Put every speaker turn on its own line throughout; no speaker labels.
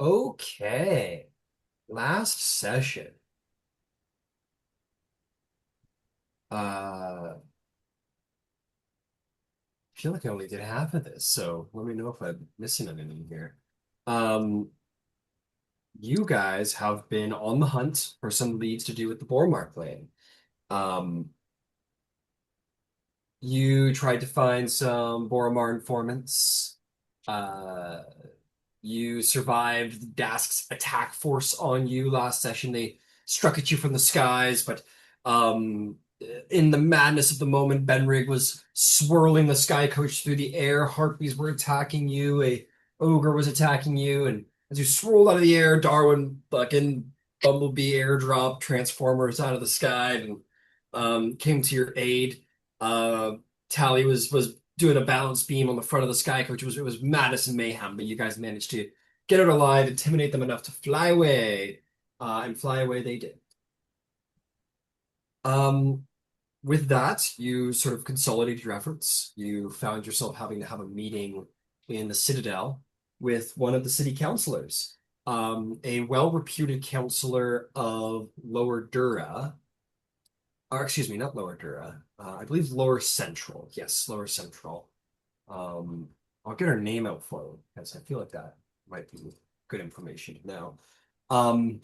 Okay. Last session. I feel like I only did half of this, so let me know if I'm missing anything here. Um, you guys have been on the hunt for some leads to do with the Boromar clan. Um, you tried to find some Boromar informants. Uh, You survived Dassk's attack force on you last session. They struck at you from the skies, but um, in the madness of the moment, Benrig was swirling the sky coach through the air. Harpies were attacking you. A ogre was attacking you, and as you swirled out of the air, Darwin fucking Bumblebee airdrop transformers out of the sky and came to your aid. Uh, Tally was doing a balance beam on the front of the sky coach. It was madness and mayhem, but you guys managed to get out alive, intimidate them enough to fly away, and fly away they did. Um, with that, you sort of consolidated your efforts. You found yourself having to have a meeting in the Citadel with one of the city councilors, a well-reputed councilor of Lower Dura, or excuse me, not Lower Dura. I believe Lower Central. Yes, Lower Central. Um, I'll get her name out for you because I feel like that might be good information to know. Um,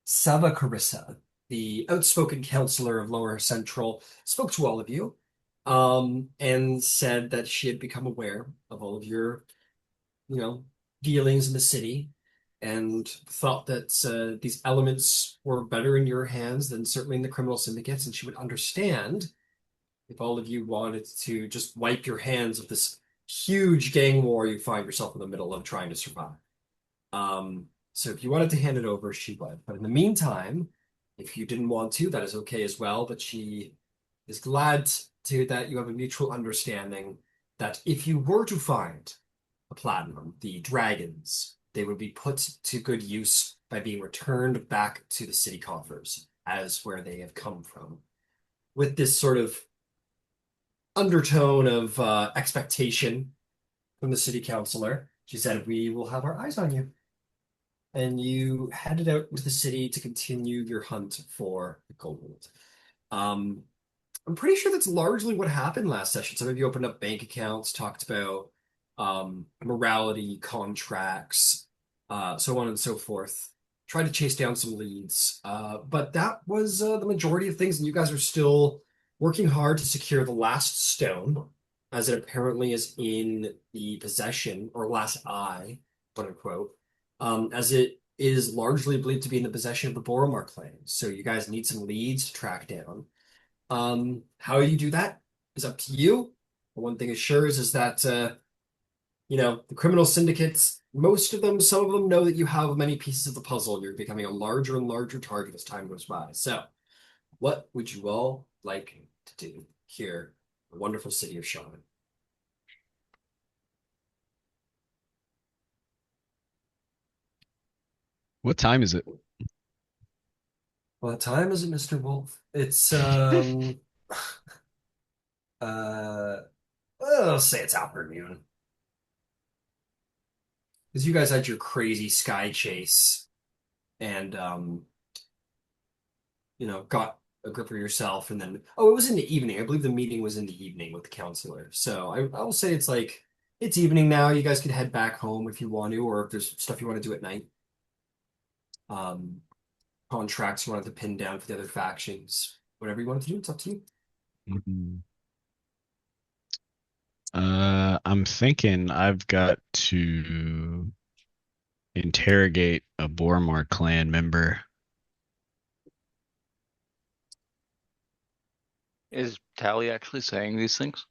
Sava Carissa, the outspoken counselor of Lower Central, spoke to all of you, and said that she had become aware of all of your, you know, dealings in the city, and thought that these elements were better in your hands than certainly in the criminal syndicates, and she would understand if all of you wanted to just wipe your hands of this huge gang war you find yourself in the middle of trying to survive. So if you wanted to hand it over, she would. But in the meantime, if you didn't want to, that is okay as well. But she is glad to that you have a mutual understanding that if you were to find a platinum, the dragons, they would be put to good use by being returned back to the city coffers as where they have come from. With this sort of undertone of expectation from the city councilor, she said, "We will have our eyes on you." And you headed out into the city to continue your hunt for the gold. Um, I'm pretty sure that's largely what happened last session. Some of you opened up bank accounts, talked about morality, contracts, so on and so forth. Tried to chase down some leads. But that was the majority of things, and you guys are still working hard to secure the last stone, as it apparently is in the possession, or last eye, quote unquote, as it is largely believed to be in the possession of the Boromar clan. So you guys need some leads to track down. How you do that is up to you. The one thing is sure is that the criminal syndicates, most of them, some of them know that you have many pieces of the puzzle. You're becoming a larger and larger target as time goes by. So, what would you all like to do here in the wonderful city of Sharn?
What time is it?
What time is it, Mr. Wolf? It's uh let's say it's afternoon. Because you guys had your crazy sky chase and got a grip of yourself, and then it was in the evening. I believe the meeting was in the evening with the counselor. So I will say it's evening now. You guys can head back home if you want to, or if there's stuff you want to do at night. Um, Contracts you wanted to pin down for the other factions. Whatever you want to do, it's up to you.
Mhm. I'm thinking I've got to interrogate a Boromar clan member.
Is Tally actually saying these things?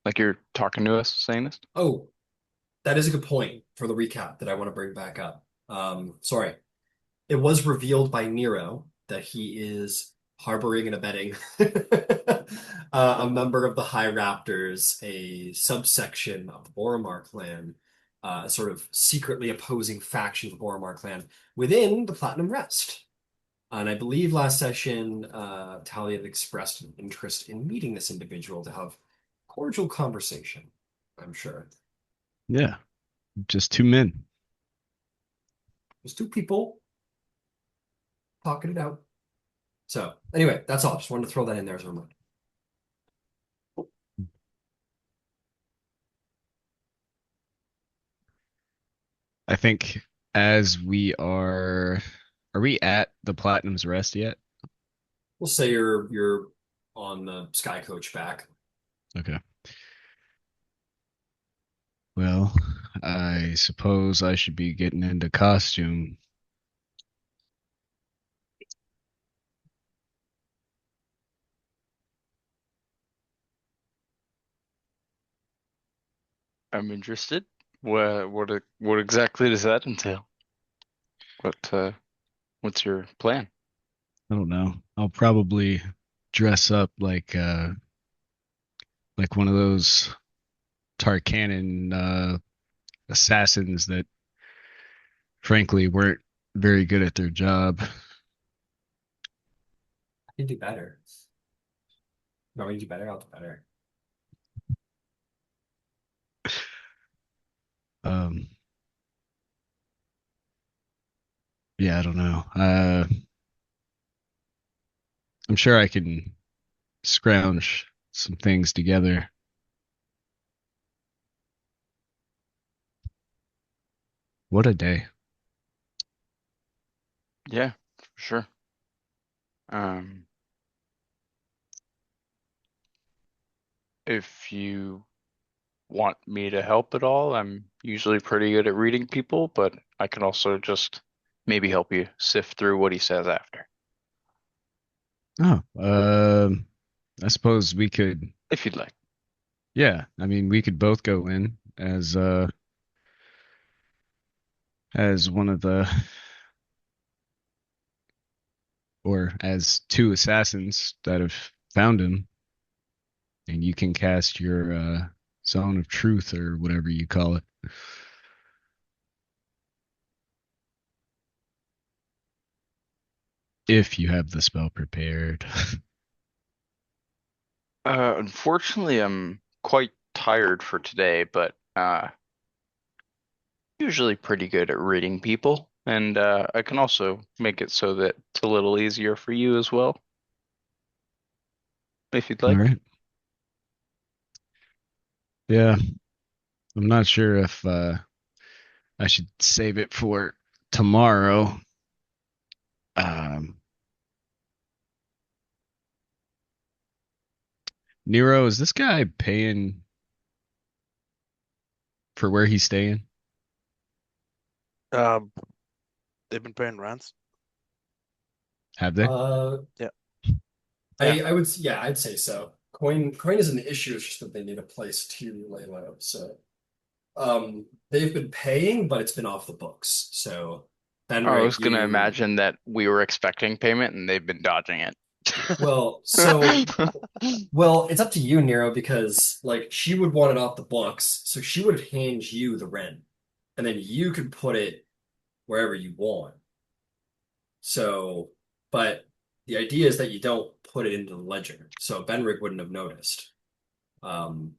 Like you're talking to us saying this?
Oh, that is a good point for the recap that I want to bring back up. Sorry. It was revealed by Nero that he is harboring and abetting a member of the High Raptors, a subsection of the Boromar clan, sort of secretly opposing faction of the Boromar clan within the Platinum Rest. And I believe last session, Talia had expressed an interest in meeting this individual to have cordial conversation, I'm sure.
Yeah, just two men.
There's two people talking it out. So anyway, that's all. Just wanted to throw that in there as a reminder.
I think as are we at the Platinum's Rest yet?
We'll say you're on the Sky Coach back.
Okay. Well, I suppose I should be getting into costume.
I'm interested. What exactly does that entail? What's your plan?
I don't know. I'll probably dress up like one of those Tarkanan assassins that frankly weren't very good at their job.
You do better. No, you do better. I'll do better.
Um, yeah, I don't know. I'm sure I can scrounge some things together. What a day.
Yeah, for sure. Um, if you want me to help at all, I'm usually pretty good at reading people, but I can also just maybe help you sift through what he says after,
Oh, I suppose we could,
if you'd like.
yeah, I mean, we could both go in as one of the or as two assassins that have found him, and you can cast your zone of truth or whatever you call it. If you have the spell prepared.
Unfortunately, I'm quite tired for today, but usually pretty good at reading people, and I can also make it so that it's a little easier for you as well, if you'd
All
like.
right. Yeah, I'm not sure if I should save it for tomorrow. Um, Nero, is this guy paying for where he's staying?
Um, they've been paying rents.
Have they?
Yeah.
I would yeah, I'd say so. Coin isn't the issue, it's just that they need a place to lay low. So they've been paying, but it's been off the books. So
I
Benrig,
was gonna
you
imagine that we were expecting payment and they've been dodging it.
well, it's up to you, Nero, because like she would want it off the books, so she would hand you the rent, and then you could put it wherever you want. So, but the idea is that you don't put it into the ledger, so Benrig wouldn't have noticed. Um,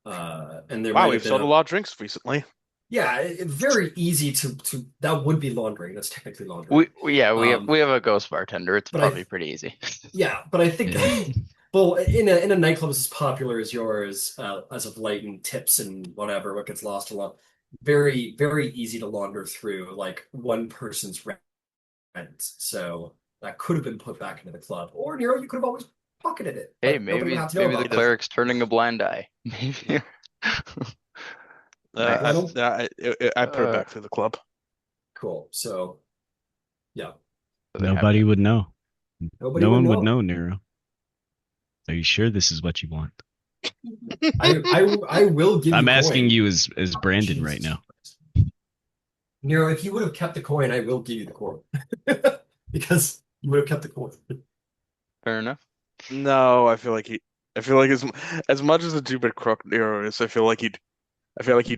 and there
Wow,
might have
we've
been
sold a lot of drinks recently.
yeah, very easy to that would be laundering. That's technically laundering.
Yeah,
Um,
we have a ghost bartender. It's
but I
probably pretty easy.
yeah, but I think
Yeah.
well, in a nightclub as popular as yours, as of late and tips and whatever, what gets lost a lot, very easy to launder through like one person's rent. So that could have been put back into the club, or Nero, you could have always pocketed it,
Hey,
but nobody would have to know
maybe the
about that.
cleric's turning a blind eye. Maybe. Nice.
I put it
Uh,
back through the club.
Cool. So yeah,
so they have
Nobody would know.
nobody
No
would
one would
know.
know, Nero. Are you sure this is what you want?
I will give you
I'm asking
coin.
you as Brandon right
Jesus
now.
Christ. Nero, if you would have kept the coin, I will give you the coin. Because you would have kept the coin.
fair enough.
No, I feel like as much as a two-bit crook Nero is, I feel like he'd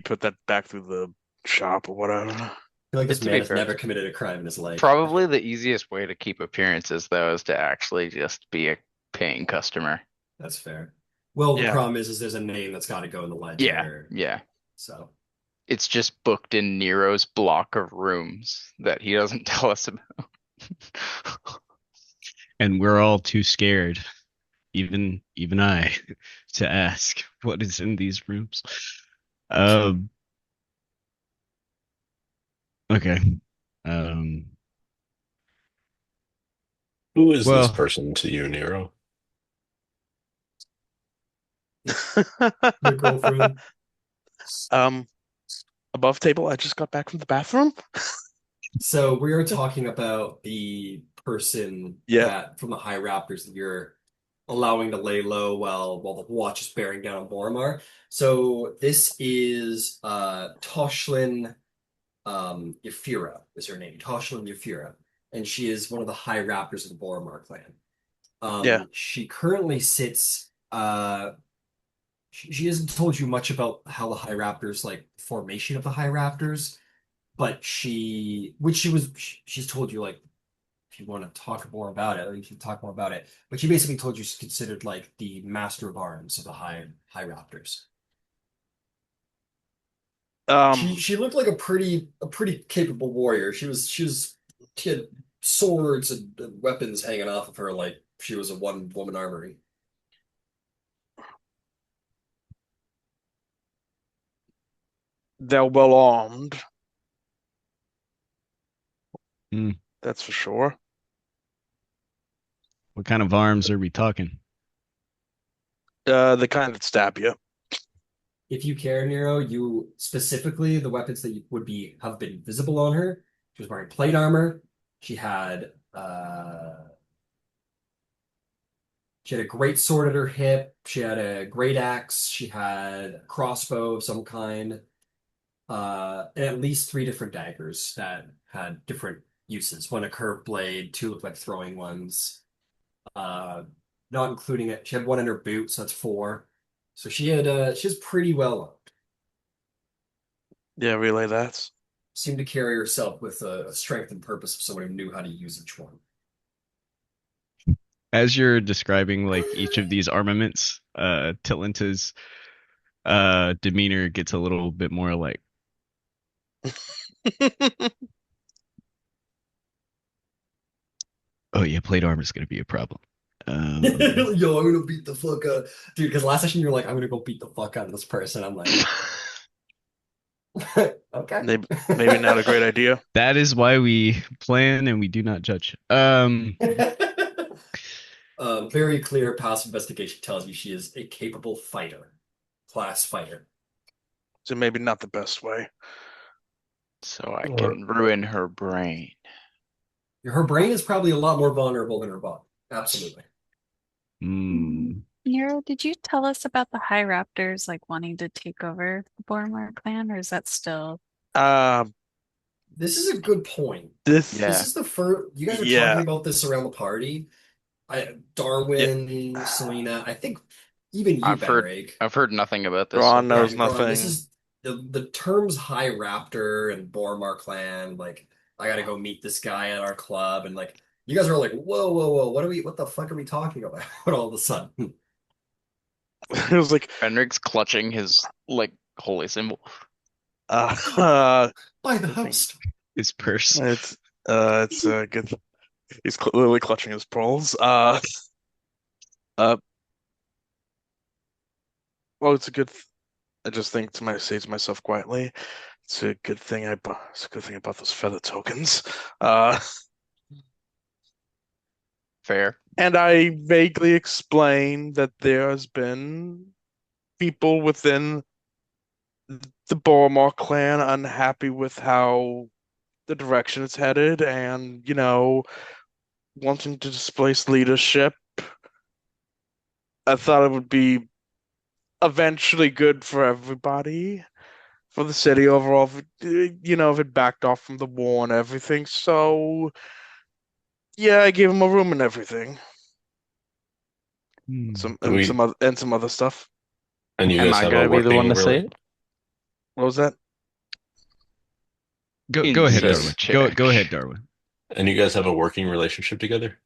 put that back through the shop or whatever.
I feel like this
To be
man has
fair,
never committed a crime in his life.
probably the easiest way to keep appearances though is to actually just be a paying customer.
That's fair. Well, the
Yeah.
problem is there's a name that's got to go in the ledger.
Yeah.
So
It's just booked in Nero's block of rooms that he doesn't tell us about.
And we're all too scared, even I, to ask what is in these rooms. Um, okay. Um,
Who is this
well,
person to you, Nero?
Your girlfriend.
Um, above table. I just got back from the bathroom.
So we are talking about the person
Yeah,
that from the High Raptors that you're allowing to lay low while the watch is bearing down on Boromar. So this is Toshlin Ymphira is her name. Toshlin Ymphira. And she is one of the High Raptors of the Boromar clan.
yeah.
She currently sits she hasn't told you much about how the High Raptors like formation of the High Raptors, but she's told you like if you want to talk more about it, or you can talk more about it. But she basically told you she's considered like the master of arms of the High Raptors.
Um,
She looked like a pretty capable warrior. She had swords and weapons hanging off of her like she was a one woman armory.
they're well armed.
hmm,
That's for sure.
what kind of arms are we talking?
The kind that stab you.
If you care, Nero, you specifically the weapons that you would be have been visible on her. She was wearing plate armor. She had she had a great sword at her hip. She had a great axe. She had a crossbow of some kind. And at least three different daggers that had different uses. One a curved blade, two looked like throwing ones. Uh, Not including it. She had one in her boot, so that's four. So she was pretty well armed.
Yeah, relay that.
Seemed to carry herself with a strength and purpose of someone who knew how to use each one.
As you're describing like each of these armaments, Tilinta's demeanor gets a little bit more like, oh yeah, plate armor is gonna be a problem.
Yo, I'm gonna beat the fuck out, dude. Because last session you were like, I'm gonna go beat the fuck out of this person. I'm like, okay.
Maybe not a great idea.
That is why we plan and we do not judge.
Very clear passive investigation tells you she is a capable fighter, class fighter.
So maybe not the best way.
So I
Or
can ruin her brain.
Her brain is probably a lot more vulnerable than her body. Absolutely.
Hmm.
Nero, did you tell us about the High Raptors like wanting to take over the Boromar clan, or is that still?
Um,
This is a good point.
this.
This
Yeah.
is the first. You guys are talking
Yeah,
about this around the party.
yeah.
Darwin, Selena. I think even you,
I've heard
Benrig.
I've heard nothing about this so
Gron
far.
Yeah,
knows
and Gron. This
nothing.
is the terms High Raptor and Boromar clan. Like, I gotta go meet this guy at our club, and like, you guys are all like, whoa, whoa, whoa, what the fuck are we talking about? All of a sudden,
It was like,
Fenric's clutching his like holy symbol.
uh,
buy the
I think
host.
His purse.
it's good. He's literally clutching his pearls. Uh, well, it's a good. I just think say to myself quietly, it's a good thing I bought. It's a good thing I bought those feather tokens. Uh,
Fair.
and I vaguely explained that there's been people within the Boromar clan unhappy with how the direction it's headed, and wanting to displace leadership. I thought it would be eventually good for everybody, for the city overall, if it backed off from the war and everything. So, yeah, I gave him a room and everything,
Hmm.
do we
some other stuff.
and you
Am
guys
I
have a
gonna be the one
working
to say
really
it?
What was that?
Go
you
ahead,
guys
Darwin.
Insist,
Go ahead,
check.
Darwin.
and you guys have a working relationship together?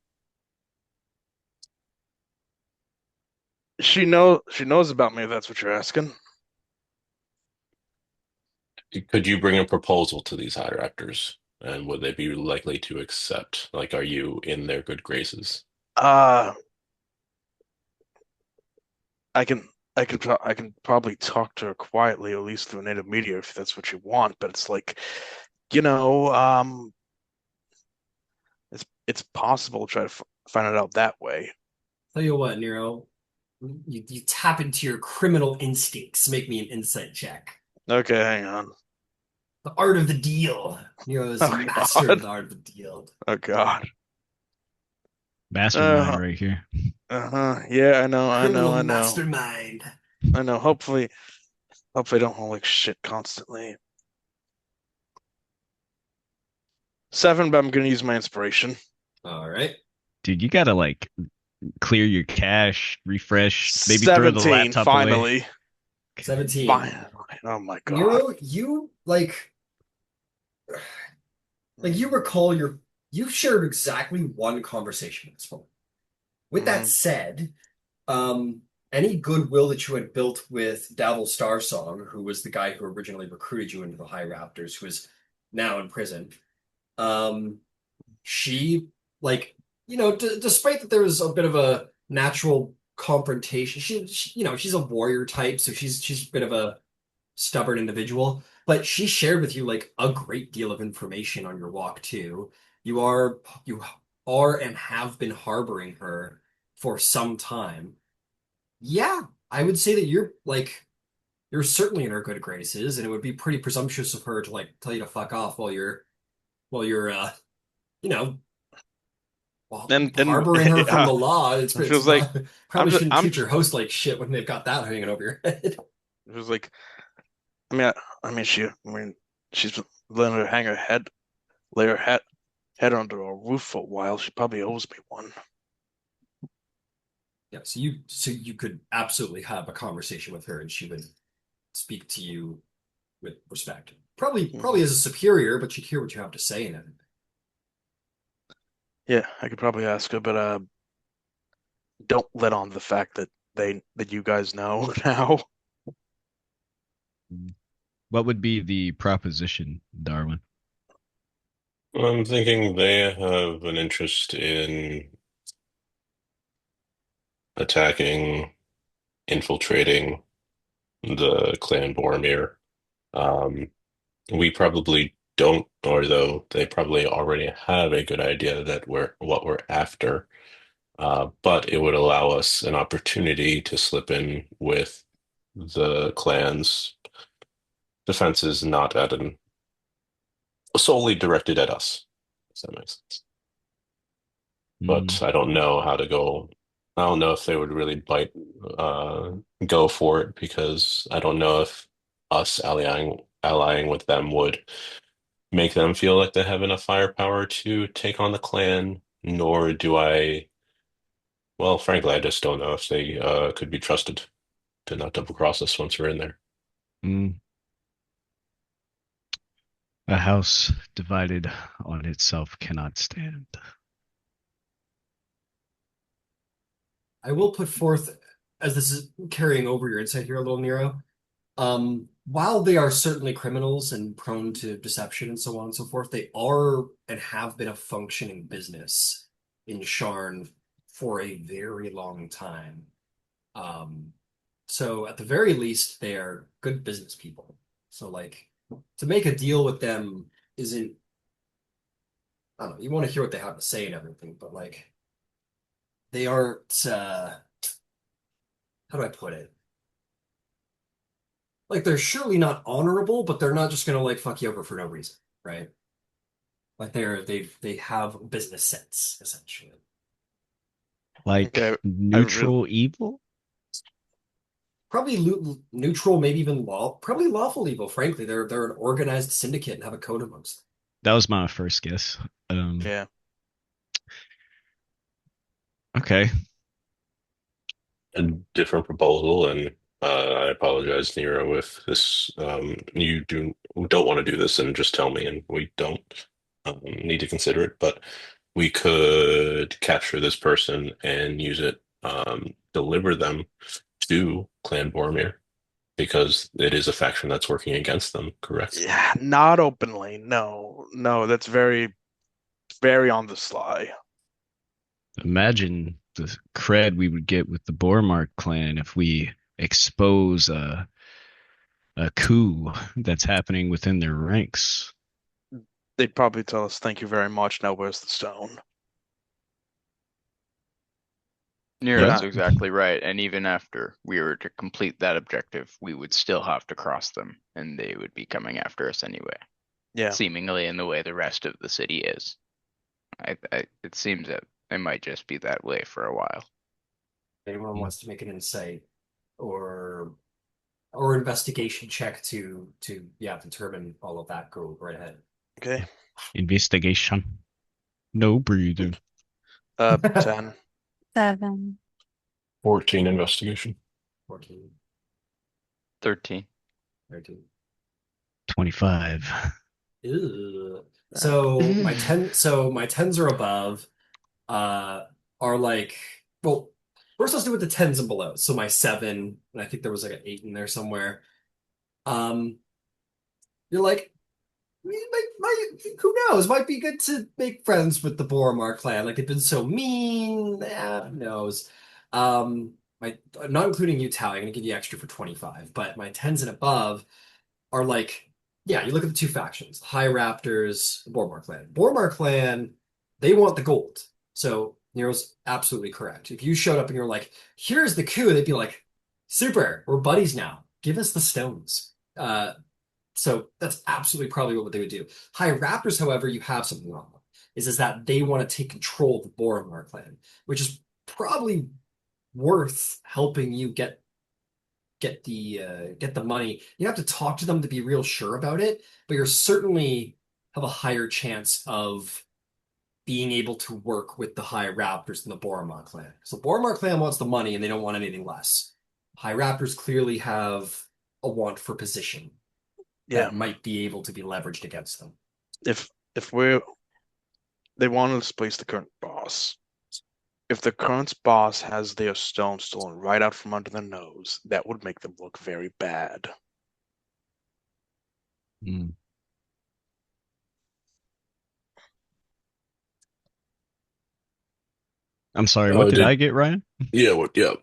She knows about me, if that's what you're asking.
Could you bring a proposal to these high raptors? And would they be likely to accept? Like, are you in their good graces?
Uh, I can I can probably talk to her quietly, at least through a native media, if that's what you want. But it's like, you know, it's possible to try to find it out that way.
Tell you what, Nero, you tap into your criminal instincts. Make me an insight check.
Okay, hang on.
The art of the deal. Nero is
Oh
a master
God.
of the art of the deal.
Oh God.
Mastermind
Uh,
right here.
Yeah, I know,
Criminal mastermind.
I know. Hopefully I don't look like shit constantly. 7, but I'm gonna use my inspiration.
All right.
Dude, you gotta like clear your cache, refresh, maybe throw the
17,
laptop away.
finally.
17.
Fine. Oh my God.
Nero, you you recall you've shared exactly one conversation with this woman. With that
Mhm.
said, any goodwill that you had built with Davil Starsong, who was the guy who originally recruited you into the High Raptors, who is now in prison, she despite that there was a bit of a natural confrontation, she's a warrior type, so she's a bit of a stubborn individual, but she shared with you like a great deal of information on your walk too. You are and have been harboring her for some time. Yeah, I would say that you're certainly in her good graces, and it would be pretty presumptuous of her to like tell you to fuck off while you're you know
And
harboring her from
yeah,
the law.
it feels like I'm
Probably
just
shouldn't
I'm
treat your host like shit when they've got that hanging over your head.
it was like I mean she's letting her hang her head lay her head under a roof for a while. She probably owes me one.
Yeah, so you could absolutely have a conversation with her, and she would speak to you with respect. Probably as a superior, but she'd hear what you have to say in it.
Yeah, I could probably ask her, but don't let on the fact that you guys know now.
What would be the proposition, Darwin?
I'm thinking they have an interest in attacking, infiltrating the clan Boromir. Um, we probably don't, or though they probably already have a good idea that we're what we're after. But it would allow us an opportunity to slip in with the clan's defenses, not at an solely directed at us. If that makes sense.
Mm,
But I don't know how to go. I don't know if they would really go for it because I don't know if us allying with them would make them feel like they have enough firepower to take on the clan, nor do I. Well, frankly, I just don't know if they could be trusted to not double cross us once we're in there.
mm. A house divided on itself cannot stand.
I will put forth, as this is carrying over your insight here a little, Nero. While they are certainly criminals and prone to deception and so on and so forth, they are and have been a functioning business in Sharn for a very long time. Um, so at the very least, they are good business people. So like to make a deal with them isn't, I don't know, you want to hear what they have to say and everything, but like they aren't how do I put it? Like they're surely not honorable, but they're not just gonna like fuck you over for no reason, right? Like they have business sense essentially.
Like
Okay,
neutral evil?
Probably neutral, maybe even probably lawful evil. Frankly, they're an organized syndicate and have a code amongst them.
That was my first guess.
yeah.
Okay.
A different proposal, and I apologize, Nero, if this you don't want to do this, and just tell me, and we don't need to consider it. But we could capture this person and use it, deliver them to Clan Boromir, because it is a faction that's working against them, correct?
Yeah, not openly. No, no, that's very, very on the sly.
Imagine the cred we would get with the Boromar clan if we expose a coup that's happening within their ranks.
They'd probably tell us, "Thank you very much. Now where's the stone?"
Nero's
Yeah.
exactly right. And even after we were to complete that objective, we would still have to cross them, and they would be coming after us anyway.
Yeah.
Seemingly in the way the rest of the city is. It seems that it might just be that way for a while.
Anyone wants to make an insight or investigation check to determine all of that, go right ahead.
Okay.
Investigation. No breathing.
10.
7.
14 investigation.
14,
13.
13.
25.
Ew. So my tens are above, are like, well, first let's do with the tens and below. So my 7, and I think there was like an 8 in there somewhere. You're like, who knows? Might be good to make friends with the Boromar clan. Like they've been so mean. Who knows? My not including you, Tally, I'm gonna give you extra for 25, but my tens and above are like, yeah, you look at the two factions, the High Raptors, the Boromar clan. Boromar clan, they want the gold. So Nero's absolutely correct. If you showed up and you're like, here's the coup, they'd be like, super, we're buddies now. Give us the stones. So that's absolutely probably what they would do. High Raptors, however, you have something wrong with, is that they want to take control of the Boromar clan, which is probably worth helping you get the money. You have to talk to them to be real sure about it, but you're certainly have a higher chance of being able to work with the High Raptors than the Boromar clan. So the Boromar clan wants the money and they don't want anything less. High Raptors clearly have a want for position
Yeah.
that might be able to be leveraged against them.
If they want to displace the current boss. If the current boss has their stone stolen right out from under their nose, that would make them look very bad.
Mm. I'm sorry, what did I get, Ryan?
Yeah, what? Yeah.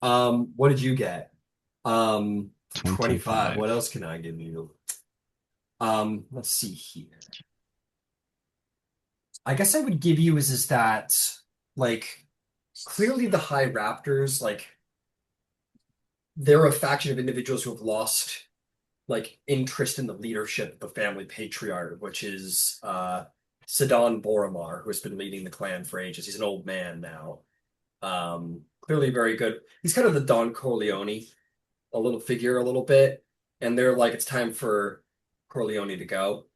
What did you get? 25.
25.
What else can I give you? Let's see here. I guess I would give you is that like clearly the High Raptors, like they're a faction of individuals who have lost like interest in the leadership of the family patriarch, which is Sidon Boromar, who has been leading the clan for ages. He's an old man now. Clearly very good. He's kind of the Don Corleone, a little figure, a little bit. And they're like, it's time for Corleone to go.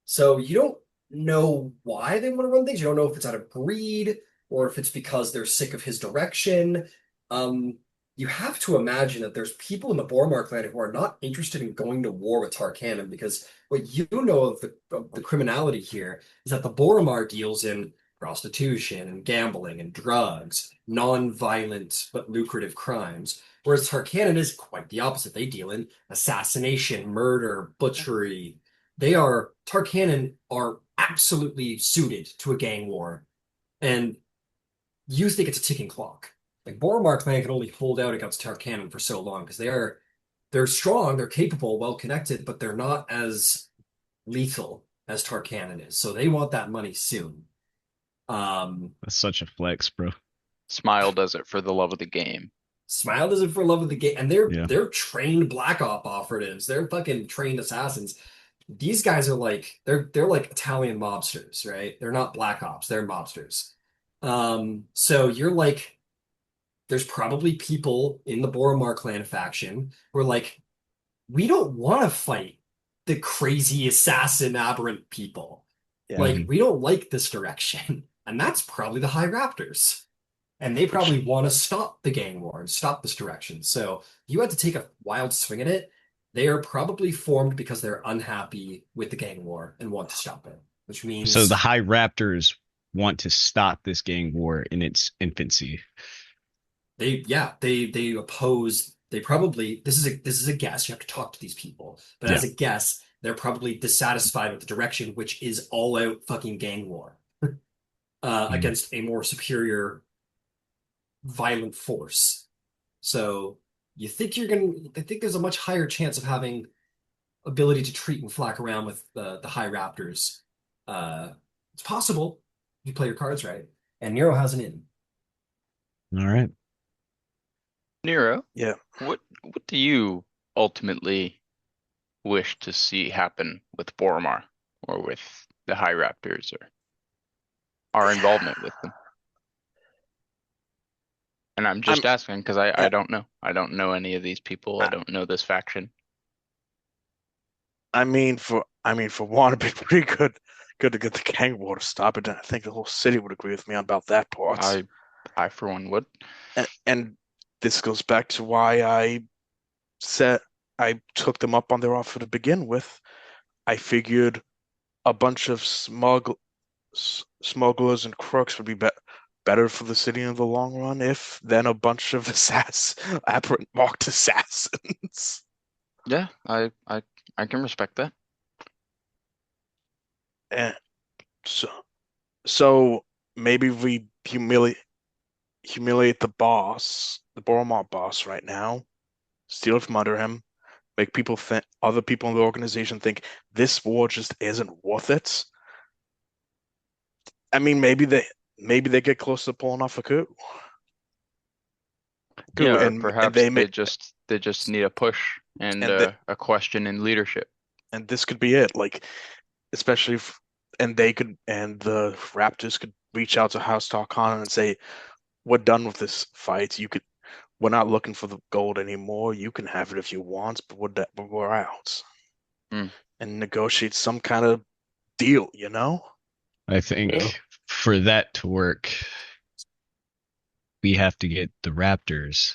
So you don't know why they want to run things. You don't know if it's out of greed or if it's because they're sick of his direction. You have to imagine that there's people in the Boromar clan who are not interested in going to war with Tarkanan because what you know of the criminality here is that the Boromar deals in prostitution and gambling and drugs, non-violent but lucrative crimes, whereas Tarkanan is quite the opposite. They deal in assassination, murder, butchery. Tarkanan are absolutely suited to a gang war, and you think it's a ticking clock. Like Boromar clan can only hold out against Tarkanan for so long because they're strong, they're capable, well connected, but they're not as lethal as Tarkanan is. So they want that money soon.
That's such a flex, bro.
Smile does it for the love of the game.
Smile does it for love of the game, and
Yeah.
they're trained Black Op operatives. They're fucking trained assassins. These guys are like they're like Italian mobsters, right? They're not Black Ops, they're mobsters. So you're like, there's probably people in the Boromar clan faction who are like, we don't want to fight the crazy assassin aberrant people.
Yeah.
Like, we don't like this direction. And that's probably the High Raptors. And they probably want to stop the gang war and stop this direction. So if you had to take a wild swing at it, they are probably formed because they're unhappy with the gang war and want to stop it, which means
So the High Raptors want to stop this gang war in its infancy.
They oppose. They probably this is a guess. You have to talk to these people, but
Yeah.
as a guess, they're probably dissatisfied with the direction, which is all out fucking gang war
Mm.
against a more superior violent force. So you think I think there's a much higher chance of having ability to treat and flack around with the high raptors. It's possible if you play your cards right. And Nero has an in.
All right.
Nero,
Yeah.
what do you ultimately wish to see happen with Boromar or with the High Raptors or our involvement with them? And I'm just asking because I
I,
don't know. I don't know any of these people. I don't know this faction.
I mean, for one, it'd be pretty good to get the gang war to stop it. And I think the whole city would agree with me about that part.
I for one would.
And this goes back to why I took them up on their offer to begin with. I figured a bunch of smugglers and crooks would be better for the city in the long run if than a bunch of apparent marked assassins.
Yeah, I can respect that.
And so maybe we humiliate the boss, the Boromar boss right now, steal it from under him, make people think, other people in the organization think this war just isn't worth it. I mean, maybe they get close to pulling off a coup.
Yeah, or
And
perhaps
they may
they just need a push and
and the,
a question in leadership.
and this could be it. Like, especially if and they could and the Raptors could reach out to House Tarkana and say, "We're done with this fight. We're not looking for the gold anymore. You can have it if you want, but we're out."
Mm.
And negotiate some kind of deal, you know?
I think
Yeah.
for that to work, we have to get the Raptors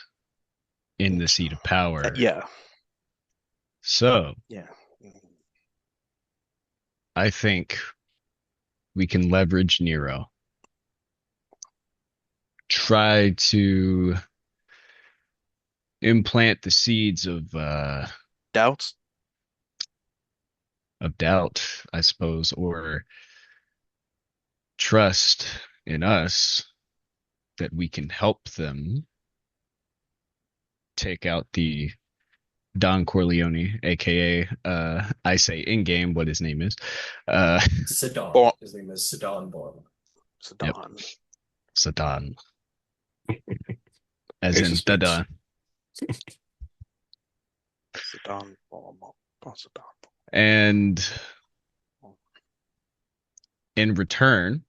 in the seat of power.
Yeah.
So
Yeah.
I think we can leverage Nero. Try to implant the seeds
Doubts?
of doubt, I suppose, or trust in us that we can help them take out the Don Corleone, aka I say in game what his name is.
Sidon.
Or
His name is Sidon Boromar.
Yep.
Sadan.
Sadan. As
Ace
in
of Spades.
Dadan.
Sadan. Sadan.
And in return,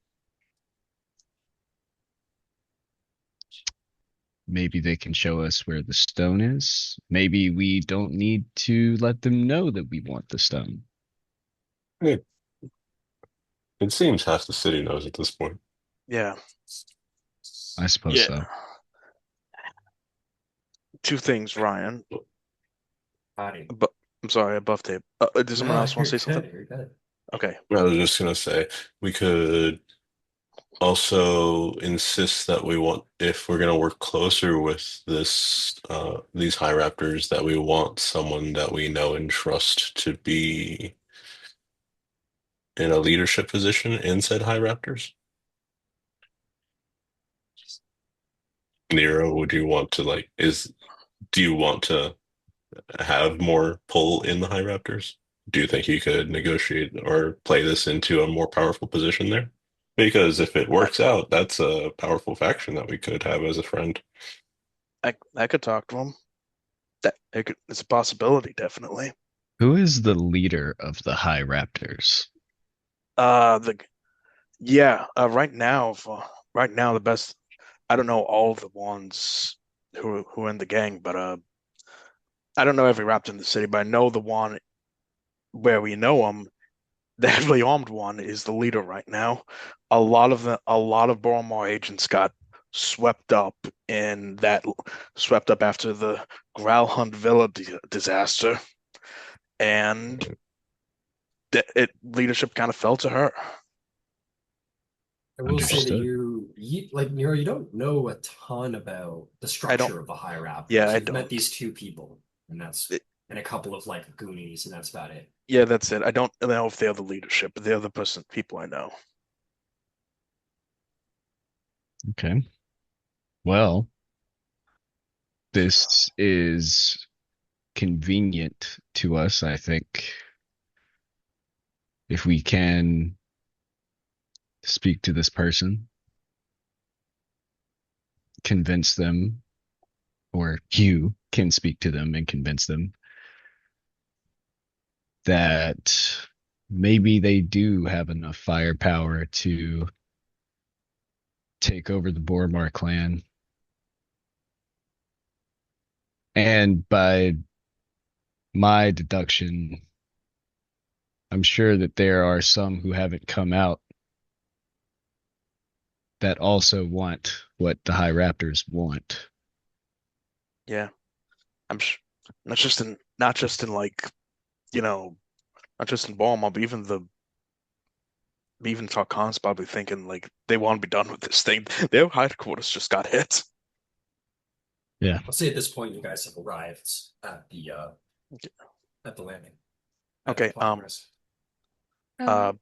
maybe they can show us where the stone is. Maybe we don't need to let them know that we want the stone.
It seems half the city knows at this point.
Yeah.
I suppose
Yeah.
so.
Two things, Ryan.
Howdy.
But I'm sorry, above tape. Does someone else want to say something?
You're good.
Okay.
I was just gonna say we could also insist that we want, if we're gonna work closer with these high raptors, that we want someone that we know and trust to be in a leadership position in said high raptors. Nero, would you want to do you want to have more pull in the high raptors? Do you think you could negotiate or play this into a more powerful position there? Because if it works out, that's a powerful faction that we could have as a friend.
I could talk to him. It's a possibility, definitely.
Who is the leader of the High Raptors?
The yeah. Right now, the best. I don't know all of the ones who are in the gang, but I don't know every raptor in the city, but I know the one where we know him. The heavily armed one is the leader right now. A lot of Boromar agents got swept up swept up after the Growlhund Villa disaster, and leadership kind of fell to her.
I will say that
Understood.
you like Nero, you don't know a ton about the
I don't.
structure of the High
Yeah,
Raptors.
I
You've met
don't.
these two people, and that's
It-
and a couple of like Goonies, and that's about it.
yeah, that's it. I don't know if they're the leadership, but they're the people I know.
Okay. Well, this is convenient to us, I think. If we can speak to this person, convince them, or you can speak to them and convince them that maybe they do have enough firepower to take over the Boromar clan. And by my deduction, I'm sure that there are some who haven't come out that also want what the High Raptors want.
Yeah, I'm not just in like you know not just in Baltimore, but even Tarkan's probably thinking like they want to be done with this thing. Their headquarters just got hit.
Yeah.
I'll say at this point, you guys have arrived at the landing at
Okay.
progress.
Uh,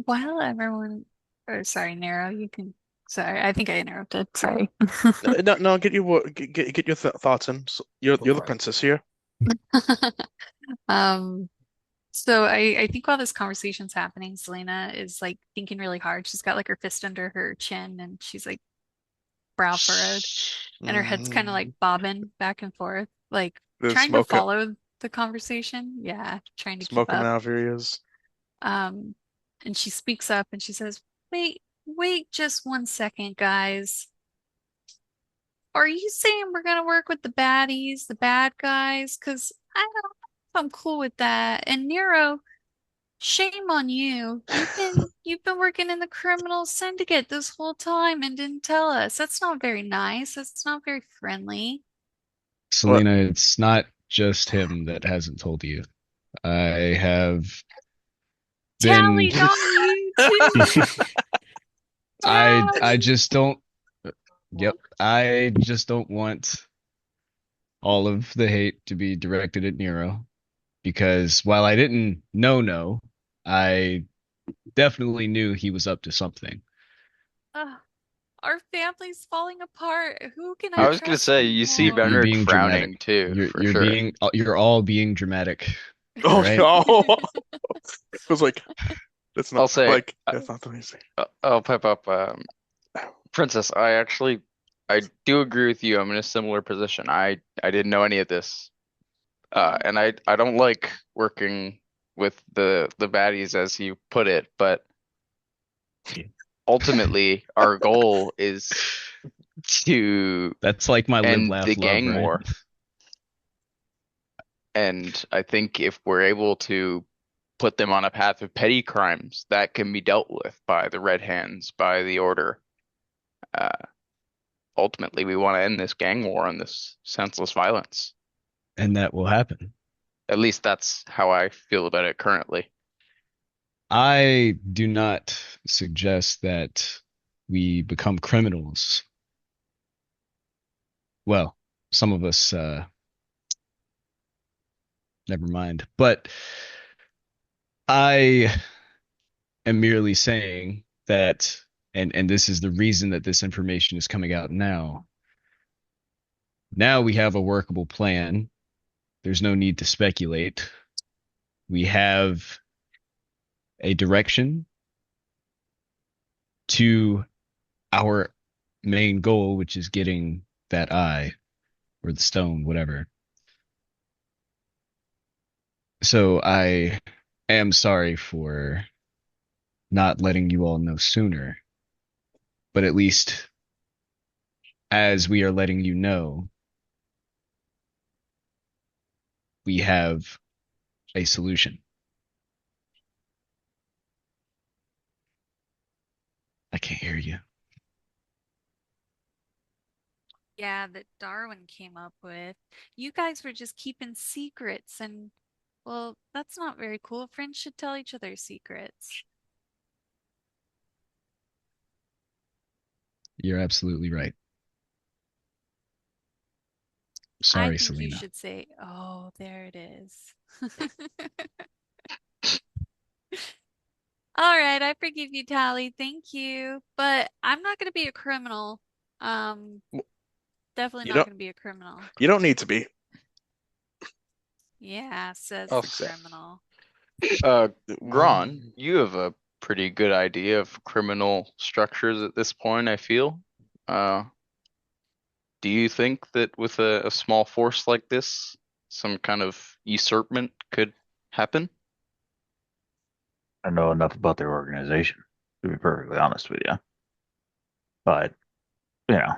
While everyone, or sorry, Nero, you can. Sorry, I think I interrupted. Sorry.
no, no, get your thoughts in. So
Go
you're the
for it.
princess here.
Um, so I think while this conversation's happening, Selena is like thinking really hard. She's got like her fist under her chin and she's like brow furrowed and her head's kind of like
Mm,
bobbing back and forth, like
the
trying to
smoke,
follow the conversation. Yeah, trying to keep
coming
up.
out of your ears.
Um, and she speaks up and she says, wait just 1 second, guys. Are you saying we're gonna work with the baddies, the bad guys? Because I don't know if I'm cool with that. And Nero, shame on you. You've been working in the criminal syndicate this whole time and didn't tell us. That's not very nice. That's not very friendly.
What?
Selena, it's not just him that hasn't told you. I have been
Tallied on you too.
I
Dad.
just don't yep, I just don't want all of the hate to be directed at Nero because while I didn't know, I definitely knew he was up to something.
Ugh, our family's falling apart. Who can I
I was gonna
trust
say, you seem
You're
anymore?
Emmerich
being dramatic.
frowning too,
You're
for
you're
sure.
being you're all being dramatic. All
Oh,
right.
no. It was like that's
I'll
not
say,
like that's not the reason.
I'll pipe up, Princess. I do agree with you. I'm in a similar position. I didn't know any of this, and I don't like working with the baddies as you put it, but ultimately our goal is to
That's like my live,
end the
laugh, love,
gang
right?
war. And I think if we're able to put them on a path of petty crimes, that can be dealt with by the Red Hands, by the Order. Uh, Ultimately, we want to end this gang war and this senseless violence.
And that will happen.
At least that's how I feel about it currently.
I do not suggest that we become criminals. Well, some of us, never mind. But I am merely saying that, and this is the reason that this information is coming out now. Now we have a workable plan. There's no need to speculate. We have a direction to our main goal, which is getting that eye or the stone, whatever. So I am sorry for not letting you all know sooner, but at least as we are letting you know, we have a solution. I can't hear you.
Yeah, that Darwin came up with. You guys were just keeping secrets, and well, that's not very cool. Friends should tell each other secrets.
You're absolutely right.
I
Sorry,
think you
Selena.
should say, "Oh, there it is." All right, I forgive you, Tally. Thank you. But I'm not going to be a criminal. Definitely
You
not
don't
going to be a criminal.
you don't need to be.
Yeah, says
I'll
the
say.
criminal.
Gron, you have a pretty good idea of criminal structures at this point, I feel. Uh, do you think that with a small force like this, some kind of usurpment could happen?
I don't know enough about their organization, to be perfectly honest with you. But, you know,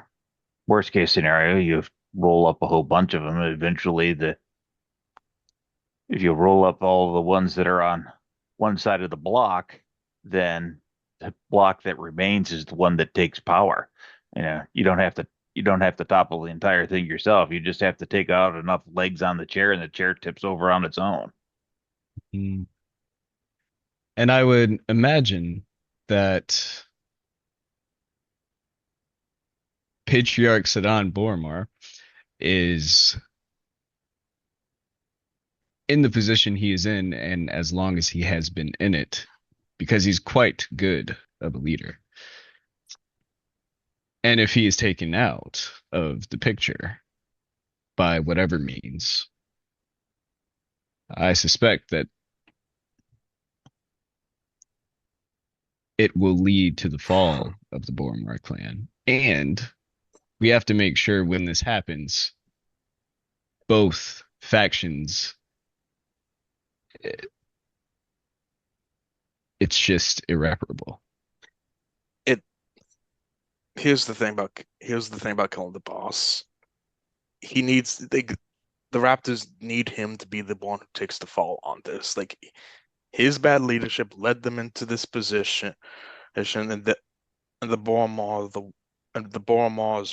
worst case scenario, you roll up a whole bunch of them. Eventually, if you roll up all the ones that are on one side of the block, then the block that remains is the one that takes power. You don't have to topple the entire thing yourself. You just have to take out enough legs on the chair, and the chair tips over on its own.
Mm. And I would imagine that Patriarch Sadan Boromar is in the position he is in, and as long as he has been in it, because he's quite good of a leader. And if he is taken out of the picture by whatever means, I suspect that it will lead to the fall of the Boromar clan. And we have to make sure when this happens, both factions, it's just irreparable.
Here's the thing about killing the boss. The Raptors need him to be the one who takes the fall on this. Like, his bad leadership led them into this position, and the Boromar's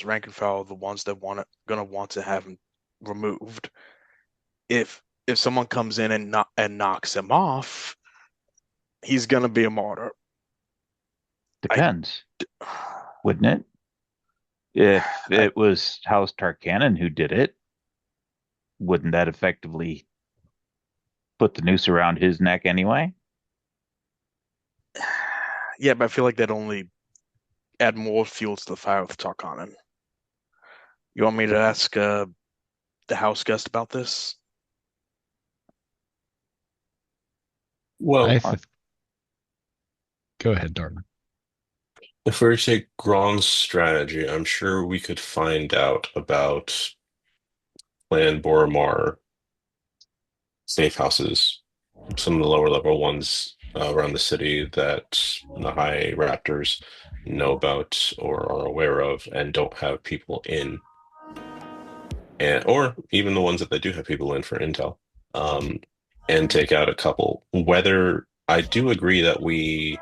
rank and file are the ones that gonna want to have him removed. If someone comes in and knocks him off, he's gonna be a martyr.
Depends, wouldn't it? If it was House Tarkanan who did it, wouldn't that effectively put the noose around his neck anyway?
Yeah, but I feel like that only add more fuel to the fire with Tarkanan. You want me to ask the house guest about this?
Well,
Go ahead, Darwin.
if we were to take Gron's strategy, I'm sure we could find out about Clan Boromar safe houses, some of the lower level ones around the city that the High Raptors know about or are aware of and don't have people in, or even the ones that they do have people in for intel, and take out a couple. Whether I do agree that we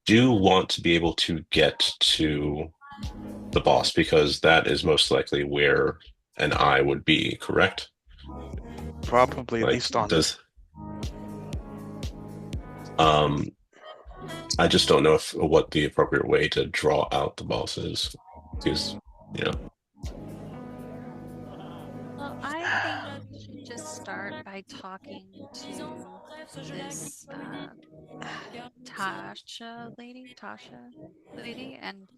do want to be able to get to the boss because that is most likely where an eye would be, correct?
Probably at
Like,
least on
I just don't know what the appropriate way to draw out the boss is, because
Well, I think we should just start by talking to this Tasha lady, and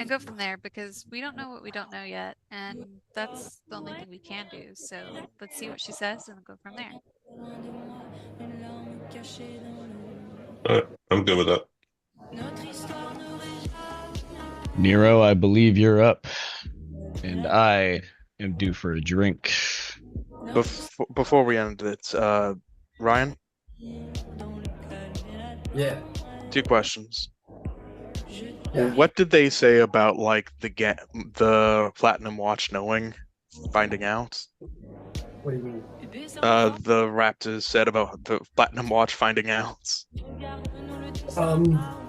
go from there, because we don't know what we don't know yet, and that's the only thing we can do. So let's see what she says and go from there.
I'm good with that.
Nero, I believe you're up, and I am due for a drink.
Before we end it, Ryan,
Yeah.
2 questions.
Yeah.
What did they say about like the Platinum Watch finding out?
What do you mean?
The Raptors said about the Platinum Watch finding out.
I don't know.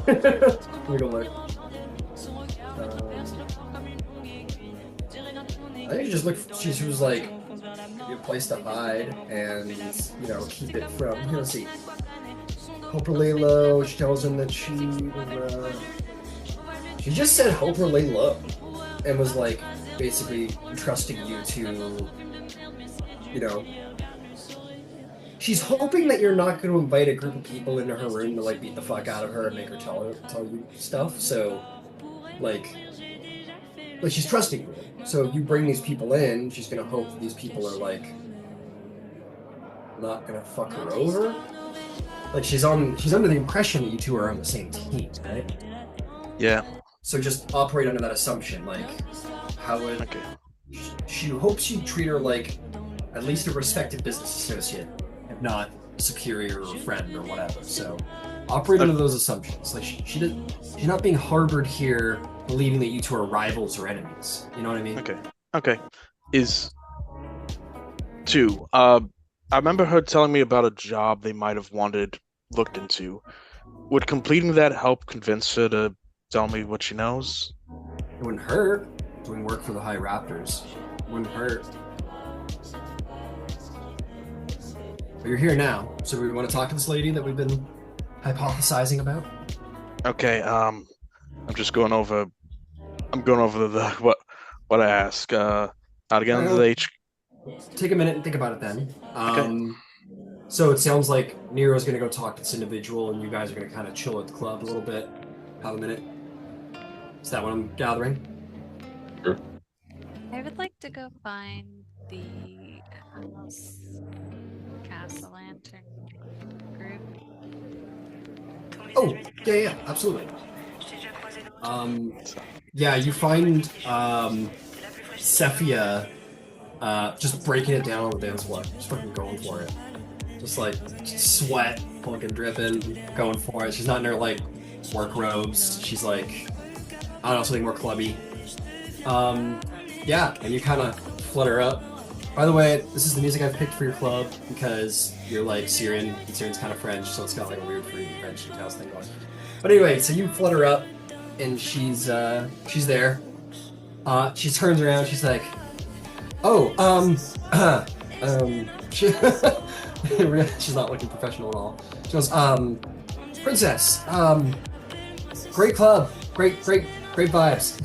Let me go look. I think she was like a place to hide and keep it from. Let's see. Hope her lay low. She tells him that she just said hope her lay low, and was like basically trusting you to, you know. She's hoping that you're not going to invite a group of people into her room to like beat the fuck out of her and make her tell you stuff. So, like she's trusting you. So if you bring these people in, she's gonna hope that these people are like not gonna fuck her over. Like she's under the impression that you two are on the same team, right?
Yeah.
So just operate under that assumption. Like, how would
Okay.
she hopes you treat her like at least a respected business associate, if not superior or friend or whatever. So operate under those assumptions. Like she's not being harbored here believing that you two are rivals or enemies. You know what I mean?
Okay. Is two. I remember her telling me about a job they might have looked into. Would completing that help convince her to tell me what she knows?
It wouldn't hurt doing work for the High Raptors. It wouldn't hurt. But you're here now, so we want to talk to this lady that we've been hypothesizing about.
Okay. I'm going over the what I ask. How to get into the H.
Take a minute and think about it then.
Okay.
So it sounds like Nero's going to go talk to this individual, and you guys are going to kind of chill at the club a little bit. Have a minute. Is that what I'm gathering?
Sure.
I would like to go find the cast the lantern group.
Oh, yeah, absolutely. Yeah, you find Cephia just breaking it down on the dance floor, just fucking going for it. Just like sweat, fucking dripping, going for it. She's not in her like work robes. She's like, I don't know, something more clubby. Yeah, and you kind of flutter up. By the way, this is the music I've picked for your club because you're like Syrian, and Syrian's kind of French, so it's got like a weird French house thing going. But anyway, so you flutter up, and she's there. She turns around, she's like, oh, she's not looking professional at all. She goes, Princess, great club, great vibes.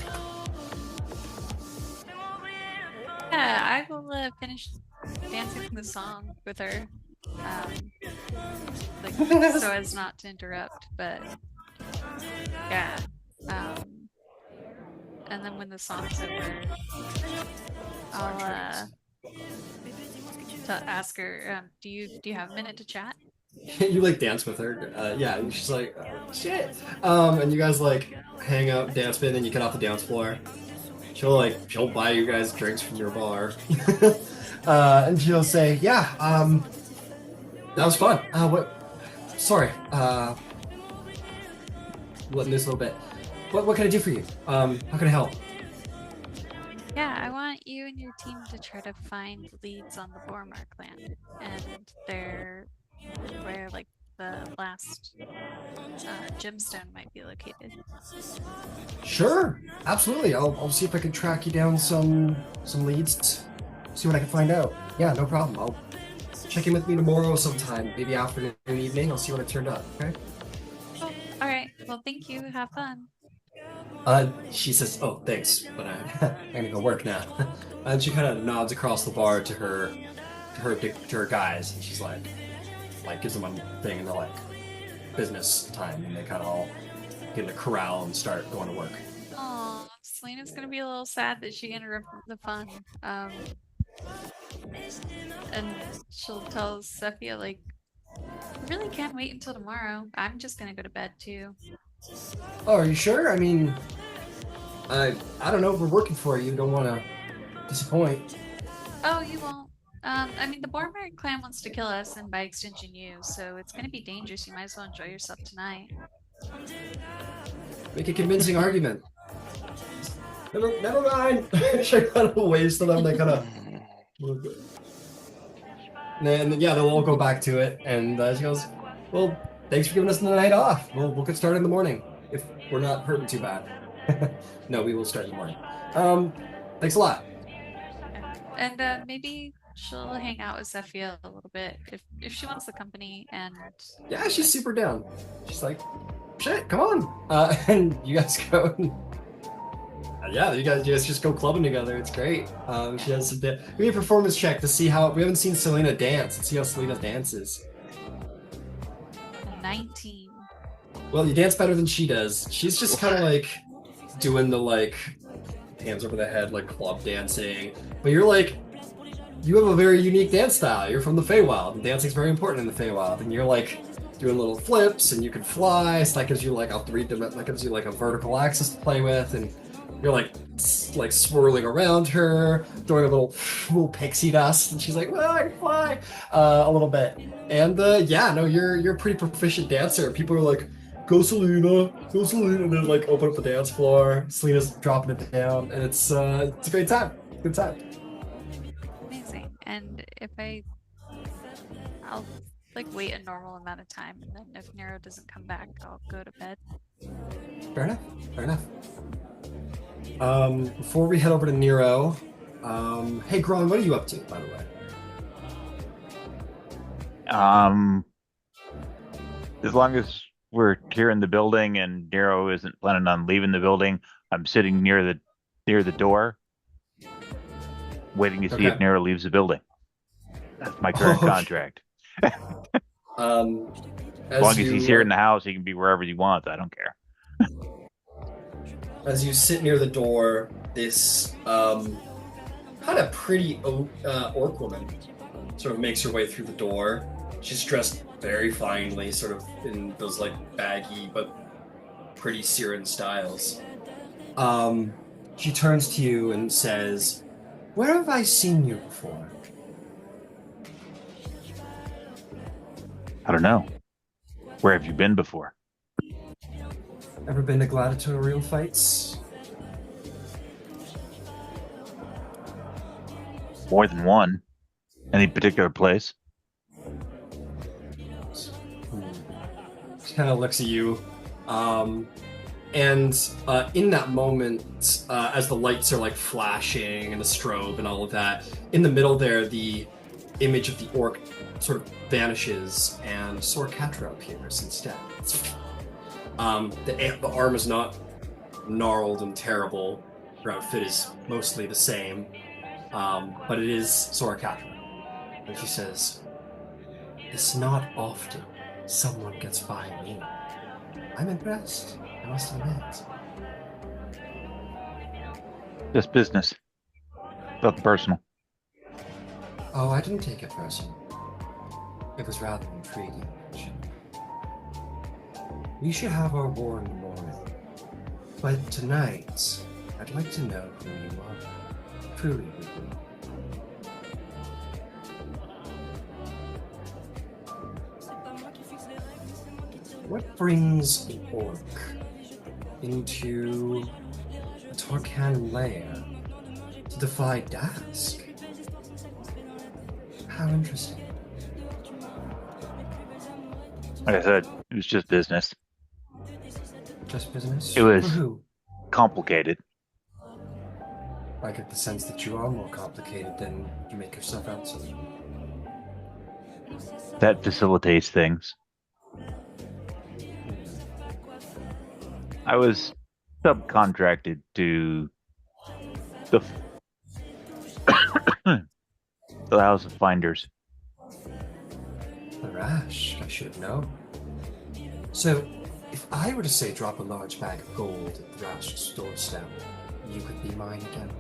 Yeah, I will finish dancing the song with her, like so as not to interrupt. But yeah, and then when the song's over, I'll ask her, do you have a minute to chat?
You like dance with her, yeah. And she's like, oh, shit. And you guys like hang out, dance bit, and then you get off the dance floor. She'll buy you guys drinks from your bar, and she'll say, yeah, that was fun. Sorry, letting this a little bit. What can I do for you? How can I help?
Yeah, I want you and your team to try to find leads on the Boromar clan and where like the last gemstone might be located.
Sure, absolutely. I'll see if I can track you down some leads. See what I can find out. Yeah, no problem. I'll check in with me tomorrow sometime, maybe afternoon, evening. I'll see what I turned up. Okay.
Oh, all right. Well, thank you. Have fun.
She says, "Oh, thanks, but I'm gonna go work now." And she kind of nods across the bar to her guys, and she's like gives them a thing, and they're like, "Business time," and they kind of all get in a corral and start going to work.
Oh, Selena's gonna be a little sad that she interrupted the fun. And she'll tell Cephia like, "I really can't wait until tomorrow. I'm just gonna go to bed too."
Oh, are you sure? I mean, I don't know. We're working for you. Don't want to disappoint.
Oh, you won't. I mean, the Boromar clan wants to kill us, and by extension you, so it's gonna be dangerous. You might as well enjoy yourself tonight.
Make a convincing argument. Never mind. She kind of waves to them. They kind of. And yeah, they'll all go back to it. And she goes, "Well, thanks for giving us the night off. We'll get started in the morning if we're not hurting too bad." No, we will start in the morning. Thanks a lot.
And maybe she'll hang out with Zephyr a little bit if she wants the company and
Yeah, she's super down. She's like, shit, come on. And you guys go. Yeah, you guys just go clubbing together. It's great. She has some. Give me a performance check to see how. We haven't seen Selena dance. Let's see how Selena dances.
19.
Well, you dance better than she does. She's just kind of like doing the like hands over the head, like club dancing. But you're like, you have a very unique dance style. You're from the Feywild, and dancing's very important in the Feywild. And you're like doing little flips, and you can fly. So that gives you like that gives you like a vertical axis to play with, and you're like swirling around her, throwing a little pixie dust, and she's like, "Well, I can fly," a little bit. And yeah, no, you're a pretty proficient dancer. People are like, "Go Selena, go Selena," and then like open up the dance floor. Selena's dropping it down, and it's a great time. Good time.
Amazing. And I'll like wait a normal amount of time, and then if Nero doesn't come back, I'll go to bed.
Fair enough. Fair enough. Before we head over to Nero, hey Gron, what are you up to, by the way?
As long as we're here in the building and Nero isn't planning on leaving the building, I'm sitting near the door, waiting to see if Nero leaves the building. That's my current contract. As long as he's here in the house, he can be wherever he wants. I don't care.
As you sit near the door, this kind of pretty orc woman sort of makes her way through the door. She's dressed very finely, sort of in those like baggy but pretty Siren styles. She turns to you and says, "Where have I seen you before?"
I don't know. Where have you been before?
Ever been to gladiatorial fights?
More than one. Any particular place?
She kind of looks at you. And in that moment, as the lights are like flashing and the strobe and all of that, in the middle there, the image of the orc sort of vanishes and Sorcatra appears instead. The arm is not gnarled and terrible. Her outfit is mostly the same, but it is Sorcatra. And she says, "It's not often someone gets by me. I'm impressed, I must admit."
Just business. Nothing personal.
Oh, I didn't take it personal. It was rather intriguing. We should have our war in the morning. But tonight, I'd like to know who you are. Truly, Ruby. What brings an orc into a Torcan lair to defy Daask? How interesting.
Like I said, it was just business.
Just business?
It was
For who?
complicated.
I get the sense that you are more complicated than you make yourself out to be.
That facilitates things. I was subcontracted to the the House of Finders.
Tharask, I should know. So, if I were to say drop a large bag of gold at Tharask's doorstep, you could be mine again.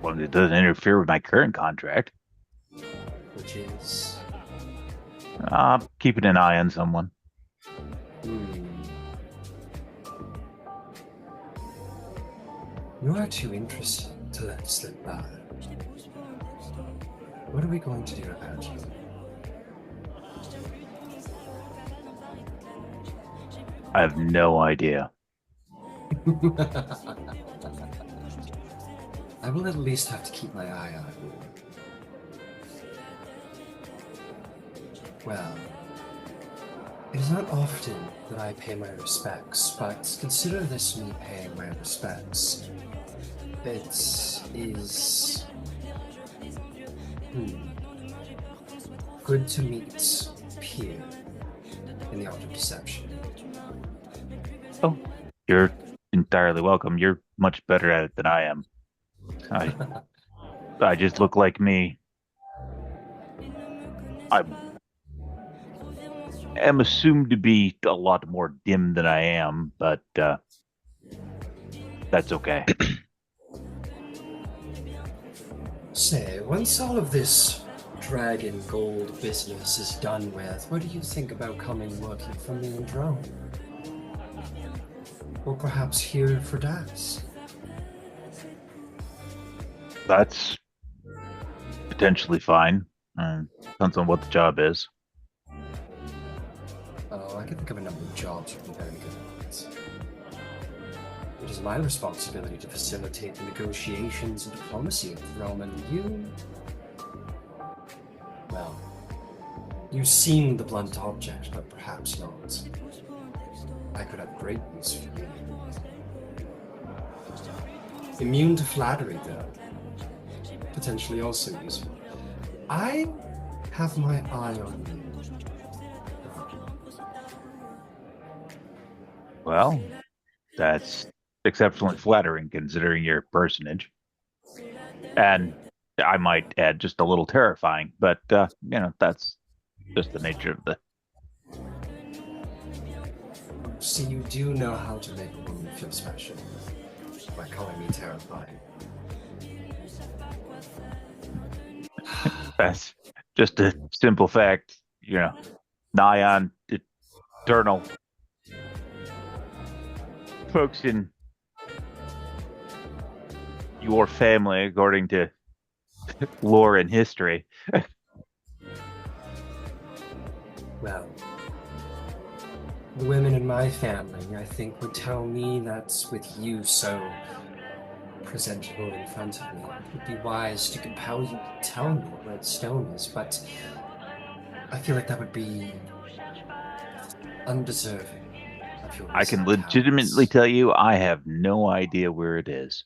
Well, it doesn't interfere with my current contract.
Which is...
Keeping an eye on someone.
You are too interesting to let slip by. What are we going to do about you?
I have no idea.
I will at least have to keep my eye on you. Well, it is not often that I pay my respects, but consider this me paying my respects. It's is good to meet peer in the art of deception.
Oh, you're entirely welcome. You're much better at it than I am. I just look like me. I am assumed to be a lot more dim than I am, but that's okay.
Say, once all of this dragon gold business is done with, what do you think about coming working for me and Drone? Or perhaps here for Daask?
That's potentially fine. Depends on what the job is.
Oh, I can think of a number of jobs would be very good at. It is my responsibility to facilitate the negotiations and diplomacy of the realm, and you... Well, you seem the blunt object, but perhaps not. I could have great use for you. Immune to flattery, though. Potentially also useful. I have my eye on you.
Well, that's exceptionally flattering considering your personage. And I might add just a little terrifying, but that's just the nature of the...
So you do know how to make a woman feel special by calling me terrifying.
That's just a simple fact, nigh on eternal. Folks in your family, according to lore and history.
Well, the women in my family, I think, would tell me that with you so presentable in front of me, it would be wise to compel you to tell me where the stone is, but I feel like that would be undeserving of your
I can
recent
legitimately
powers.
tell you I have no idea where it is.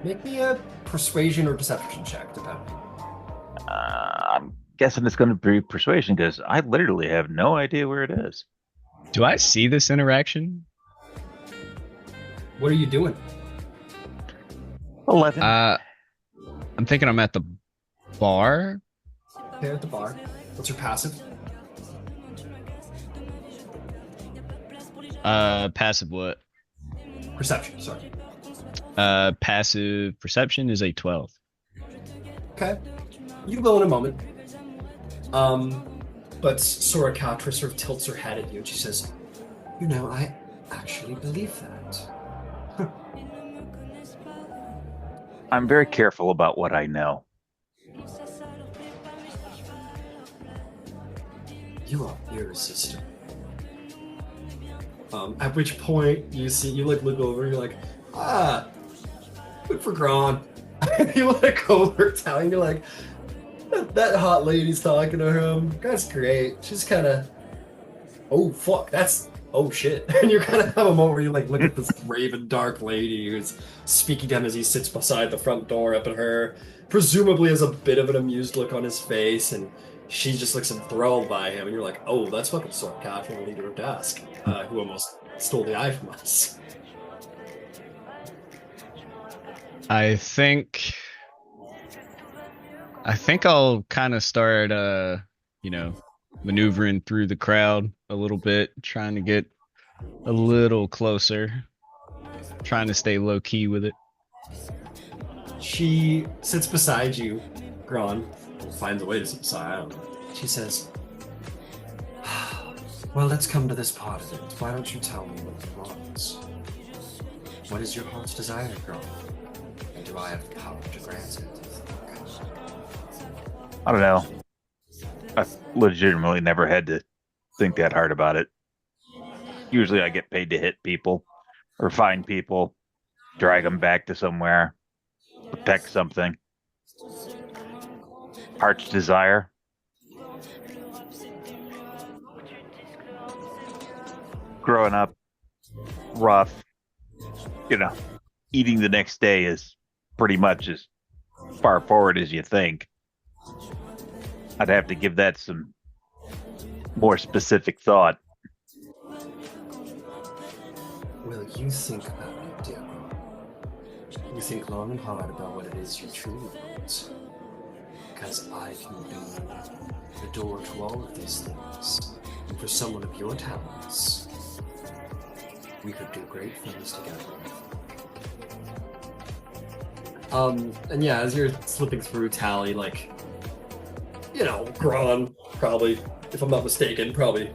Make me a persuasion or deception check, depending.
I'm guessing it's going to be persuasion because I literally have no idea where it is.
Do I see this interaction?
What are you doing?
11.
I'm thinking I'm at the bar.
There at the bar. What's your passive?
Passive what?
Perception, sorry.
Passive perception is a 12.
Okay. You will in a moment. But Sora Katra sort of tilts her head at you and she says, I actually believe that.
I'm very careful about what I know.
You are irresistible. At which point you look over, you're like, good for Gron. You look over, telling you're like, that hot lady's talking to him. That's great. She's kind of, oh fuck, oh shit. And you kind of have a moment where you look at this raven dark lady who's speaking to him as he sits beside the front door up at her, presumably has a bit of an amused look on his face, and she just looks enthralled by him, and you're like, oh, that's fucking Sora Katra, the leader of Daask, who almost stole the eye from us.
I think I'll kind of start, maneuvering through the crowd a little bit, trying to get a little closer, trying to stay low key with it.
She sits beside you, Gron, finds a way to sit beside. I don't know. She says, well, let's come to this part of it. Why don't you tell me what you want? What is your heart's desire, Gron? And do I have the power to grant it?
I don't know. I've legitimately never had to think that hard about it. Usually I get paid to hit people or find people, drag them back to somewhere, protect something. Heart's desire. Growing up rough, eating the next day is pretty much as far forward as you think. I'd have to give that some more specific thought.
Well, you think about it, dear Gron. You think long and hard about what it is you truly want. Because I can be the door to all of these things. And for someone of your talents, we could do great things together. And yeah, as you're slipping through Tally, like, you know, Gron, probably, if I'm not mistaken, probably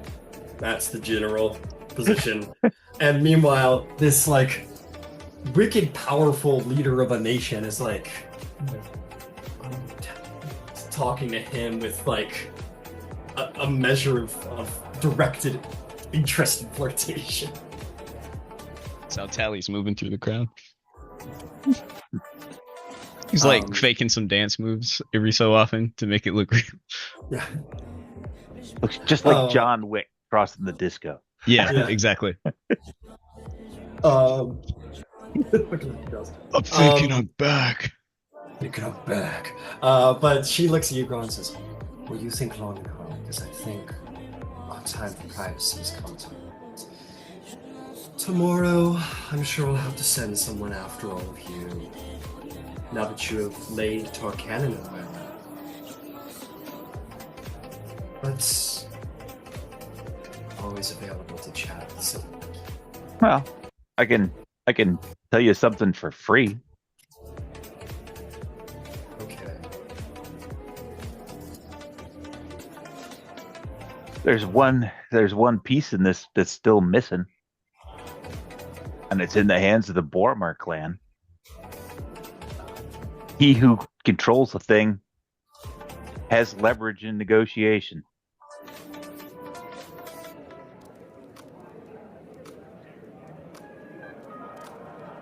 that's the general position. And meanwhile, this, like, wicked powerful leader of a nation is, like, talking to him with, like, a measure of directed interest and flirtation.
That's how Tally's moving through the crowd. He's like faking some dance moves every so often to make it look real.
Yeah.
Looks just like John Wick crossing the disco.
Yeah. Exactly.
I'm
thinking I'm back.
Thinking I'm back. But she looks at you, Gron, and says, well, you think long and hard, because I think our time for privacy has come to an end. Tomorrow, I'm sure we'll have to send someone after all of you. Now that you have laid Tarkanan in my lap. But always available to chat. So.
Well, I can tell you something for free.
Okay.
There's one piece in this that's still missing. And it's in the hands of the Boromar clan. He who controls the thing has leverage in negotiation.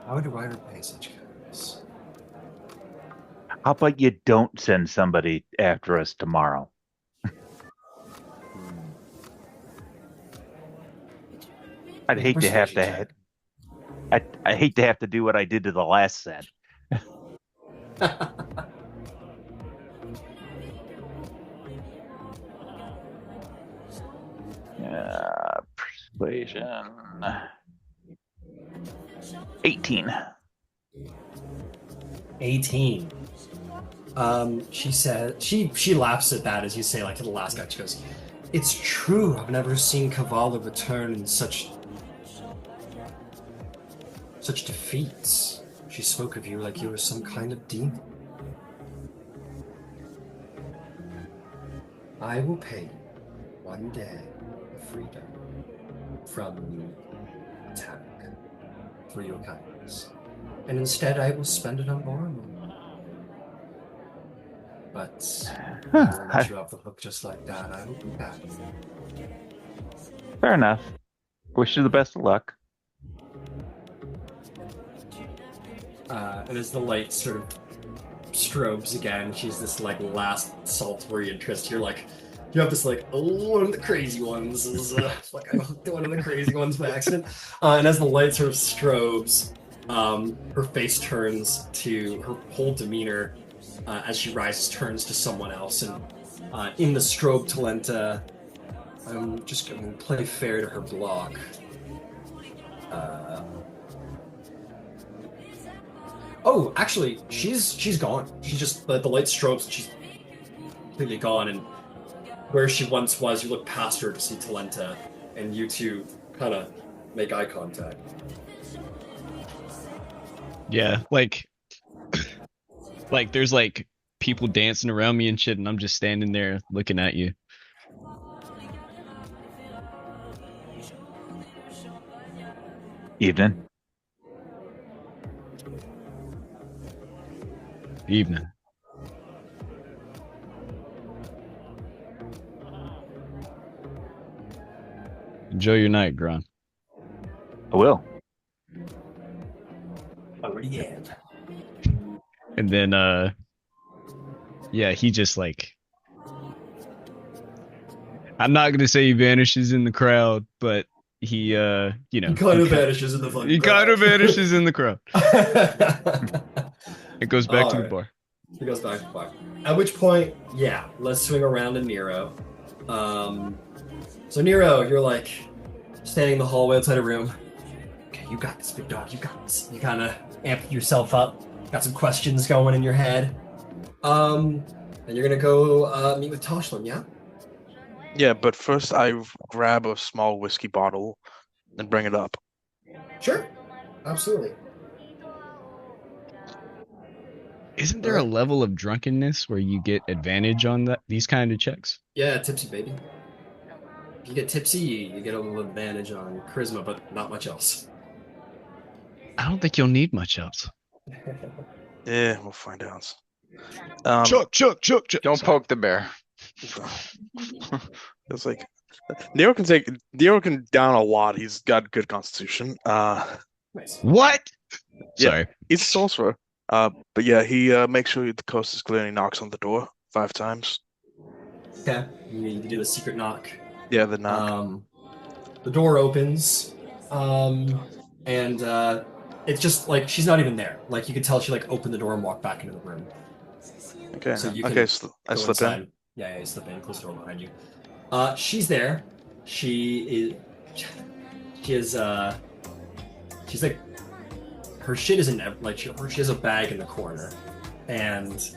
How do I repay such kindness?
How about you don't send somebody after us tomorrow? I'd hate to have to. I hate to have to do what I did to the last set. Persuasion. 18.
18. She said she laughs at that as you say, like, to the last guy. She goes, "It's true. I've never seen Kavala return in such defeats. She spoke of you like you were some kind of demon. I will pay you one day of freedom from Tarek for your kindness, and instead I will spend it on Boromar. But I won't let you off the hook just like that. I will be back."
Fair enough. Wish you the best of luck.
And as the light sort of strobes again, she's this, like, last saltatory interest. You're like, you have this, like, oh, one of the crazy ones. This is, like, I hooked one of the crazy ones by accident. And as the light sort of strobes, her face turns to, her whole demeanor, as she rises, turns to someone else. And in the strobe Talenta, I'm just going to play fair to her block. Oh, actually, she's gone. She just, the light strobes and she's completely gone. And where she once was, you look past her to see Talenta, and you two kind of make eye contact.
Yeah, like there's like people dancing around me and shit, and I'm just standing there looking at you.
Evening.
Evening. Enjoy your night, Gron.
I will.
Already am.
And then yeah, he just like, I'm not gonna say he vanishes in the crowd, but he
He kind of vanishes in the fucking
he kind of vanishes in the crowd. It goes back to the bar.
He goes back to the bar. At which point, yeah, let's swing around to Nero. So Nero, you're like standing in the hallway outside a room. Okay, you got this, big dog. You got this. You kind of amped yourself up. Got some questions going in your head. And you're gonna go meet with Toshlin, yeah?
Yeah, but first I grab a small whiskey bottle and bring it up.
Sure, absolutely.
Isn't there a level of drunkenness where you get advantage on these kind of checks?
Yeah, tipsy, baby. If you get tipsy, you get a little advantage on charisma, but not much else.
I don't think you'll need much else.
Yeah, we'll find out.
Chuck.
Don't poke the bear.
It's like Nero can down a lot. He's got good constitution.
Nice.
What?
Yeah.
Sorry.
He's a sorcerer. But yeah, he makes sure the coast is clear and he knocks on the door 5 times.
Okay, you do the secret knock.
Yeah, the knock.
The door opens, and it's just like she's not even there. Like you could tell she like opened the door and walked back into the room.
Okay.
So you can
I
go
slip
inside.
in.
Yeah, you slip in, close the door behind you. She's there. She's like, her shit isn't like she has a bag in the corner, and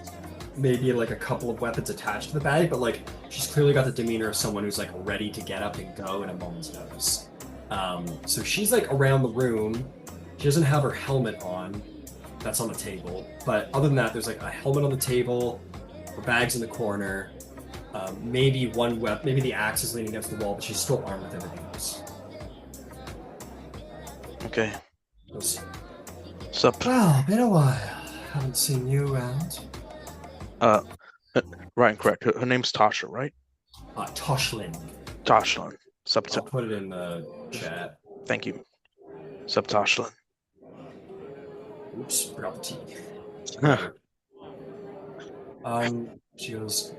maybe like a couple of weapons attached to the bag, but like she's clearly got the demeanor of someone who's like ready to get up and go at a moment's notice. So she's like around the room. She doesn't have her helmet on. That's on the table. But other than that, there's like a helmet on the table, her bag's in the corner, maybe one weapon, maybe the axe is leaning against the wall, but she's still armed with everything else.
Okay. Sup?
Well, been a while. Haven't seen you around.
Right and correct. Her name's Tasha, right?
Toshlin.
Tashlin. Sup?
I'll put it in the chat.
Thank you. Sup, Tashlin.
Oops, forgot the T. She goes,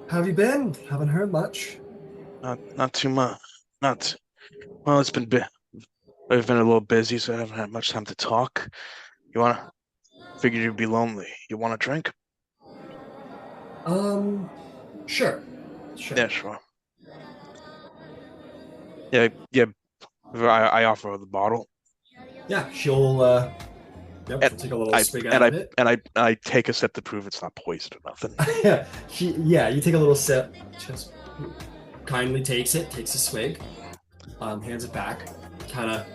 "How have you been? Haven't heard much."
Not too much. Well, it's been I've been a little busy, so I haven't had much time to talk. Figured you'd be lonely. You want a drink?
Sure.
Yeah, sure. Yeah. I offer her the bottle.
Yeah, she'll she'll take a little swig out of it.
And I take a sip to prove it's not poisoned or nothing.
You take a little sip. Just kindly takes a swig, hands it back, kind of,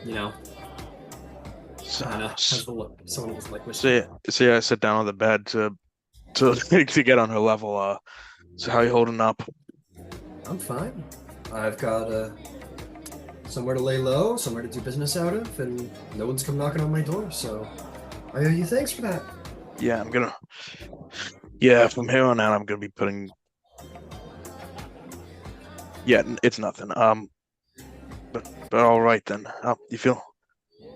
has the look. Someone was like,
so yeah, I sit down on the bed to get on her level. So how you holding up?
I'm fine. I've got somewhere to lay low, somewhere to do business out of, and no one's come knocking on my door, so I owe you thanks for that.
Yeah, from here on out, I'm gonna be putting. Yeah, it's nothing. But all right then. You feel?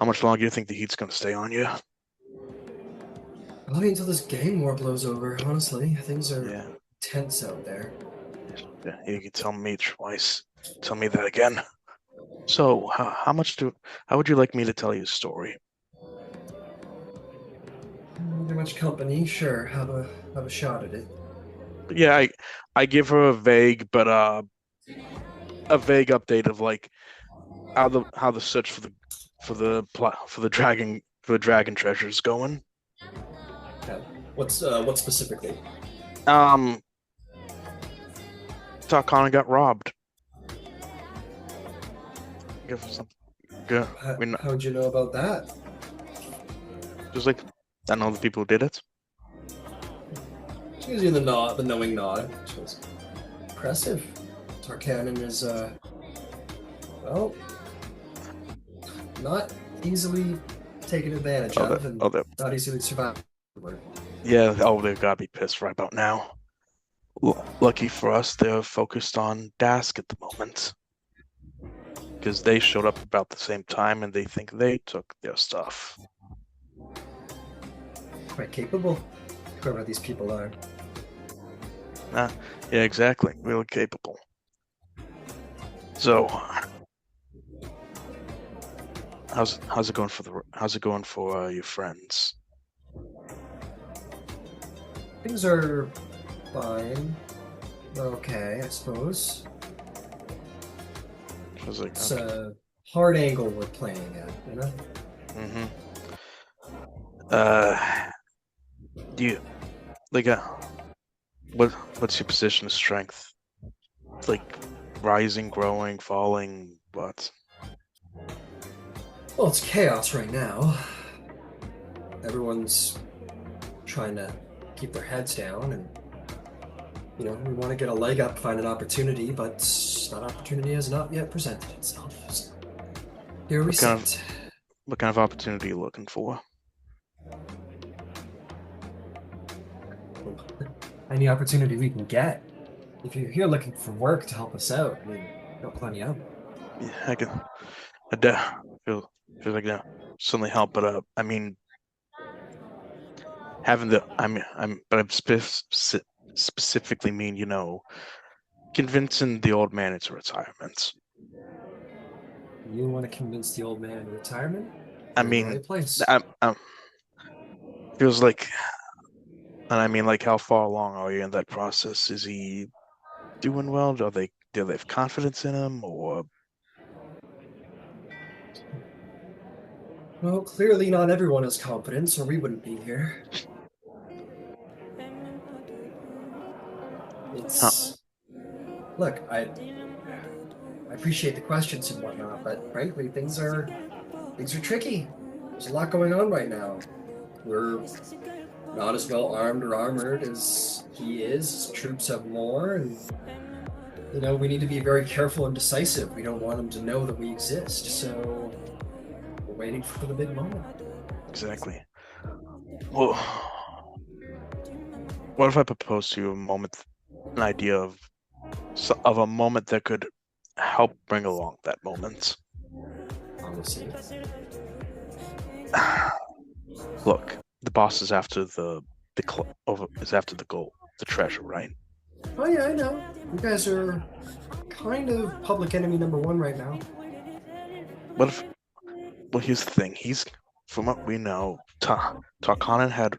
How much longer do you think the heat's gonna stay on you?
I'll wait until this gang war blows over. Honestly, things are tense out there.
Yeah, you can tell me twice. Tell me that again. So, how would you like me to tell you a story?
Too much company, sure. Have a shot at it.
Yeah, I give her a vague update of like how the search for the dragon treasure is going.
Okay. What specifically?
Tarkana got robbed. Good.
How'd you know about that?
Just like I know the people who did it.
She gives you the knowing nod. Which was impressive. Tarkanan is well, not easily taken advantage of, and not easily survived.
Yeah, they've got to be pissed right about now. Lucky for us, they're focused on Daask at the moment. Because they showed up about the same time and they think they took their stuff.
Quite capable, whoever these people are.
Yeah, exactly. Really capable. So, how's it going for your friends?
Things are fine. Okay, I suppose.
I was like,
It's a hard angle we're playing at, you know?
Do you like what's your position of strength? Like rising, growing, falling, what?
Well, it's chaos right now. Everyone's trying to keep their heads down, and we want to get a leg up, find an opportunity, but that opportunity has not yet presented itself. So here we sit.
What kind of opportunity are you looking for?
Any opportunity we can get. If you're here looking for work to help us out, I mean, got plenty of.
Yeah, feel like that certainly help, but I mean, specifically mean, convincing the old man into retirement.
You want to convince the old man into retirement?
I
You're in
mean,
the right place.
feels like, and I mean, like, how far along are you in that process? Is he doing well? Do they have confidence in him, or?
Well, clearly not everyone has confidence, or we wouldn't be here. Look, I appreciate the questions and whatnot, but frankly, things are tricky. There's a lot going on right now. We're not as well armed or armored as he is. His troops have more, and we need to be very careful and decisive. We don't want him to know that we exist, so we're waiting for the big moment.
Exactly. Well, what if I propose to you an idea of a moment that could help bring along that moment?
Honestly.
Look, the boss is after the gold, the treasure, right?
Oh yeah, I know. You guys are kind of public enemy number one right now.
Well, here's the thing. From what we know, Tarkanan had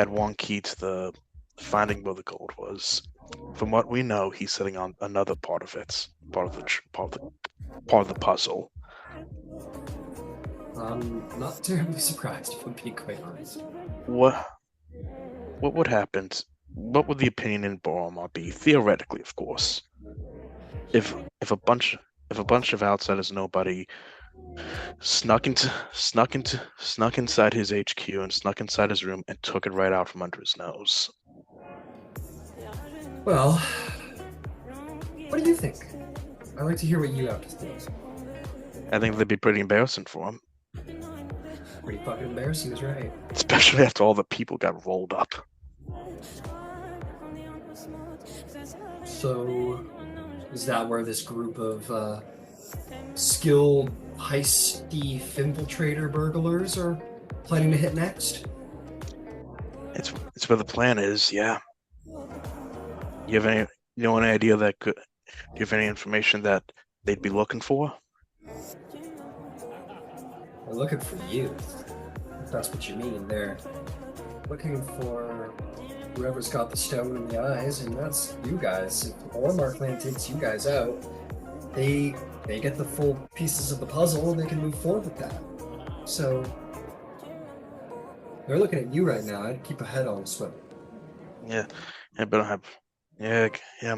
one key to the finding where the gold was. From what we know, he's sitting on another part of it, part of the puzzle.
I'm not terribly surprised, if I'm being quite honest.
What would happen? What would the opinion in Boromar be, theoretically, of course, if a bunch of outsiders, nobody, snuck inside his HQ and snuck inside his room and took it right out from under his nose?
Well, what do you think? I'd like to hear what you have to think.
I think that'd be pretty embarrassing for him.
Pretty fucking embarrassing, is right.
Especially after all the people got rolled up.
So, is that where this group of skilled, heisty infiltrator burglars are planning to hit next?
It's where the plan is, yeah. You have any idea do you have any information that they'd be looking for?
They're looking for you. If that's what you mean. They're looking for whoever's got the stone in the eyes, and that's you guys. If the Boromar clan takes you guys out, they get the full pieces of the puzzle and they can move forward with that. So they're looking at you right now. I'd keep a head on a swivel.
Yeah, but I'm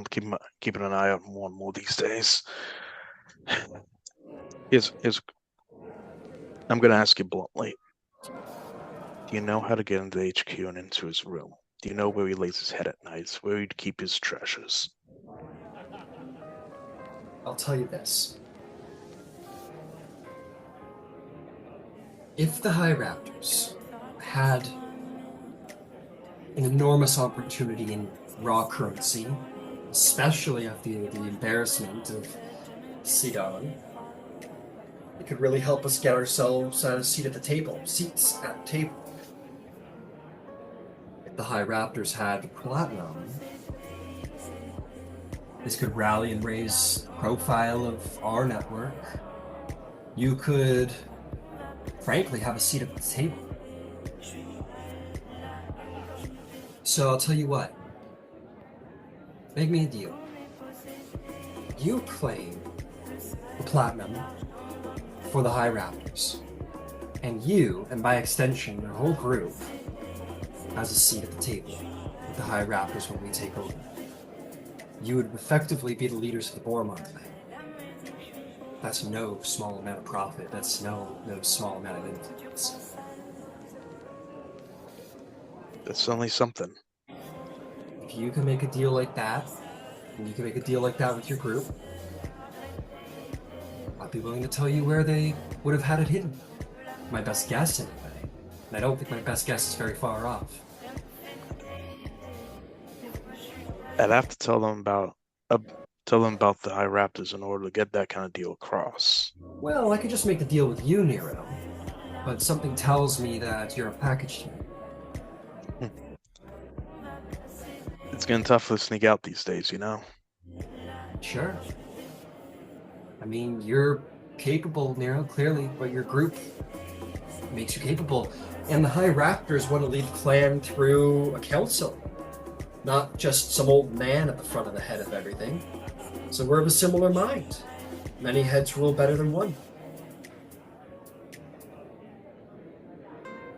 keeping an eye out more and more these days. I'm gonna ask you bluntly. Do you know how to get into the HQ and into his room? Do you know where he lays his head at night? Where he'd keep his treasures?
I'll tell you this. If the High Raptors had an enormous opportunity in raw currency, especially after the embarrassment of Sidon, it could really help us get ourselves a seats at the table. If the High Raptors had platinum, this could rally and raise profile of our network. You could frankly, have a seat at the table. So I'll tell you what. Make me a deal. You claim the platinum for the High Raptors. And you, and by extension, your whole group, has a seat at the table with the High Raptors when we take over. You would effectively be the leaders of the Boromar clan. That's no small amount of profit. That's no small amount of influence.
That's certainly something.
If you can make a deal like that, and you can make a deal like that with your group, I'd be willing to tell you where they would have had it hidden. My best guess, anyway. And I don't think my best guess is very far off.
I'd have to tell them about the High Raptors in order to get that kind of deal across.
Well, I could just make the deal with you, Nero. But something tells me that you're a package deal.
It's getting tough to sneak out these days, you know?
Sure. I mean, you're capable, Nero, clearly, but your group makes you capable. And the High Raptors want to lead the clan through a council, not just some old man at the front of the head of everything. So we're of a similar mind. Many heads rule better than one.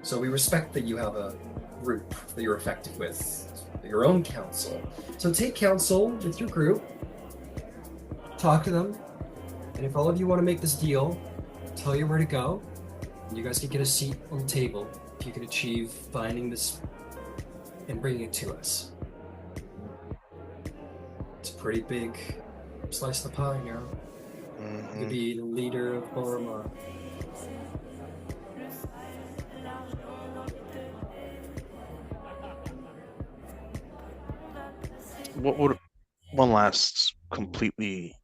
So we respect that you have a group that you're effective with, your own council. So take counsel with your group, talk to them, and if all of you want to make this deal, tell you where to go, and you guys can get a seat on the table if you can achieve finding this and bringing it to us. It's a pretty big slice of the pie, Nero. You could be the leader of Boromar.
What would one last completely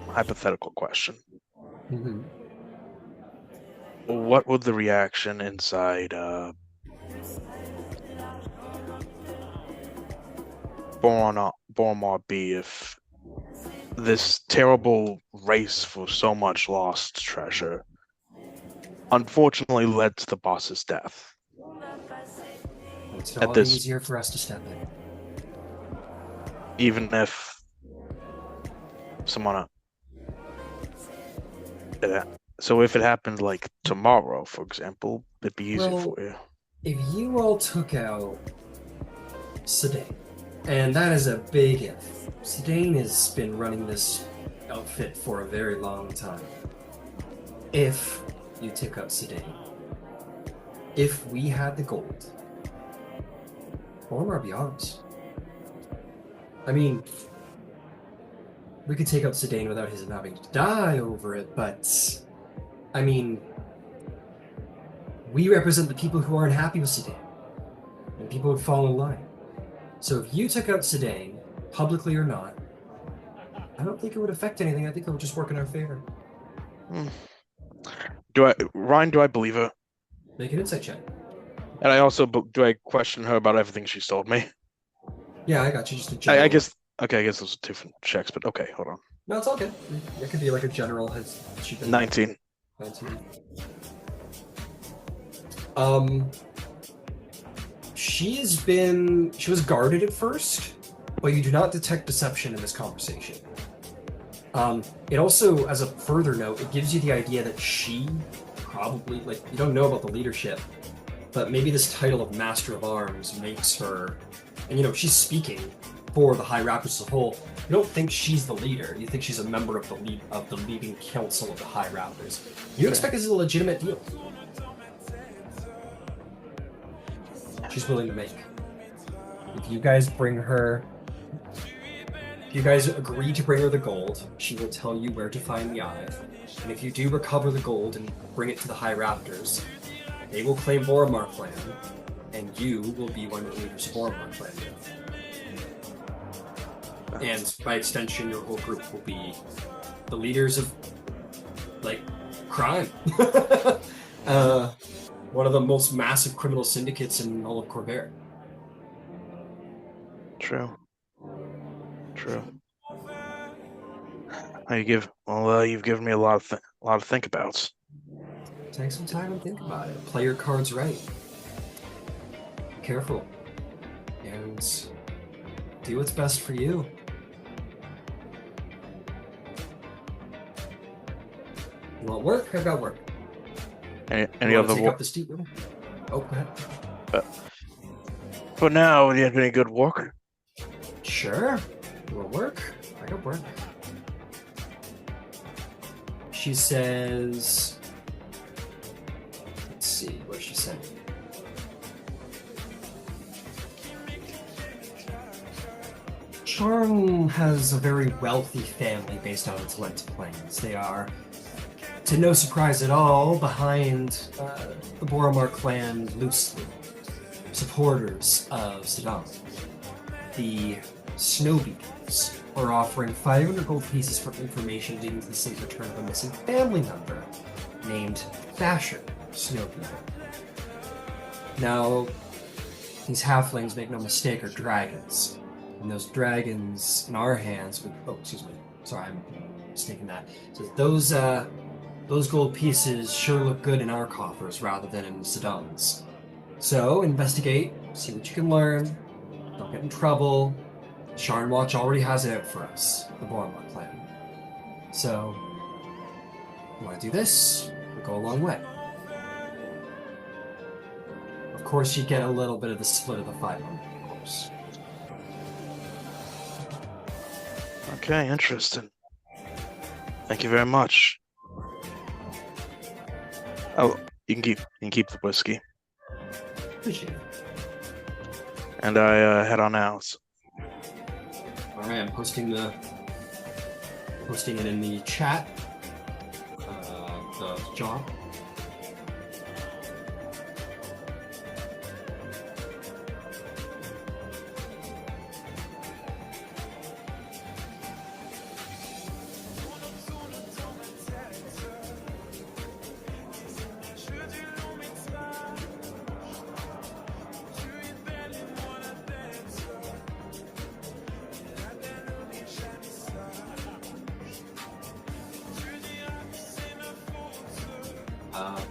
hypothetical question?
Mm-hmm.
What would the reaction inside Boromar be if this terrible race for so much lost treasure unfortunately led to the boss's death?
It's a lot easier for us to step in.
Even if someone... So if it happened like tomorrow, for example, it'd be easier for you.
If you all took out Sedaine, and that is a big if. Sedaine has been running this outfit for a very long time. If you took out Sedaine, if we had the gold, Boromar be ours. I mean, we could take out Sedaine without his having to die over it, but I mean, we represent the people who aren't happy with Sedaine, and people would fall in line. So if you took out Sedaine, publicly or not, I don't think it would affect anything. I think it would just work in our favor.
Ryan, do I believe her?
Make an insight check.
And I also, do I question her about everything she's told me?
Yeah, I got you. Just a general.
I guess those are different checks, but okay, hold on.
No, it's all good. It could be like a general.
19.
19. She was guarded at first, but you do not detect deception in this conversation. It also, as a further note, it gives you the idea that she probably, you don't know about the leadership, but maybe this title of Master of Arms makes her, and she's speaking for the High Raptors as a whole. You don't think she's the leader. You think she's a member of the leading council of the High Raptors. You expect this is a legitimate deal. She's willing to make. If you guys agree to bring her the gold, she will tell you where to find the eye. And if you do recover the gold and bring it to the High Raptors, they will claim Boromar clan, and you will be one of the leaders of Boromar clan. And by extension, your whole group will be the leaders of, crime. One of the most massive criminal syndicates in all of Corvair.
True. You've given me a lot of think abouts.
take some time and think about it. Play your cards right. Be careful. And do what's best for you. You want work? I've got work.
Any
You wanna
other
take
work?
up the steep room? Oh, go ahead.
For now, do you have any good work?
Sure. You want work? I got work. She says, let's see what she said. Sharn has a very wealthy family based on its Lent plains. They are, to no surprise at all, behind the Boromar clan loosely, supporters of Saddam. The Snow Beacons are offering 500 gold pieces for information leading to the safe return of a missing family member named Thatcher Snowbeacon. Now, these halflings, make no mistake, are dragons. And those dragons in our hands would... Oh, excuse me. Sorry, I'm mistaking that. So those gold pieces sure look good in our coffers rather than in Saddam's. So, investigate, see what you can learn, don't get in trouble. Sharn Watch already has it out for us, the Boromar clan. So, you want to do this? We'll go a long way. Of course, you get a little bit of the split of the 500, of course.
Okay, interesting. Thank you very much. Oh, you can keep the whiskey.
Appreciate it.
And I head on out.
Alright, I'm posting it in the chat. The job.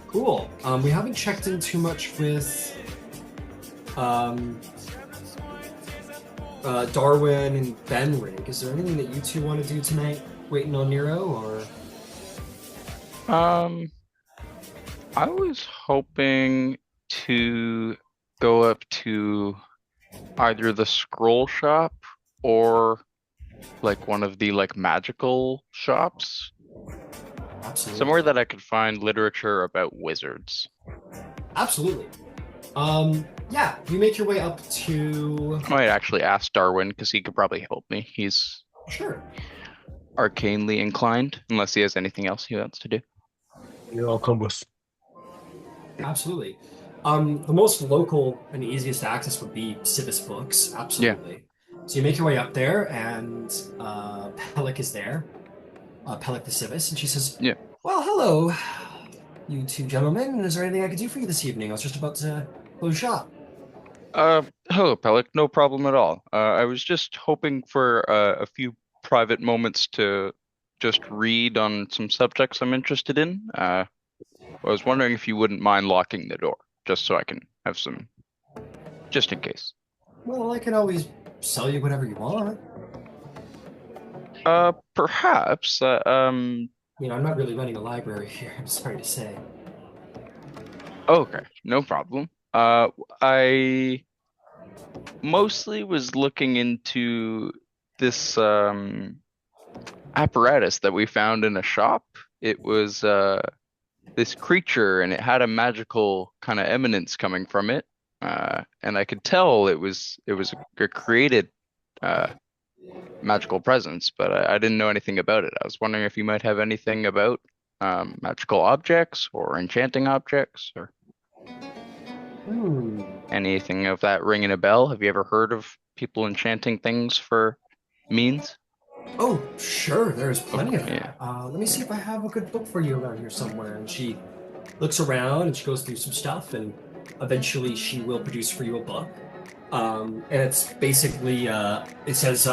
Cool. We haven't checked in too much with Darwin and Benrig. Is there anything that you two want to do tonight? Waiting on Nero, or?
I was hoping to go up to either the scroll shop or like one of the like magical shops.
Absolutely.
Somewhere that I could find literature about wizards.
Absolutely. Yeah, you make your way up to...
I might actually ask Darwin because he could probably help me. He's
Sure.
arcanely inclined, unless he has anything else he wants to do.
Yeah, I'll come with.
Absolutely. The most local and easiest access would be Civis Books. Absolutely. So you make your way up there, and Pellic is there. Pellic the Civis, and she says,
Yeah.
Well, hello, you two gentlemen. Is there anything I could do for you this evening? I was just about to close shop.
Hello, Pellic. No problem at all. I was just hoping for a few private moments to just read on some subjects I'm interested in. I was wondering if you wouldn't mind locking the door, just so I can have some, just in case.
Well, I can always sell you whatever you want.
Perhaps.
I'm not really running a library here, I'm sorry to say.
Okay, no problem. I mostly was looking into this apparatus that we found in a shop. It was this creature, and it had a magical kind of eminence coming from it. And I could tell it was a created magical presence, but I didn't know anything about it. I was wondering if you might have anything about magical objects or enchanting objects or anything of that ringing a bell. Have you ever heard of people enchanting things for means?
Oh, sure, there's plenty of
Yeah.
that. Let me see if I have a good book for you around here somewhere. And she looks around and she goes through some stuff, and eventually she will produce for you a book. And it's basically, it says,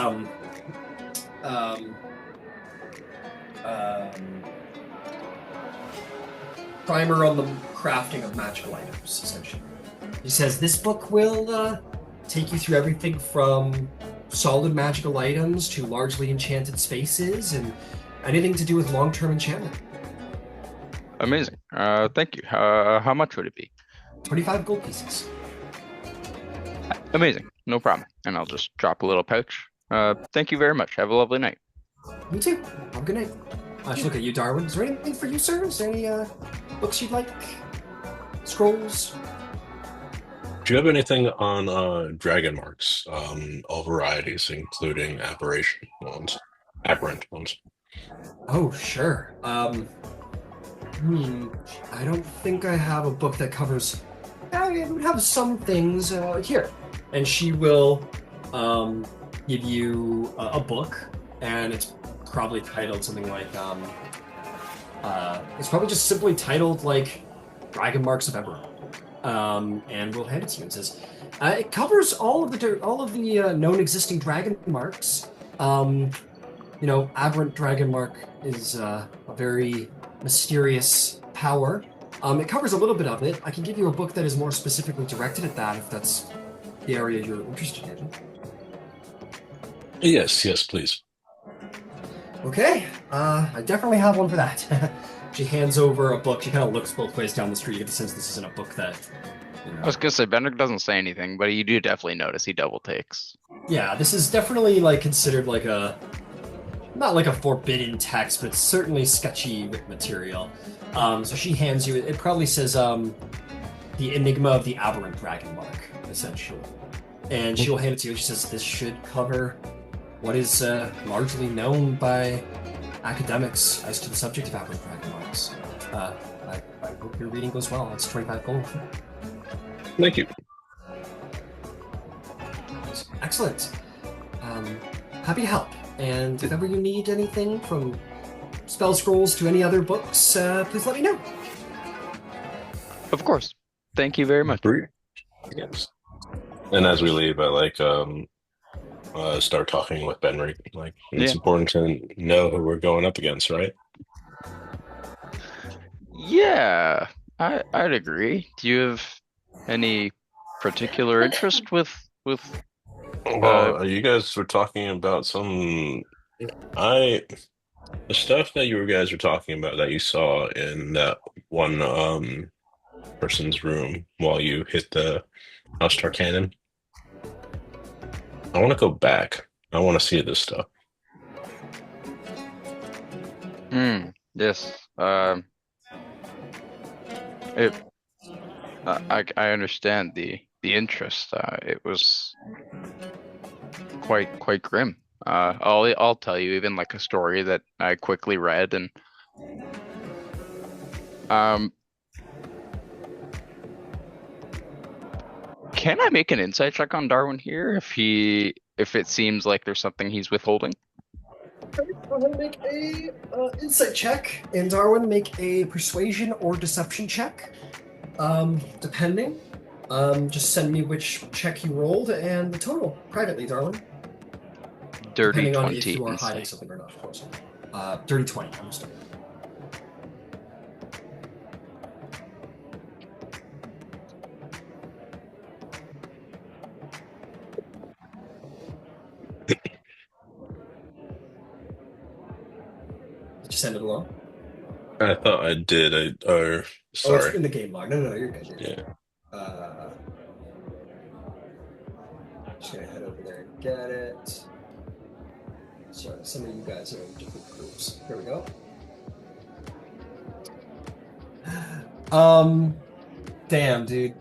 primer on the crafting of magical items, essentially. He says this book will take you through everything from solid magical items to largely enchanted spaces and anything to do with long-term enchantment.
Amazing. Thank you. How much would it be?
25 gold pieces.
Amazing. No problem. And I'll just drop a little pouch. Thank you very much. Have a lovely night.
Me too. Have a good night. I should look at you, Darwin. Is there anything for you, sir? Is there any books you'd like? Scrolls?
Do you have anything on dragon marks? All varieties, including aberrant ones.
Oh, sure. I don't think I have a book that covers. I would have some things here, and she will give you a book, and it's probably titled something like it's probably just simply titled like Dragon Marks of Eberron. And we'll hand it to you. It says it covers all of the known existing dragon marks. Aberrant dragon mark is a very mysterious power. It covers a little bit of it. I can give you a book that is more specifically directed at that if that's the area you're interested in.
Yes, please.
Okay, I definitely have one for that. She hands over a book. She kind of looks both ways down the street. You get the sense this isn't a book that.
I was gonna say Benrick doesn't say anything, but you do definitely notice he double takes.
Yeah, this is definitely considered not like a forbidden text, but it's certainly sketchy material. So she hands you. It probably says the Enigma of the Aberrant Dragon Mark, essentially. And she'll hand it to you. She says this should cover what is largely known by academics as to the subject of aberrant dragon marks. I hope your reading goes well. It's 25 gold.
Thank you.
Excellent. Happy to help. And if ever you need anything from spell scrolls to any other books, please let me know.
Of course. Thank you very much.
Yes. And as we leave, I start talking with Benrick. It's important to know who we're going up against, right?
Yeah, I'd agree. Do you have any particular interest with?
Well, you guys were talking about the stuff that you guys were talking about that you saw in that one person's room while you hit the House Tarkanan. I want to go back. I want to see this stuff.
Yes. I understand the interest. It was quite grim. I'll tell you even a story that I quickly read, and can I make an insight check on Darwin here if it seems like there's something he's withholding?
Go ahead and make a insight check, and Darwin make a persuasion or deception check, depending. Just send me which check you rolled and the total privately, Darwin.
Dirty
Depending
20
on if you are hiding
insight.
something or not, of course. Dirty 20. Understood. Did you send it along?
I thought I did.
Oh,
Sorry.
it's in the game log. No, you're good.
Yeah.
Just gonna head over there and get it. Sorry, some of you guys are in different groups. Here we go. Damn, dude.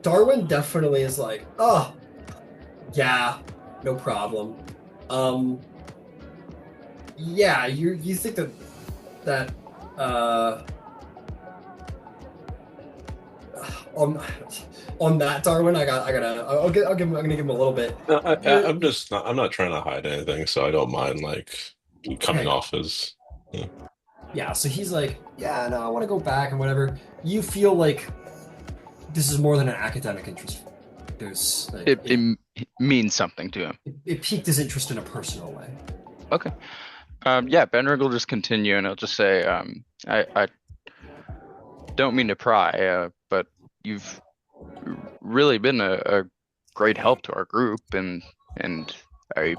Darwin definitely is like, oh, yeah, no problem. Yeah, you think that on that, Darwin, I'm gonna give him a little bit.
I'm not trying to hide anything, so I don't mind coming off as.
Yeah, so he's like, yeah, no, I want to go back and whatever. You feel like this is more than an academic interest. There's
It means something to him.
It piqued his interest in a personal way.
Okay. Yeah, Benrig will just continue, and he'll just say, I don't mean to pry, but you've really been a great help to our group, and I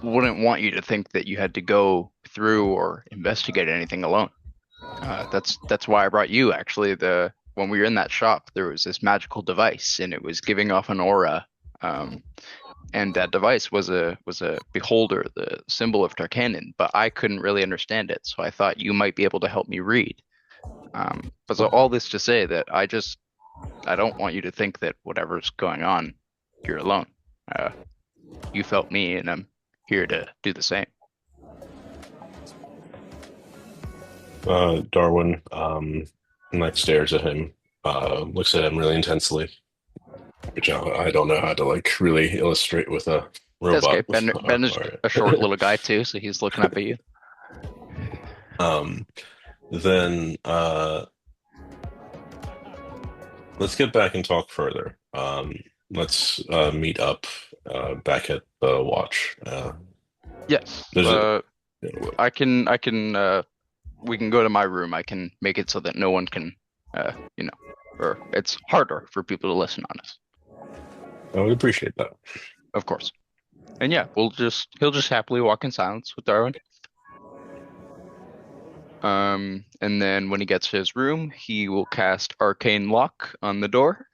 wouldn't want you to think that you had to go through or investigate anything alone. That's why I brought you. Actually, when we were in that shop, there was this magical device, and it was giving off an aura. And that device was a beholder, the symbol of Tarkanan, but I couldn't really understand it, so I thought you might be able to help me read. But so all this to say that I don't want you to think that whatever's going on, you're alone. You felt me, and I'm here to do the same.
Darwin like stares at him, looks at him really intensely, which I don't know how to like really illustrate with a
That's
robot.
okay. Ben is
Alright.
a short little guy too, so he's looking up at you.
Then let's get back and talk further. Let's meet up back at the Watch.
Yes.
There's
I can we can go to my room. I can make it so that no one can or it's harder for people to listen on us.
I would appreciate that.
Of course. And yeah, he'll just happily walk in silence with Darwin. And then when he gets to his room, he will cast Arcane Lock on the door.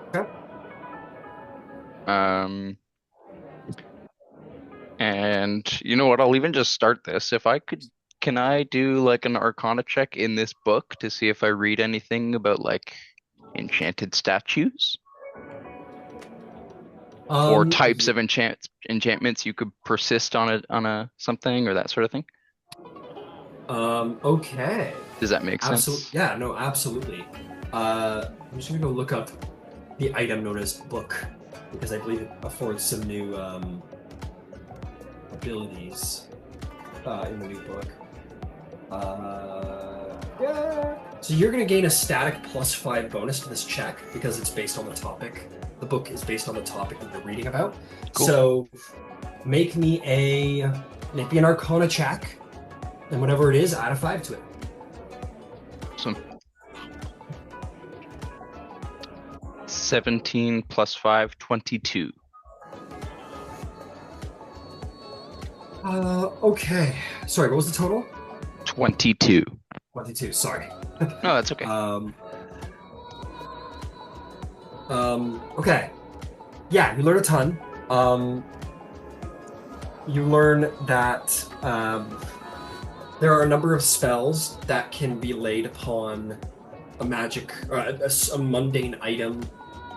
Okay.
And you know what? I'll even just start this. If I could, can I do like an Arcana check in this book to see if I read anything about like enchanted statues? Or types of enchantments you could persist on a something or that sort of thing?
Okay.
Does that make sense?
Yeah, no, absolutely. I'm just gonna go look up the item known as book, because I believe it affords some new abilities in the new book. Yeah. So you're gonna gain a static +5 bonus to this check because it's based on the topic. The book is based on the topic that you're reading about.
Cool.
So make me an Arcana check, and whatever it is, add a 5 to it.
Awesome. 17 + 5, 22.
Okay. Sorry, what was the total?
22.
22, sorry.
No, that's okay.
Okay. Yeah, you learn a ton. You learn that there are a number of spells that can be laid upon a magic, a mundane item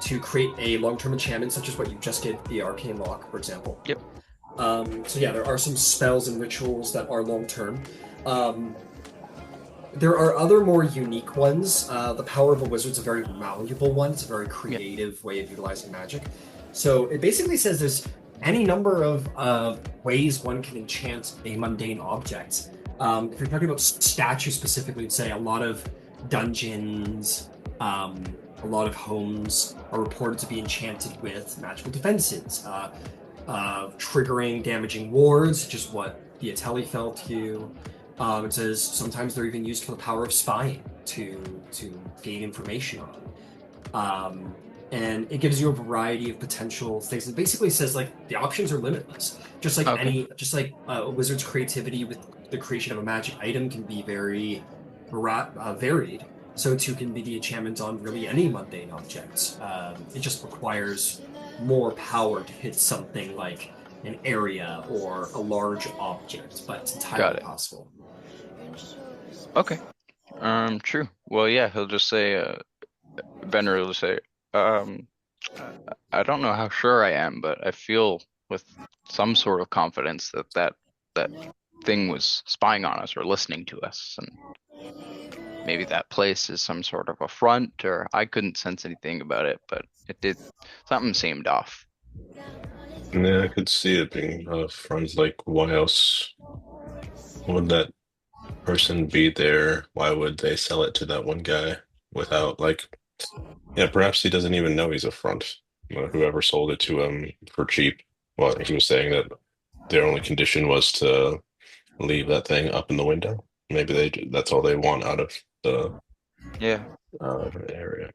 to create a long-term enchantment, such as what you just did, the Arcane Lock, for example.
Yep.
So yeah, there are some spells and rituals that are long-term. There are other more unique ones. The Power of a Wizard's a very malleable one. It's a very creative way of utilizing magic. So it basically says there's any number of ways one can enchant a mundane object. If you're talking about statues specifically, it'd say a lot of dungeons, a lot of homes are reported to be enchanted with magical defenses, triggering damaging wards, which is what the Ateli fell to. It says sometimes they're even used for the power of spying to gain information on. And it gives you a variety of potential things. It basically says like the options are limitless. Just like a wizard's creativity with the creation of a magic item can be very varied. So too can be the enchantment on really any mundane object. It just requires more power to hit something like an area or a large object, but it's entirely possible.
Okay. True. Well, yeah, he'll just say, Benner will just say, I don't know how sure I am, but I feel with some sort of confidence that thing was spying on us or listening to us, and maybe that place is some sort of a front, or I couldn't sense anything about it, but something seemed off.
Yeah, I could see it being a front. Like, why else would that person be there? Why would they sell it to that one guy without, like, yeah, perhaps he doesn't even know he's a front. Whoever sold it to him for cheap. Well, he was saying that their only condition was to leave that thing up in the window. Maybe that's all they want out of the
Yeah.
area.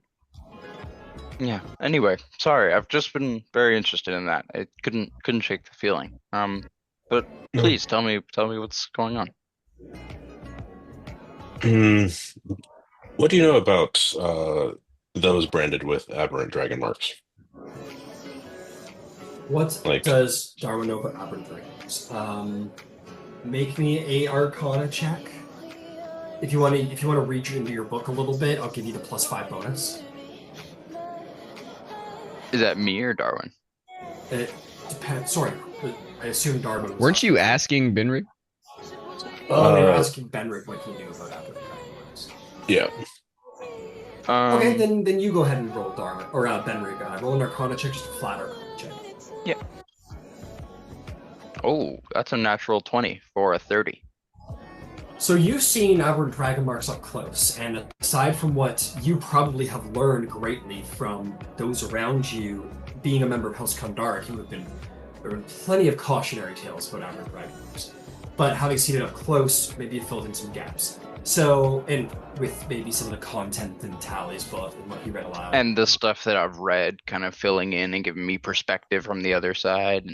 Yeah. Anyway, sorry, I've just been very interested in that. I couldn't shake the feeling. But
No.
please tell me what's going on.
What do you know about those branded with aberrant dragon marks?
What does Darwin know about aberrant dragon marks? Make me a Arcana check. If you want to reach into your book a little bit, I'll give you the +5 bonus.
Is that me or Darwin?
It depends. Sorry, I assume Darwin was
Weren't you asking Benrig?
Oh, you were asking Benrig what he knew about aberrant dragon marks.
Yeah.
Okay, then you go ahead and roll Darwin or Benrig. Roll an Arcana check, just a flat Arcana check.
Yeah. Oh, that's a natural 20 for a 30.
So you've seen aberrant dragon marks up close, and aside from what you probably have learned greatly from those around you, being a member of House Kandaric, there have been plenty of cautionary tales about aberrant dragon marks. But having seen it up close, maybe it filled in some gaps. So, and with maybe some of the content in Tally's book and what he read aloud.
And the stuff that I've read kind of filling in and giving me perspective from the other side.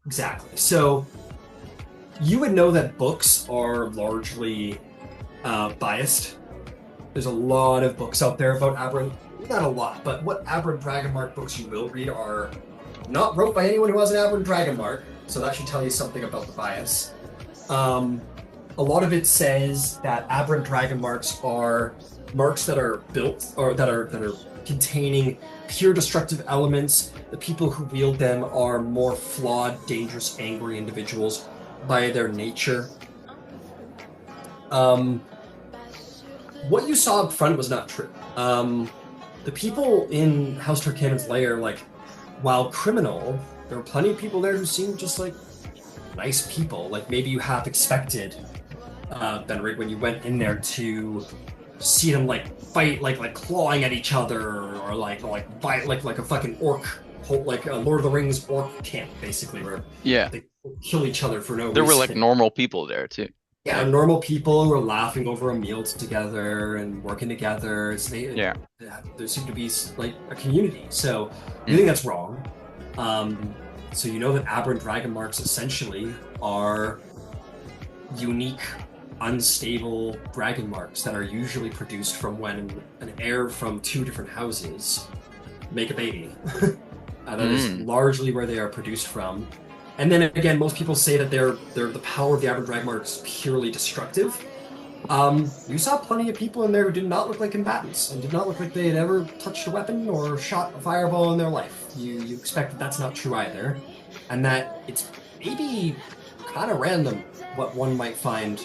Exactly. So you would know that books are largely biased. There's a lot of books out there about aberrant, not a lot, but what aberrant dragon mark books you will read are not wrote by anyone who has an aberrant dragon mark, so that should tell you something about the bias. A lot of it says that aberrant dragon marks are marks that are built or that are containing pure destructive elements. The people who wield them are more flawed, dangerous, angry individuals by their nature. What you saw up front was not true. The people in House Tarkanon's lair, like, while criminal, there were plenty of people there who seemed just like nice people. Like maybe you half expected, Benrig, when you went in there to see them like fight, like clawing at each other, or like fight like a fucking orc, like a Lord of the Rings orc camp, basically, where they kill each other for no reason.
There were like normal people there too.
Yeah, normal people who are laughing over a meal together and working together. There seemed to be like a community. So you think that's wrong. So you know that aberrant dragon marks essentially are unique, unstable dragon marks that are usually produced from when an heir from two different houses make a baby. That is largely where they are produced from. And then again, most people say that they're the power of the aberrant dragon mark is purely destructive. You saw plenty of people in there who did not look like combatants and did not look like they had ever touched a weapon or shot a fireball in their life. You expect that that's not true either, and that it's maybe kind of random what one might find,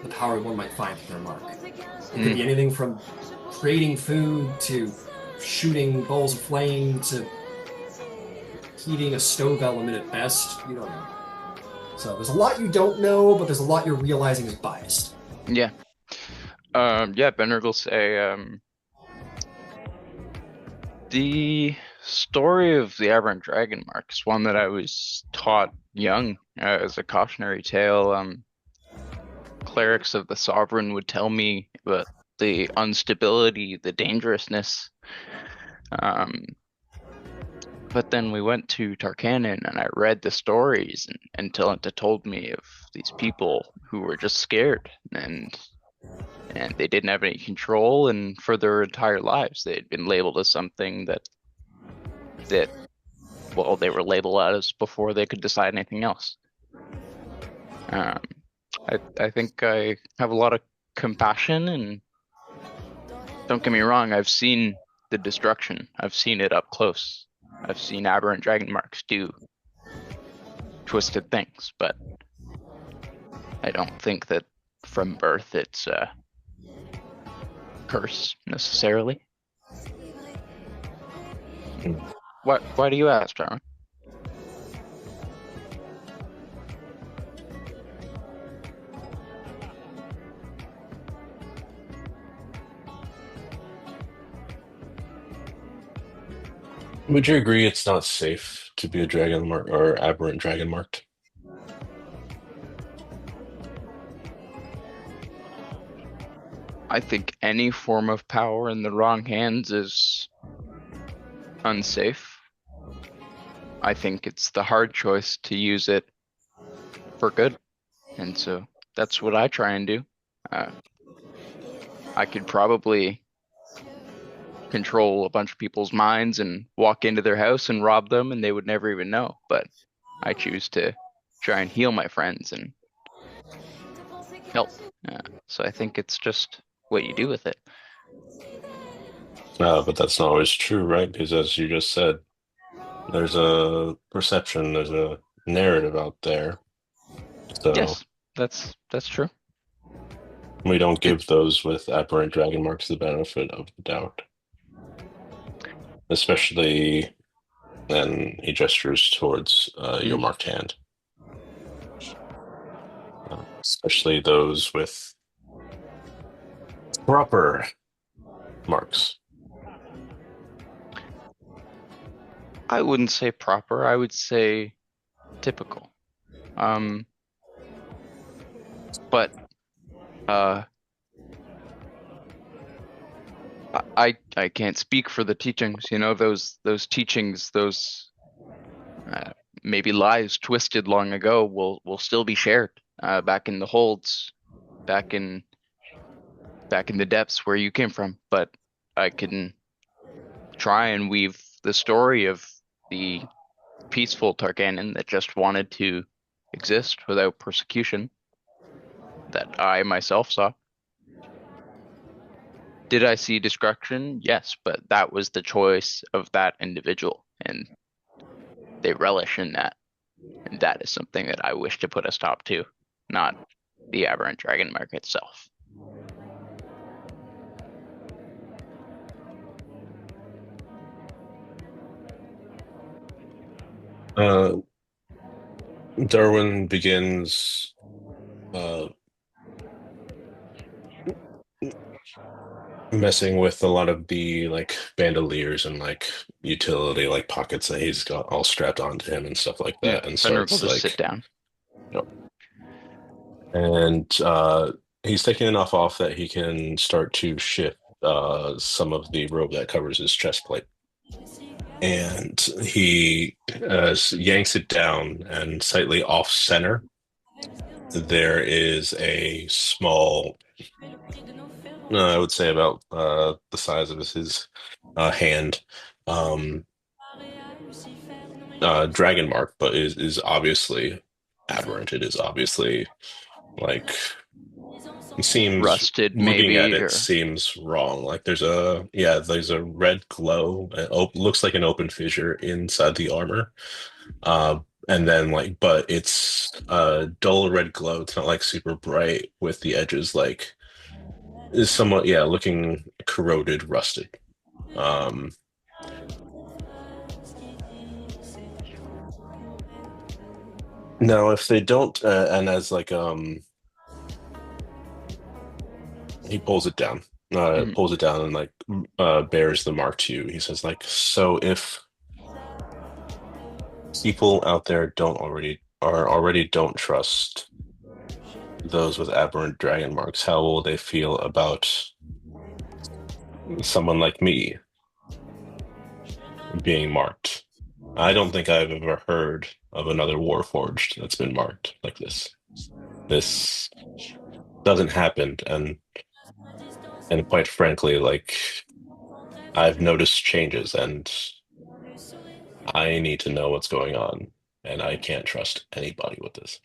the power one might find with their mark. It could be anything from creating food to shooting balls of flame to heating a stove element at best. You don't know. So there's a lot you don't know, but there's a lot you're realizing is biased.
Yeah. Benrig will say, the story of the aberrant dragon mark is one that I was taught young as a cautionary tale. Clerics of the Sovereign would tell me about the instability, the dangerousness. But then we went to Tarkanon and I read the stories and Talenta told me of these people who were just scared and they didn't have any control, and for their entire lives they had been labeled as something that they were labeled as before they could decide anything else. I think I have a lot of compassion, and don't get me wrong, I've seen the destruction. I've seen it up close. I've seen aberrant dragon marks do twisted things, but I don't think that from birth it's a curse necessarily. Why do you ask, Sharn?
Would you agree it's not safe to be a dragon mark or aberrant dragon marked?
I think any form of power in the wrong hands is unsafe. I think it's the hard choice to use it for good. And so that's what I try and do. I could probably control a bunch of people's minds and walk into their house and rob them and they would never even know. But I choose to try and heal my friends and help. So I think it's just what you do with it.
But that's not always true, right? Because as you just said, there's a perception, there's a narrative out there. So
Yes, that's true.
we don't give those with aberrant dragon marks the benefit of the doubt. Especially, then he gestures towards your marked hand. Especially those with proper marks.
I wouldn't say proper, I would say typical. But I can't speak for the teachings, you know, those teachings, those maybe lies twisted long ago will still be shared back in the holds, back in the depths where you came from. But I can try and weave the story of the peaceful Targanin that just wanted to exist without persecution that I myself saw. Did I see destruction? Yes, but that was the choice of that individual, and they relish in that. And that is something that I wish to put a stop to, not the aberrant dragon mark itself.
Darwin begins messing with a lot of the like bandoliers and like utility like pockets that he's got all strapped onto him and stuff like that, and
Fenrir will
starts
just
like
sit down.
And he's taking enough off that he can start to shift some of the robe that covers his chest plate. And he yanks it down, and slightly off center, there is a small, I would say about the size of his hand, dragon mark, but is obviously aberrant. It is obviously like seems
Rusted,
looking at
maybe,
it
or
seems wrong. Like there's a red glow. It looks like an open fissure inside the armor. And then like, but it's a dull red glow. It's not like super bright with the edges like is somewhat looking corroded, rusted. Now if they don't and as like he pulls it down. Pulls it down and like bears the mark to you. He says like, so if people out there already don't trust those with aberrant dragon marks, how will they feel about someone like me being marked? I don't think I've ever heard of another Warforged that's been marked like this. This doesn't happen, and quite frankly, like I've noticed changes, and I need to know what's going on, and I can't trust anybody with this.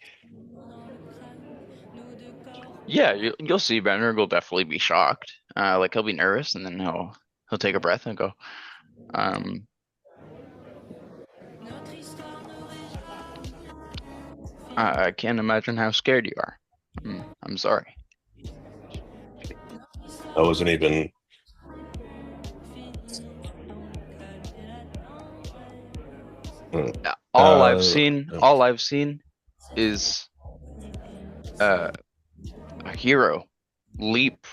yeah, you'll see Benner will definitely be shocked. Like he'll be nervous, and then he'll take a breath and go, I can't imagine how scared you are. I'm sorry.
I wasn't even.
All I've seen is a hero leap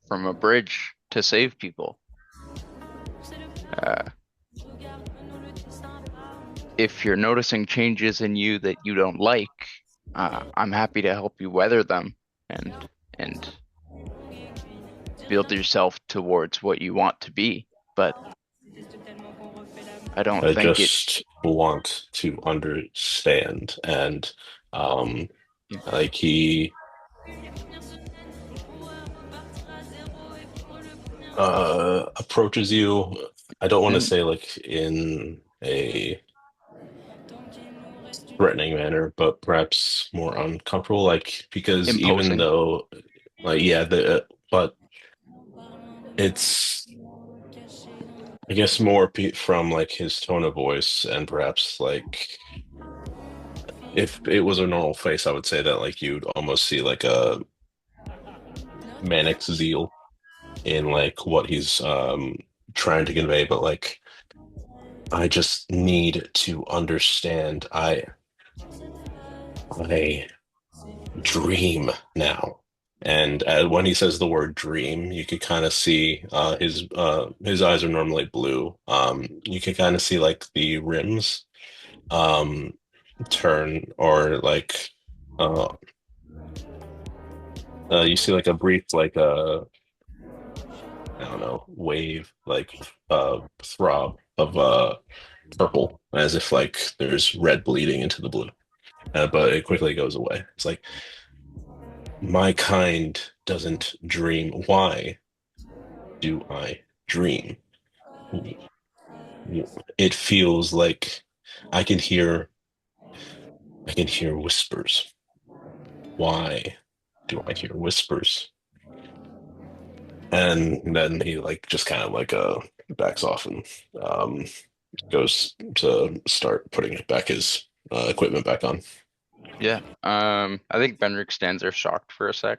from a bridge to save people. If you're noticing changes in you that you don't like, I'm happy to help you weather them and build yourself towards what you want to be, but I don't
I
think it.
just want to understand, and like he approaches you. I don't want to say like in a threatening manner, but perhaps more uncomfortable, like because even
Imposing.
though, like yeah, but it's I guess more from like his tone of voice and perhaps like if it was a normal face, I would say that like you'd almost see like a manic zeal in like what he's trying to convey, but like I just need to understand. I dream now. And when he says the word dream, you could kind of see his eyes are normally blue. You can kind of see like the rims um turn or like uh you see like a brief like I don't know, wave like throb of purple as if like there's red bleeding into the blue. But it quickly goes away. It's like my kind doesn't dream. Why do I dream? It feels like I can hear whispers. Why do I hear whispers? And then he like just kind of like backs off and goes to start putting it back his equipment back on.
Yeah. I think Benrick stands there shocked for a sec.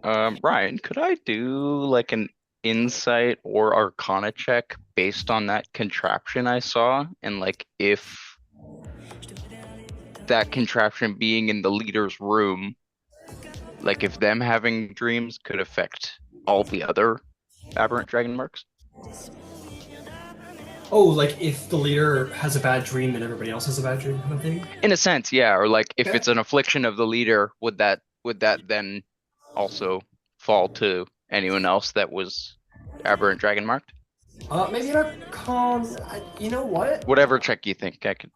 Ryan, could I do like an insight or arcana check based on that contraption I saw? And like if that contraption being in the leader's room, like if them having dreams could affect all the other aberrant dragon marks?
Oh, like if the leader has a bad dream and everybody else has a bad dream kind of thing?
In a sense, yeah. Or like if
Okay.
it's an affliction of the leader, would that then also fall to anyone else that was aberrant dragon marked?
Maybe an arcana. You know what?
Whatever check you think I could.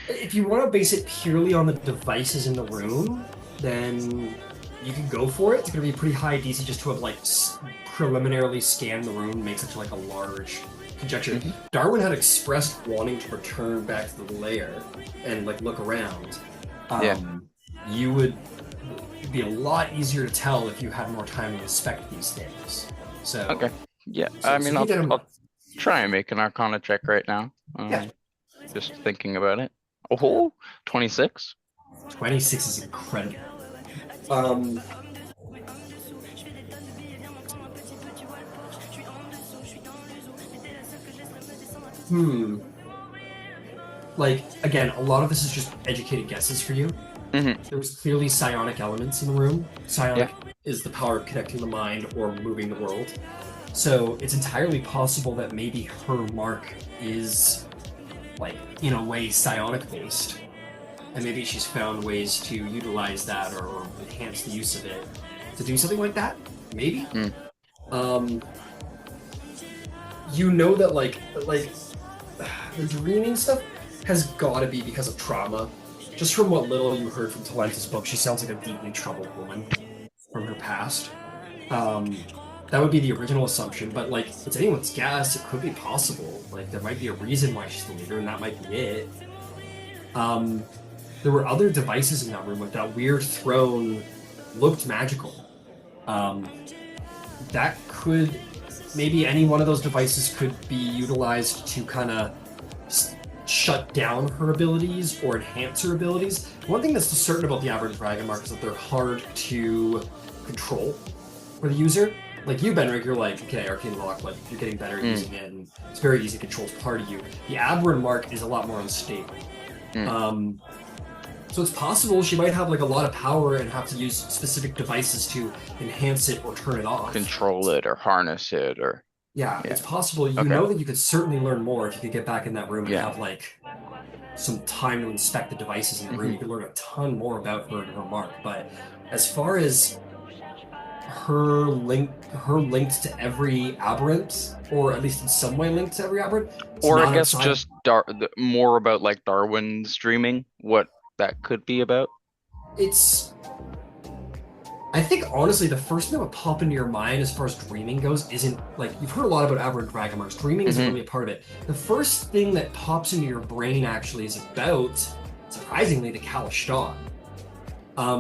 If you want to base it purely on the devices in the room, then you can go for it. It's going to be a pretty high DC just to have like preliminarily scanned the room, make such like a large conjecture.
Mhm.
Darwin had expressed wanting to return back to the lair and like look around.
Yeah.
You would it'd be a lot easier to tell if you had more time to inspect these things. So
Okay. Yeah.
So-
I mean,
so keep that in
I'll
mind.
try and make an arcana check right now.
Yeah.
Just thinking about it. Oh, 26.
26 is incredible. Like, again, a lot of this is just educated guesses for you.
Mhm.
There was clearly psionic elements in the room. Psionic is the power of connecting the mind or moving the world. So it's entirely possible that maybe her mark is, like, in a way, psionic based. And maybe she's found ways to utilize that or enhance the use of it to do something like that. Maybe. You know that like the dreaming stuff has got to be because of trauma. Just from what little you heard from Talenta's book, she sounds like a deeply troubled woman from her past. That would be the original assumption, but like it's anyone's guess. It could be possible. Like there might be a reason why she's the leader, and that might be it. There were other devices in that room, like that weird throne looked magical. That could maybe any one of those devices could be utilized to kind of shut down her abilities or enhance her abilities. One thing that's certain about the average dragon mark is that they're hard to control for the user. Like you, Benrick, you're like, okay, arcane lock, like you're getting better at using it, and it's very easy to control. It's part of you. The aberrant mark is a lot more unstable. So it's possible she might have like a lot of power and have to use specific devices to enhance it or turn it off.
Control it or harness it or.
Yeah, it's possible. You
Okay.
know that you could certainly learn more if you could get back in that room and
Yeah.
have like some time to inspect the devices in the room. You could learn a ton more about her and her mark. But as far as her linked to every aberrant, or at least in some way linked to every aberrant. It's
Or I
not
guess
outside.
just more about like Darwin's dreaming, what that could be about.
It's. I think honestly, the first thing that would pop into your mind as far as dreaming goes isn't like you've heard a lot about aberrant dragon marks. Dreaming isn't
Mhm.
really a part of it. The first thing that pops into your brain actually is about, surprisingly, the Kalashtar.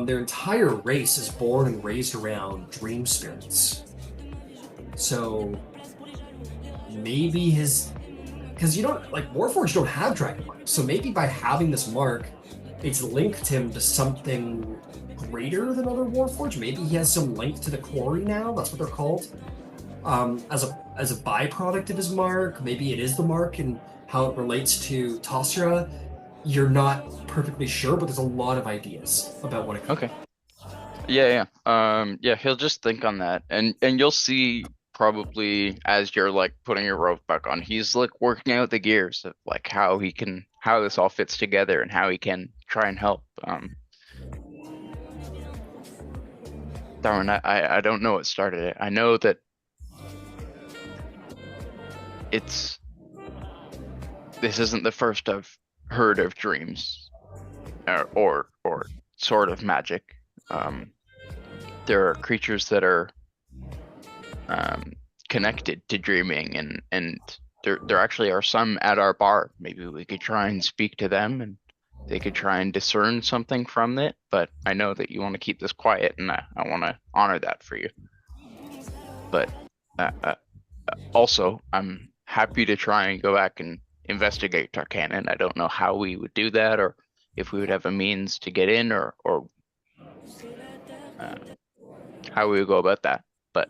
Their entire race is born and raised around dream spirits. So maybe because you don't like Warforged don't have dragon marks. So maybe by having this mark, it's linked him to something greater than other Warforged. Maybe he has some link to the quarry now. That's what they're called. As a byproduct of his mark, maybe it is the mark and how it relates to Tossra. You're not perfectly sure, but there's a lot of ideas about what it could be.
Okay. Yeah. Yeah, he'll just think on that, and you'll see probably as you're like putting your rope back on, he's like working out the gears of like how this all fits together and how he can try and help. Darwin, I don't know what started it. I know that this isn't the first I've heard of dreams, or sort of magic. There are creatures that are connected to dreaming, and there actually are some at our bar. Maybe we could try and speak to them, and they could try and discern something from it. But I know that you want to keep this quiet, and I want to honor that for you. But also, I'm happy to try and go back and investigate Tarkanan. I don't know how we would do that, or if we would have a means to get in, or how we would go about that. But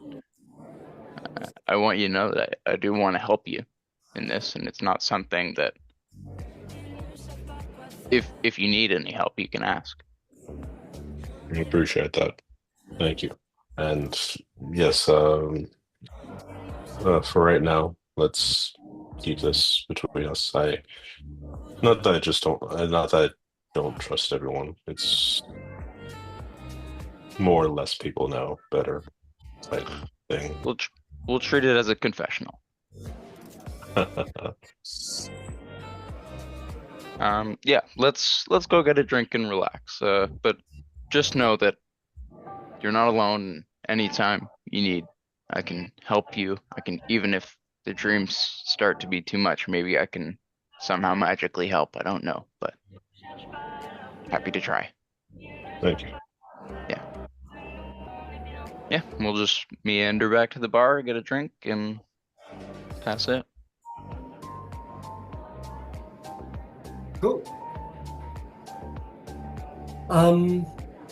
I want you to know that I do want to help you in this, and it's not something that if you need any help, you can ask.
I appreciate that. Thank you. And yes, for right now, let's keep this between us. Not that I don't trust everyone. It's more or less people know better type thing.
We'll treat it as a confessional. Yeah, let's go get a drink and relax. But just know that you're not alone. Anytime you need, I can help you. Even if the dreams start to be too much, maybe I can somehow magically help. I don't know, but happy to try.
Thank you.
Yeah, we'll just meander back to the bar, get a drink, and that's it.
Cool.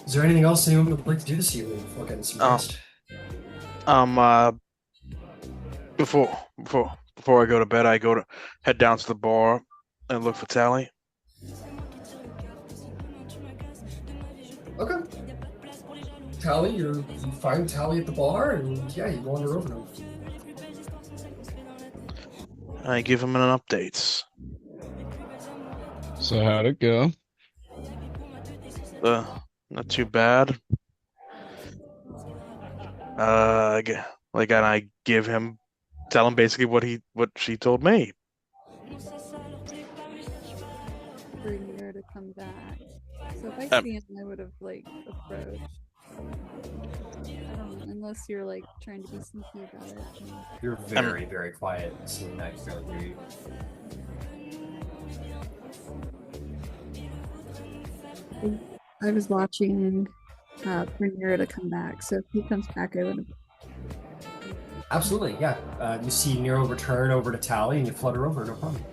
Is there anything else anyone would like to do this evening before getting some rest?
Before I go to bed, I head down to the bar and look for Tally.
Okay. Tally, you find Tally at the bar, and yeah, you wander over to him.
I give him an update.
So how'd it go?
Not too bad. And I tell him basically what she told me.
For Nero to come back. So if I see him, I would have approached. I don't know, unless you're trying to be sneaky about it.
You're very, very quiet, seeing that you don't hear you.
I was watching for Nero to come back, so if he comes back, I would have.
Absolutely, yeah. You see Nero return over to Tally, and you flutter over, no problem.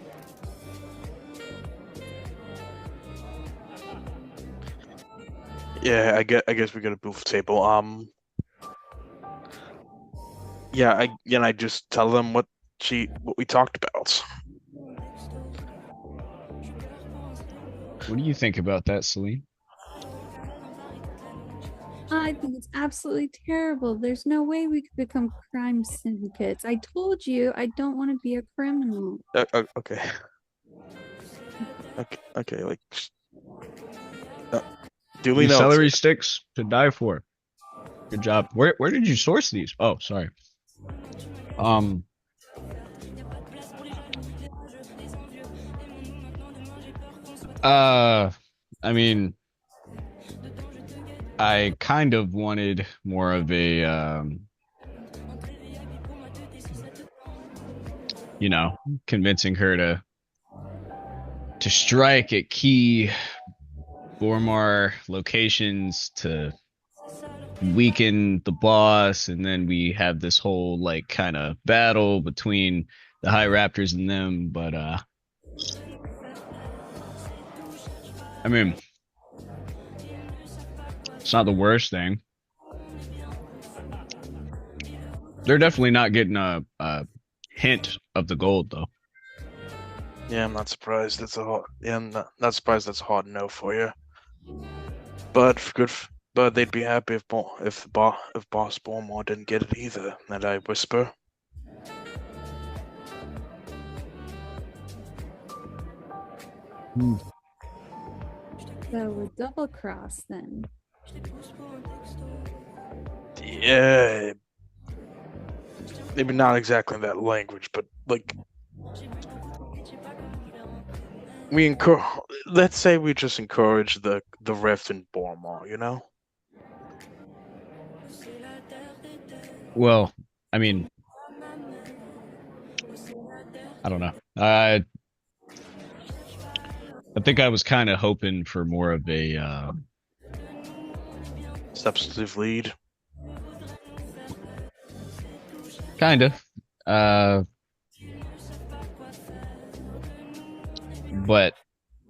Yeah, I guess we got a booth table. Yeah, I just tell them what we talked about.
What do you think about that, Celine?
I think it's absolutely terrible. There's no way we could become crime syndicates. I told you I don't want to be a criminal.
Okay. Okay, duly
These
noted.
celery sticks to die for. Good job. Where did you source these? Oh, sorry. I mean, I kind of wanted more of a you know, convincing her to strike at key Boromar locations to weaken the boss, and then we have this whole like kind of battle between the High Raptors and them. But I mean, it's not the worst thing. They're definitely not getting a hint of the gold though.
Yeah, I'm not surprised. I'm not surprised that's a hard no for you. But but they'd be happy if Boss Boromar didn't get it either. And I whisper.
So we're double crossed then.
Yeah. Maybe not exactly that language, but like let's say we just encourage the rift in Boromar, you know?
Well, I mean, I don't know. I think I was kind of hoping for more of a
Substantive lead.
kind of. But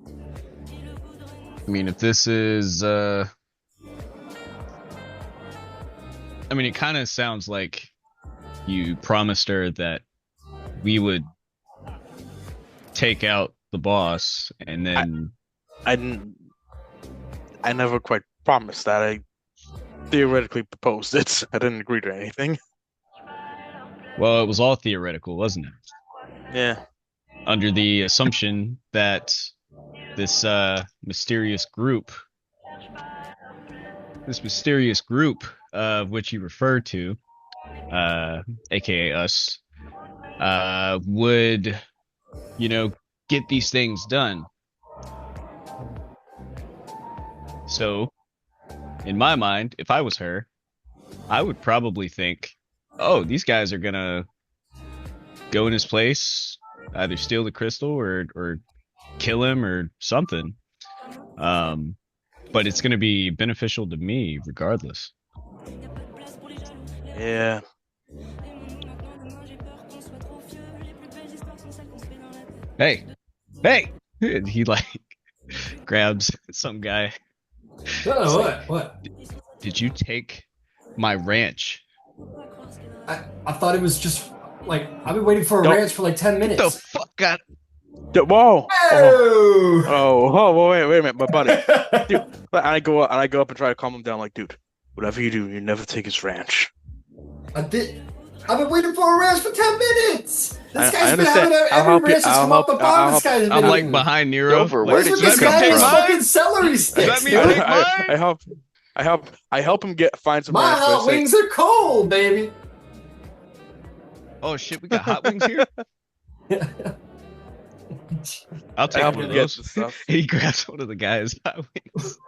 I mean, if this is I mean, it kind of sounds like you promised her that we would take out the boss, and then
I never quite promised that. I theoretically proposed it. I didn't agree to anything.
well, it was all theoretical, wasn't it?
Yeah.
Under the assumption that this mysterious group of which you refer to, aka us, would, you know, get these things done. So, in my mind, if I was her, I would probably think, oh, these guys are gonna go in his place, either steal the crystal or kill him or something. But it's gonna be beneficial to me regardless.
Yeah.
Hey, and he like grabs some guy.
Oh, what?
Did you take my ranch?
I thought it was just like I've been waiting for a
Don't-
ranch for like 10 minutes.
The fuck got
Whoa!
Oh!
Oh, wait a minute, my buddy. Dude, and I go up and try to calm him down, like, dude, whatever you do, you never take his ranch.
I've been waiting for a ranch for 10 minutes! This
I
guy's been
understand.
having
I'll
every
help you.
ranch that's
I'll
come off the
help-
bottom.
I'll
This guy's been
I'm like
eating.
behind Nero.
Dover,
What
where
is
did
with
you
this
come
guy and his
from?
fucking celery sticks,
me
dude?
take mine?
I help him find some
My
ranch. but I
hot
say,
wings are cold, baby.
Oh shit, we got hot wings here. I'll
I
take
help
one
him
of
get
those.
the stuff.
He grabs one of the guys' hot wings.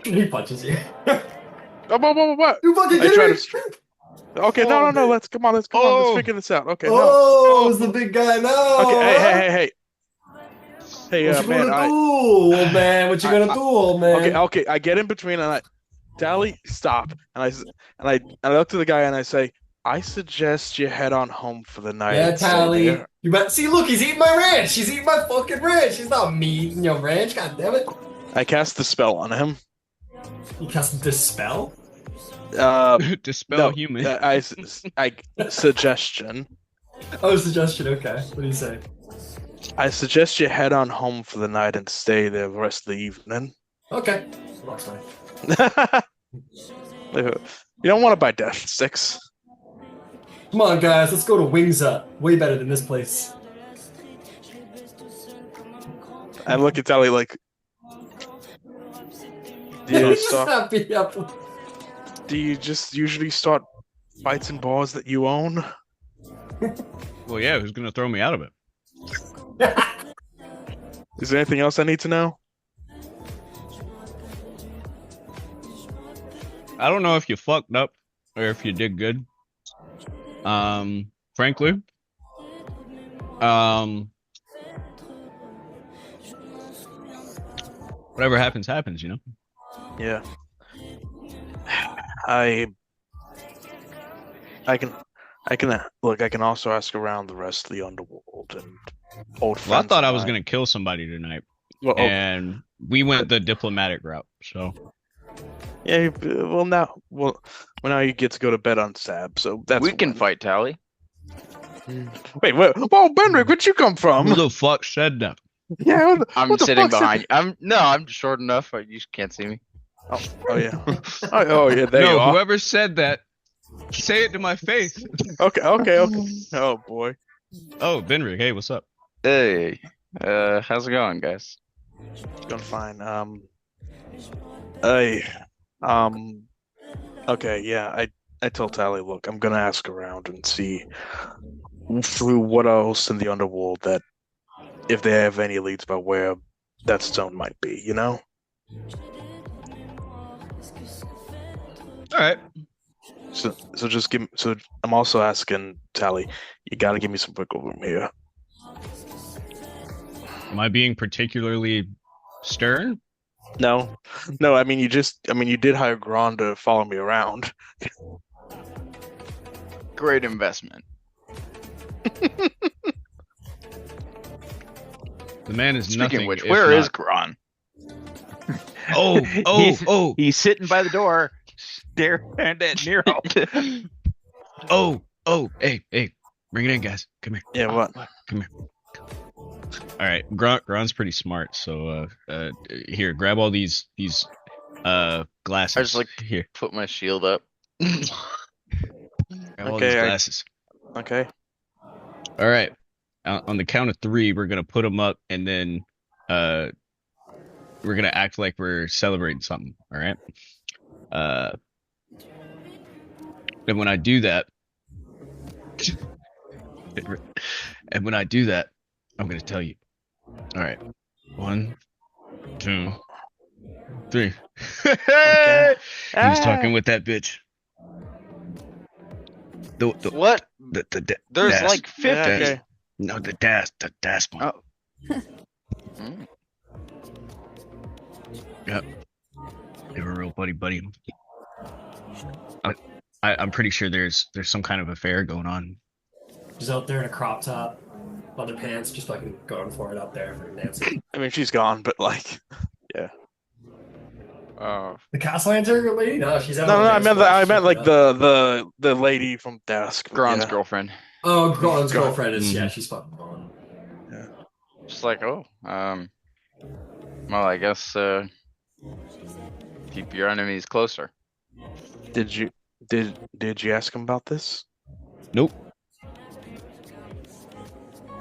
He punches you.
Oh, what?
You fucking
I try
kidding me?
to. Okay, no. Let's come on. Let's
Oh.
figure this out. Okay,
Oh, it's the big guy. No.
Okay, hey. Hey,
What you
man.
gonna do, old man? What you gonna do, old man?
Okay. I get in between and Dally, stop. And I look to the guy and I say, I suggest you head on home for the night.
Yeah,
and stay
Tally.
there."
You bet. See, look, he's eating my ranch. He's eating my fucking ranch. He's not me eating your ranch. God damn it.
I cast the spell on him.
You cast Dispel?
Dispel
No,
human.
I suggestion.
Oh, suggestion. Okay. What do you say?
I suggest you head on home for the night and stay there the rest of the evening.
Okay. That's fine.
You don't want to buy death sticks.
Come on, guys. Let's go to Wings Up. Way better than this place.
I look at Dally like,
He's
yeah,
just
so
happy.
Do you just usually start fights in bars that you own?
Well, yeah, who's gonna throw me out of it?
Is there anything else I need to know?
I don't know if you fucked up or if you did good. Frankly, whatever happens, happens. You know.
Yeah. I can look. I can also ask around the rest of the underworld and old friends.
Well, I thought
of
I was
mine.
gonna kill somebody tonight,
Well,
and we went the diplomatic route. So
yeah. Well, now you get to go to bed unstabbed. So that's
We can
fine.
fight, Tally.
Wait, whoa, Benrick, where'd you come from?
who the fuck said that?
Yeah,
I'm
what the
sitting
fuck's
behind you. I'm short enough. You can't see me.
Oh yeah. Oh yeah. There you
No,
are.
whoever said that, say it to my face.
Okay. Oh boy.
Oh, Benrick, hey, what's up?
Hey, how's it going, guys?
It's going fine. I Okay, yeah. I told Tally, look, I'm gonna ask around and see through what else in the underworld that if they have any leads about where that stone might be. You know.
All right.
So just give me. So I'm also asking Tally. You gotta give me some wiggle room here.
Am I being particularly stern?
No. I mean, you did hire Gron to follow me around.
Great investment.
The man is
Speaking
nothing.
of which,
if
where is
not-
Gron?
Oh,
He's sitting by the door, staring at Nero.
hey, bring it in, guys. Come here.
Yeah. What?
Come here. All right, Gron's pretty smart, so here, grab all these glasses.
I just like
here.
put my shield up.
Grab all
Okay,
these glasses.
Okay.
All right. On the count of 3, we're gonna put them up, and then we're gonna act like we're celebrating something. All right. And when I do that, I'm gonna tell you. All right. 1, 2, 3.
Okay.
He was talking with that bitch. The
What?
the
There's
Daask.
like 50.
Yeah, okay.
No, the Daask one.
Oh. Mm.
Yep. They were real buddy. I'm pretty sure there's some kind of affair going on.
She's out there in a crop top, leather pants, just fucking going for it out there for Nancy.
I mean, she's gone, but like,
Oh.
The Castellanter lady? No, she's out.
no.
on the dance
I
floor,
meant like
shooting up.
the lady from Daask.
Gron's
Yeah.
girlfriend.
Oh, Gron's
Gron.
girlfriend is
Mhm.
she's fucking gone.
Just like, well, I guess keep your enemies closer.
Did you ask him about this?
Nope.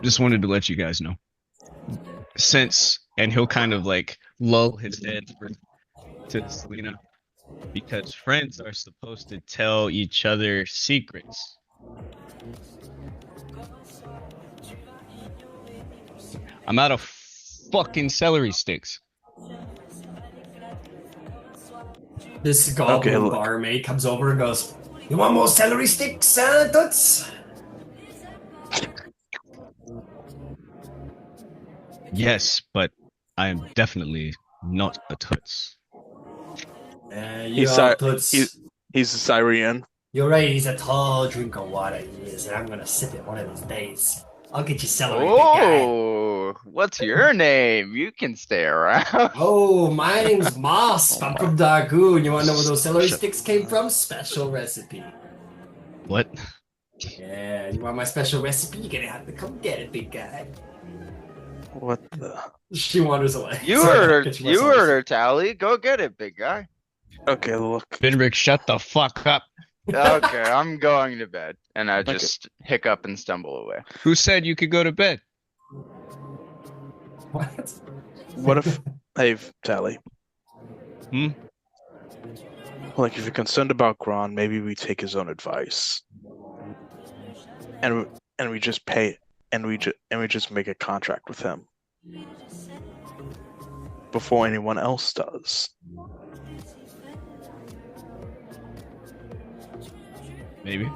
Just wanted to let you guys know. And he'll kind of like lull his head to Selena, because friends are supposed to tell each other secrets. I'm out of fucking celery sticks.
This goblin
look.
barmaid comes over and goes, "You want more celery sticks, Toots?"
Yes, but I am definitely not a toots.
You
He's
are
si-
Toots.
He's a Syrian.
You're right, he's a tall drink of water, he is, and I'm gonna sip it one of these days. I'll get you celery, big guy.
Oh, what's your name? You can stay around.
Oh, my name's Moss. I'm from Dargoon. You wanna know where those celery
Shut-
sticks came from? Special recipe.
What?
Yeah, you want my special recipe? You're gonna have to come get it, big guy.
What the?
She wanders away.
You
So I
heard her.
get my
You
celery
heard her, Tally. Go get it, big guy.
Okay, look.
Benrick, shut the fuck up.
Okay, I'm going to bed, and I
Okay.
just hiccup and stumble away.
Who said you could go to bed?
What?
What if, hey, Tally?
Hmm?
Like, if you're concerned about Gron, maybe we take his own advice, and we just pay, and we just make a contract with him before anyone else does.
Maybe.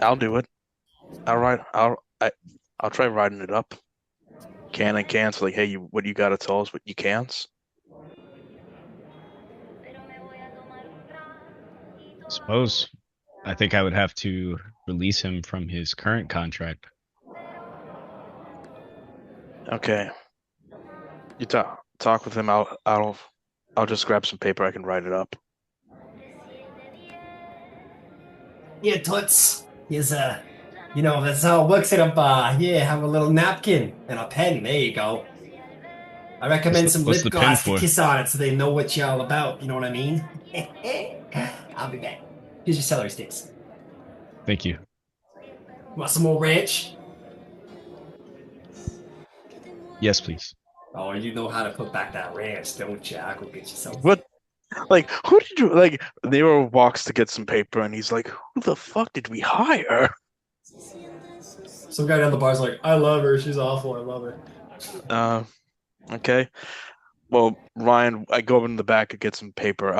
I'll do it. I'll try writing it up. Can and can'ts, like, hey, what you gotta tell us what you can'ts.
Suppose. I think I would have to release him from his current contract.
Okay. You talk with him. I'll just grab some paper. I can write it up.
Yeah, Toots. Here's that's how it works at a bar. Yeah, have a little napkin and a pen. There you go. I recommend some
What's
lip
the pen
gloss to
for?
kiss on it so they know what you're all about. You know what I mean? I'll be back. Here's your celery sticks.
Thank you.
Want some more ranch?
Yes, please.
Oh, you know how to put back that ranch, don't you? I go get you some.
What? Like, who did you like? Nero walks to get some paper, and he's like, "Who the fuck did we hire?"
Some guy down the bar's like, "I love her. She's awful. I love her."
Okay. Well, Ryan, I go in the back and get some paper.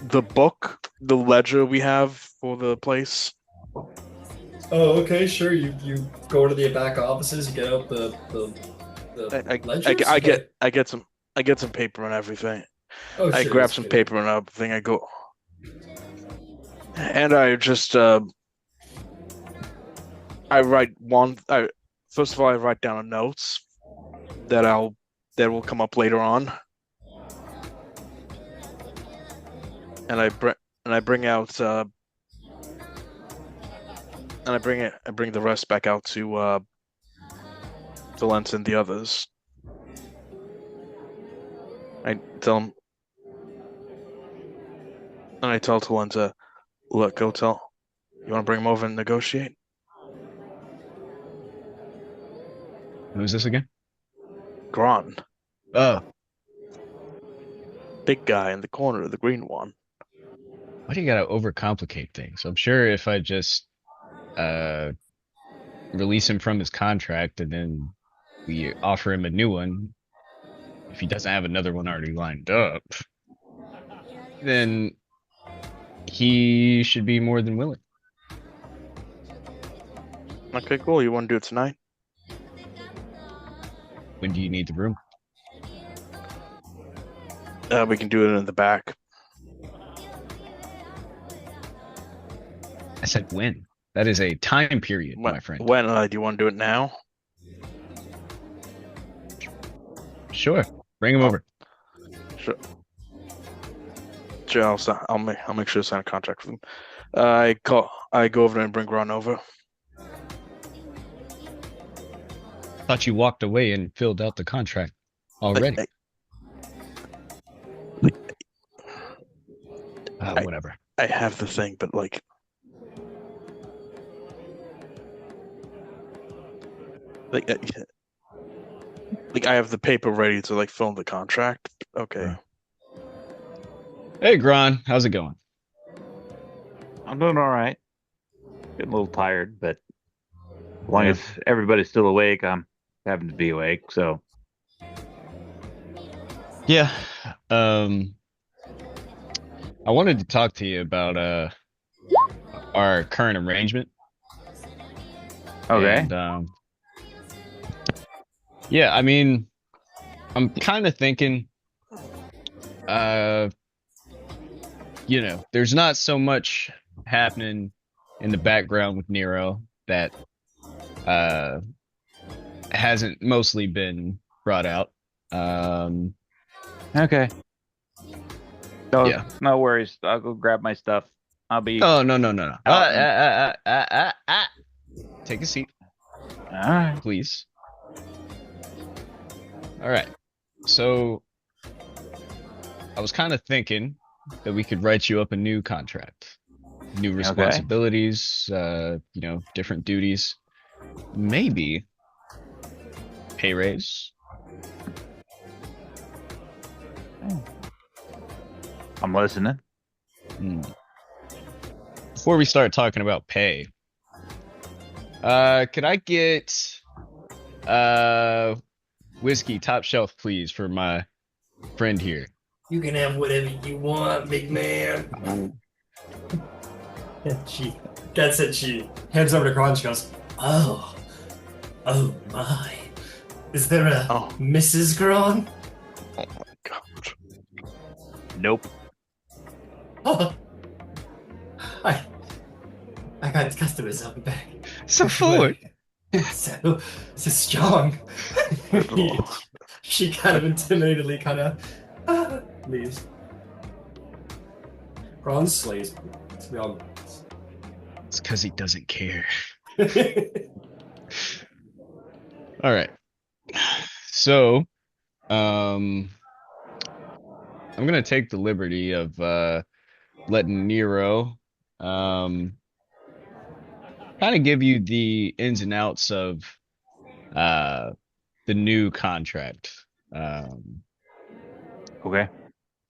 The book, the ledger we have for the place.
Oh, okay, sure. You go to the back offices, you get out the ledgers.
I get some paper and everything.
Oh,
I
sure,
grab
that's
some
good.
paper and everything. I go, and I just I write one. First of all, I write down notes that will come up later on, and I bring out and I bring the rest back out to Lens and the others. I tell them, and I tell Tal'Dorei, look, go tell. You want to bring him over and negotiate?
Who's this again?
Gron,
Oh,
big guy in the corner, the green one.
why do you gotta overcomplicate things? I'm sure if I just release him from his contract and then we offer him a new one, if he doesn't have another one already lined up, then he should be more than willing.
Okay, cool. You want to do it tonight?
When do you need the room?
We can do it in the back.
I said when. That is a time period, my friend.
When? Do you want to do it now?
Sure. Bring him over.
Sure. Sure. I'll make sure to sign a contract with him. I go over there and bring Gron over.
Thought you walked away and filled out the contract already. Whatever.
I have the thing, but like, I have the paper ready to like fill in the contract. Okay.
Right. Hey, Gron, how's it going?
I'm doing all right. Getting a little tired, but as long as everybody's still awake, I'm having to be awake. So
yeah. I wanted to talk to you about our current arrangement.
okay.
And, yeah, I mean, I'm kind of thinking, there's not so much happening in the background with Nero that hasn't mostly been brought out.
Okay. So,
Yeah.
no worries. I'll go grab my stuff. I'll be.
Oh, no. Take a seat,
All right.
please. All right. So I was kind of thinking that we could write you up a new contract, new responsibilities, different duties, maybe pay raise.
I'm listening.
Before we start talking about pay, could I get whiskey top shelf, please, for my friend here?
You can have whatever you want, big man. She gets it. She hands over to Gron. She goes, "Oh, oh my! Is there a Mrs. Gron?"
Oh my god.
Nope.
Oh, I got customers. I'll be back.
So forward.
So strong. She kind of intimidatedly kind of leaves. Gron slays. Let's be honest.
It's because he doesn't care. All right. So, I'm gonna take the liberty of letting Nero kind of give you the ins and outs of the new contract.
Okay.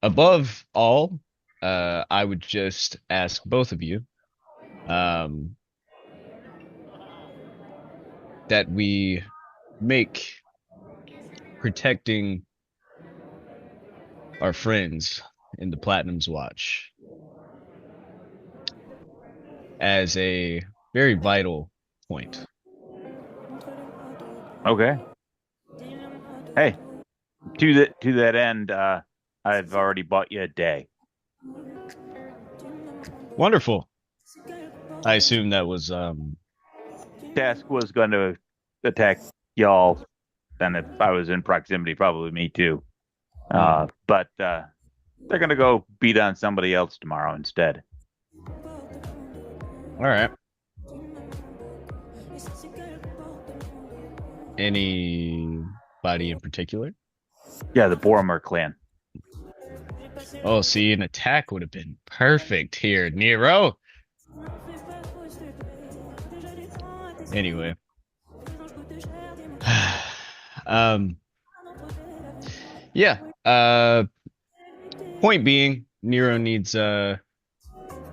Above all, I would just ask both of you that we make protecting our friends in the Platinum's Watch as a very vital point.
Okay. Hey, to that end, I've already bought you a day.
Wonderful. I assume that was
Daask was going to attack y'all, and if I was in proximity, probably me too. But they're going to go beat on somebody else tomorrow instead.
all right. Anybody in particular?
Yeah, the Boromar clan.
Oh, see, an attack would have been perfect here, Nero. Anyway. Yeah. Point being, Nero needs some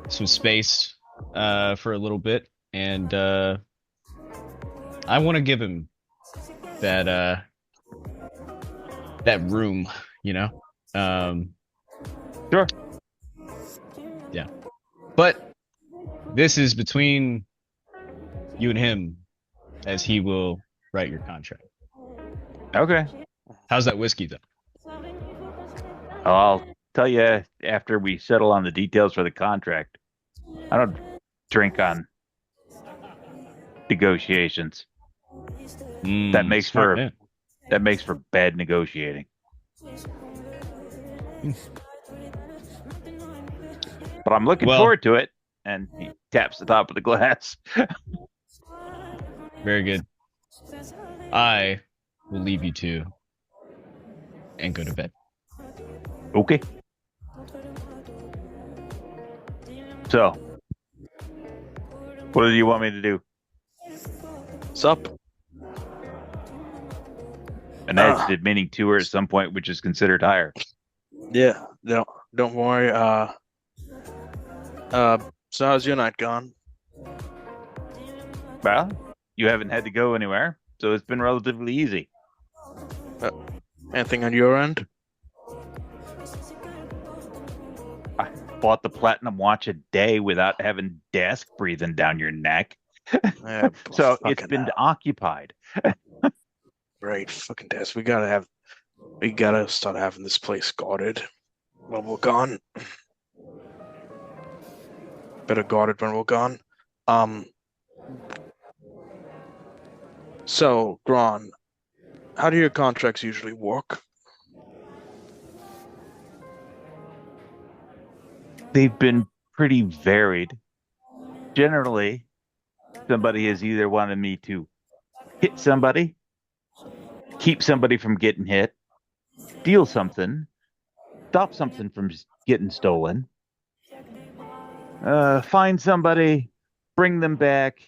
space for a little bit, and I want to give him that room, you know.
Sure.
Yeah. But this is between you and him, as he will write your contract.
Okay.
How's that whiskey, though?
I'll tell you after we settle on the details for the contract. I don't drink on negotiations. That makes
smart
for
man.
that makes for bad negotiating. But I'm looking forward to it. And he taps the top of the glass.
Very good. I will leave you two and go to bed.
Okay. So, what do you want me to do?
Sup?
An adjective meaning to her at some point, which is considered higher.
Yeah, don't worry. So how's your night gone?
Well, you haven't had to go anywhere, so it's been relatively easy.
Anything on your end?
I bought the Platinum Watch a day without having Dassk breathing down your neck.
Yeah,
So it's
fucking
been
hell.
occupied.
Right, fucking Dassk. We gotta start having this place guarded when we're gone. Better guarded when we're gone. So, Gron, how do your contracts usually work?
They've been pretty varied. Generally, somebody has either wanted me to hit somebody, keep somebody from getting hit, steal something, stop something from getting stolen, find somebody, bring them back.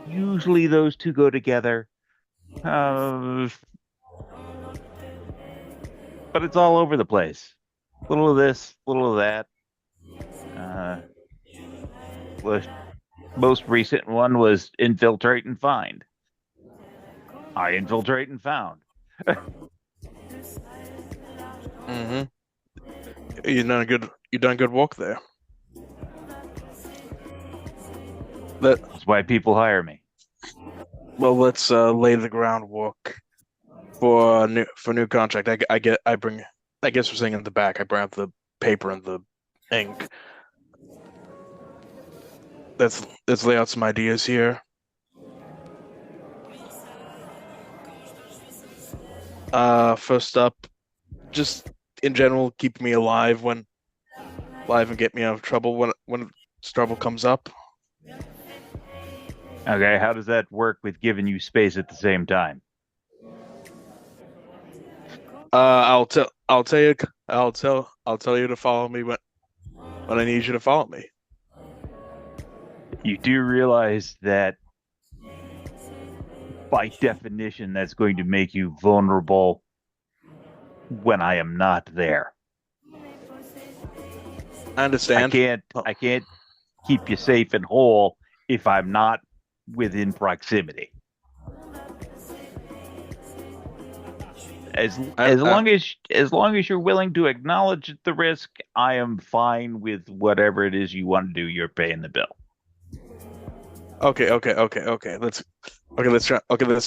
Usually those two go together. but it's all over the place. Little of this, little of that. The most recent one was infiltrate and find. I infiltrate and found.
Mm-hmm. You done good work there.
That's why people hire me.
Well, let's lay the groundwork for new contract. I guess we're saying in the back. I bring out the paper and the ink. Let's lay out some ideas here. First up, just in general, keep me alive and get me out of trouble when trouble comes up.
Okay, how does that work with giving you space at the same time?
I'll tell you to follow me when I need you to follow me.
You do realize that by definition, that's going to make you vulnerable when I am not there.
I understand.
I can't keep you safe and whole if I'm not within proximity. As long as you're willing to acknowledge the risk, I am fine with whatever it is you want to do. You're paying the bill.
Okay. Let's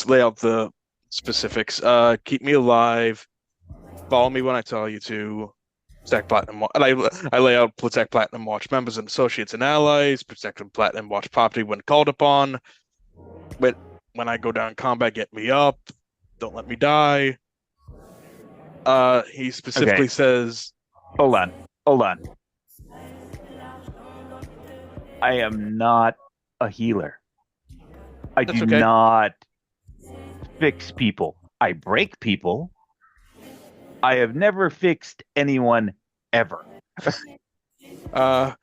lay out the specifics. Keep me alive. Follow me when I tell you to. Protect Platinum. And I lay out protect Platinum Watch members and associates and allies. Protect Platinum Watch property when called upon. When I go down in combat, get me up. Don't let me die. He specifically says,
Hold on. I am not a healer. I do not fix people. I break people. I have never fixed anyone ever.
Well,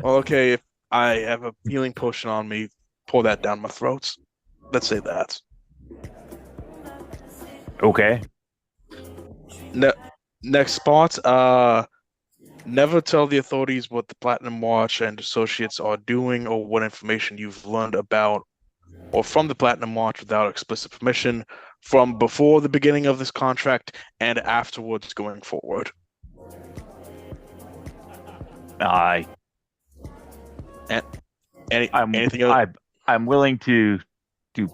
okay, if I have a healing potion on me, pour that down my throat. Let's say that.
Okay.
Next spot, never tell the authorities what the Platinum Watch and associates are doing or what information you've learned about or from the Platinum Watch without explicit permission from before the beginning of this contract and afterwards going forward.
Aye.
Anything else?
I'm willing to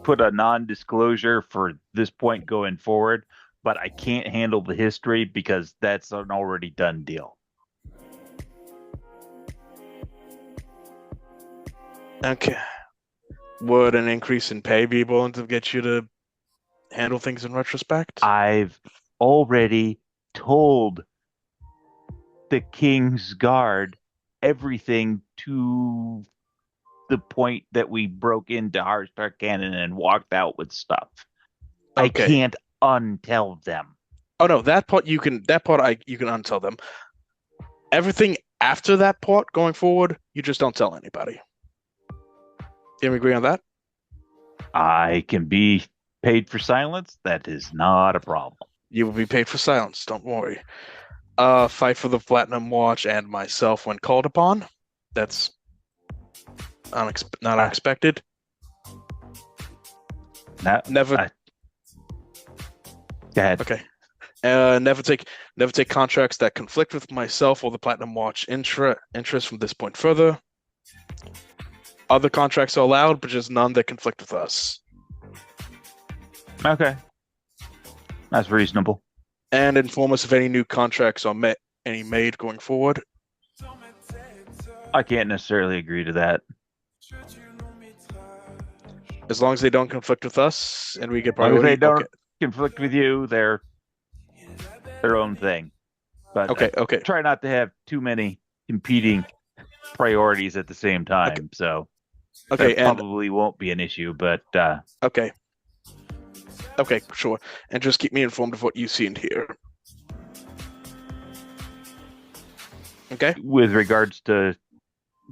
put a non-disclosure for this point going forward, but I can't handle the history because that's an already done deal.
Okay. Would an increase in pay be willing to get you to handle things in retrospect?
I've already told the King's Guard everything to the point that we broke into Heartstar Cannon and walked out with stuff.
Okay.
I can't untell them.
Oh no, you can untell them. Everything after that part going forward, you just don't tell anybody. Can we agree on that?
I can be paid for silence. That is not a problem.
You will be paid for silence, don't worry. Fight for the Platinum Watch and myself when called upon. That's not unexpected. Never.
Go ahead.
Okay. Never take contracts that conflict with myself or the Platinum Watch interest from this point further. Other contracts are allowed, but just none that conflict with us.
Okay. That's reasonable.
And inform us if any new contracts are made going forward.
I can't necessarily agree to that.
As long as they don't conflict with us and we get
priority. As long as they don't
okay.
conflict with you, they're their own thing. But
okay.
Try not to have too many competing priorities at the same time.
Okay.
So
okay,
that probably won't be an issue, but
okay. Okay, sure. And just keep me informed of what you see and hear. Okay.
With regards to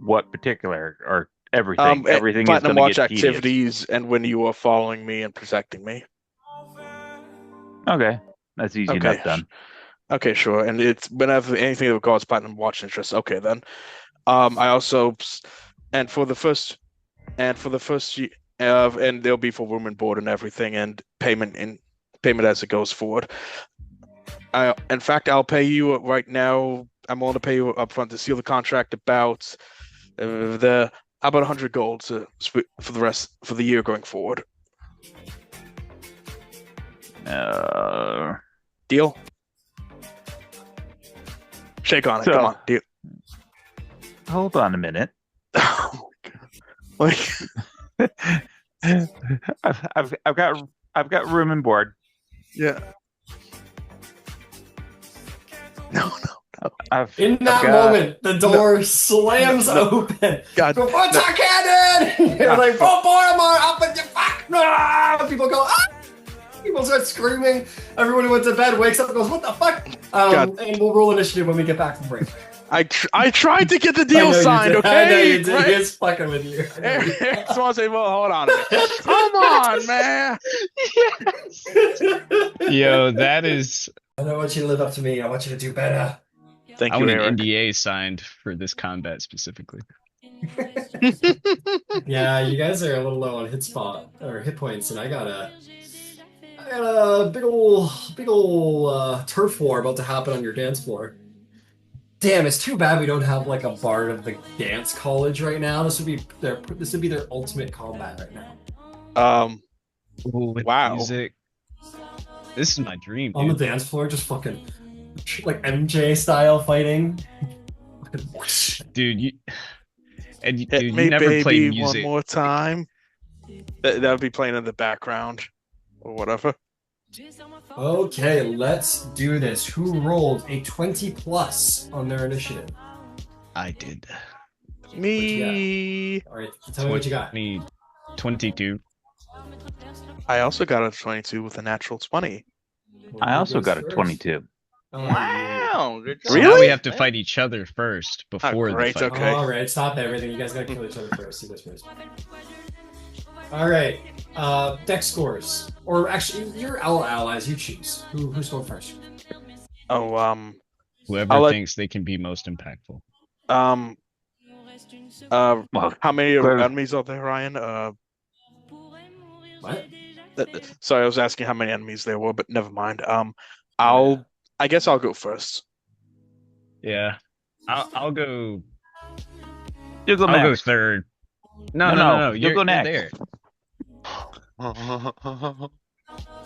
what particular or everything? Everything is going to
Watch
get
activities and when you are following me and protecting me.
Okay. That's easy enough done.
Okay, sure. And it's whenever anything that regards platinum watch interest. Okay, then. I also and for the first year, and they'll be for room and board and everything, and payment as it goes forward. In fact, I'll pay you right now. I'm willing to pay you upfront to seal the contract about the how about 100 gold for the year going forward. Deal. Shake on it. Come on, deal.
Hold on a minute.
Oh my god!
I've got room and board.
Yeah. No.
In that moment, the door slams open.
God.
Go, what's our cannon? You're like, oh, Boromar, up with your fuck! Ah! People go, ah! People start screaming. Everyone who went to bed wakes up and goes, what the fuck? And we'll roll initiative when we get back from break.
I tried to get the deal signed, okay?
I know you did.
Right?
He is fucking with you.
Eric wants to say, well, hold on a minute. Come on, man.
Yes.
Yo, that is.
I don't want you to live up to me. I want you to do better.
Thank
I
you,
want an
Eric.
NDA signed for this combat specifically.
Yeah, you guys are a little low on hit points, and I got a big ol' turf war about to happen on your dance floor. Damn, it's too bad we don't have like a bard of the dance college right now. This would be their ultimate combat right now.
Ooh, with
Wow.
music. This is my dream,
On the
dude.
dance floor, just fucking like MJ style fighting.
Dude, you
Hit me,
never
baby,
played
one
music.
more time. That would be playing in the background or whatever.
Okay, let's do this. Who rolled a 20 plus on their initiative?
I did.
Me.
All right, tell me what you got.
22.
I also got a 22 with a natural 20.
I
Who
also
goes
got a
first?
22.
Oh,
Wow. Good
So
job.
now we
Really?
have to fight each other first before
great,
the fight.
okay.
All right, stop everything. You guys gotta kill each other first. See this first. All right, dex scores, or actually, your allies. You choose. Who's going first?
Oh,
Whoever
I'll let-
thinks they can be most impactful.
Well,
how many
clearly-
enemies are there, Ryan?
What?
Sorry, I was asking how many enemies there were, but never mind. I guess I'll go first.
Yeah. I'll go.
You go
I'll go
next.
third. No.
you'll go next.
There.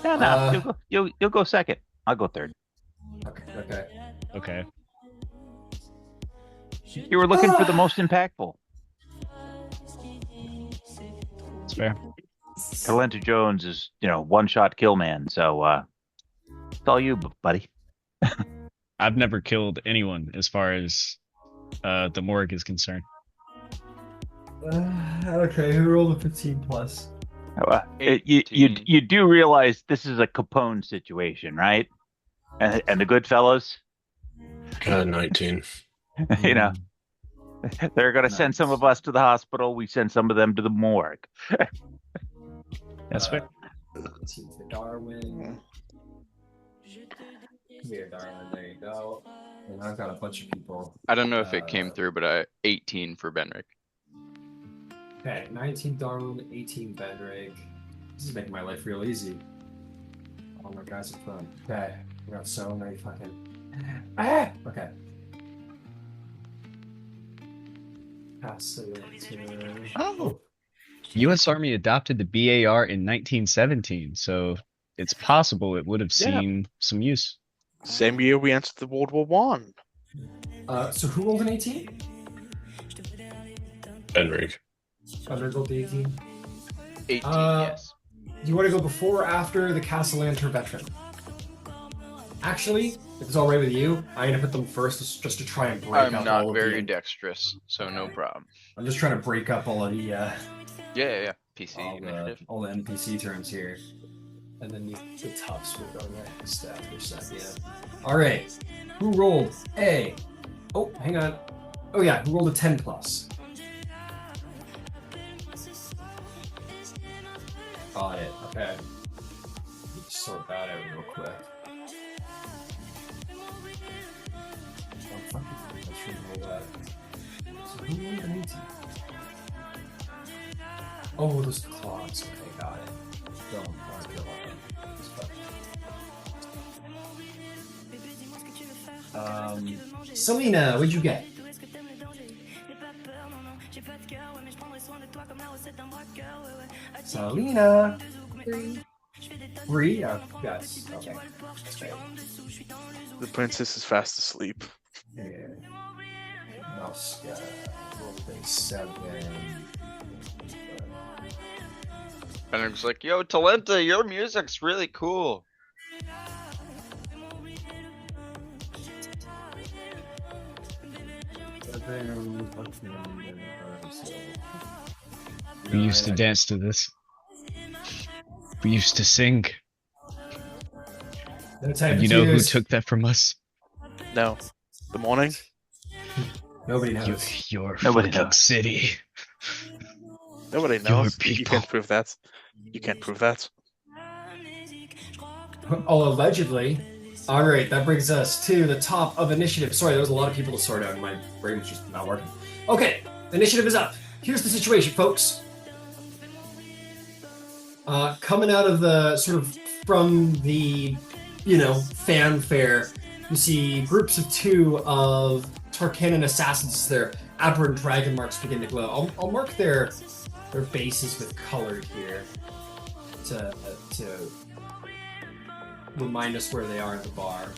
No. You'll go second. I'll go third.
Okay.
You were looking for the most impactful.
It's fair.
Talenta Jones is, one-shot kill man. So it's all you, buddy.
I've never killed anyone as far as the morgue is concerned.
Okay, who rolled a 15 plus?
You do realize this is a Capone situation, right? And the good fellows,
19.
they're going to send some of us to the hospital. We send some of them to the morgue.
That's fair.
Team for Darwin. Come here, Darwin. There you go. And I've got a bunch of people.
I don't know if it came through, but 18 for Benrick.
Okay, 19 Darwin, 18 Benrig. This is making my life real easy. All my guys are fun. Okay, we got so many fucking. Okay. Pass it to.
Oh. U.S. Army adopted the BAR in 1917, so it's possible it would have seen some use.
Same year we entered the World War One.
So who rolled an 18?
Enrique.
Benrig rolled the 18.
18, yes.
Do you want to go before or after the Castellanter veteran? Actually, if it's all right with you, I'm gonna put them first just to try and break up
I'm
all
not
of
very
the.
dexterous, so no problem.
I'm just trying to break up all of the
Yeah. PC
all
initiative.
the NPC turns here, and then the toughs will go next after second. All right, who rolled a? Oh, hang on. Oh yeah, who rolled a 10 plus? Got it. Okay. Let me sort that out real quick. Oh, those claws. Okay, got it. Selena, what'd you get? Selena.
3.
3? Yes. Okay. That's right.
The princess is fast asleep.
Yeah. Mouse, roll base 7.
And it was like, yo, Talenta, your music's really cool.
We used to dance to this. We used to sing.
No time
And
for
you know who
tears.
took that from us?
No. The morning?
Nobody knows.
Your
Nobody
fucking
knows.
city.
Nobody
Your
knows. You
people.
can't prove that. You can't prove that.
Oh, allegedly. All right, that brings us to the top of initiative. Sorry, there was a lot of people to sort out, and my brain was just not working. Okay, initiative is up. Here's the situation, folks. Coming out of the sort of from the, fanfare, you see groups of 2 of Tarkanan assassins. Their aberrant dragon marks begin to glow. I'll mark their bases with color here to remind us where they are at the bar.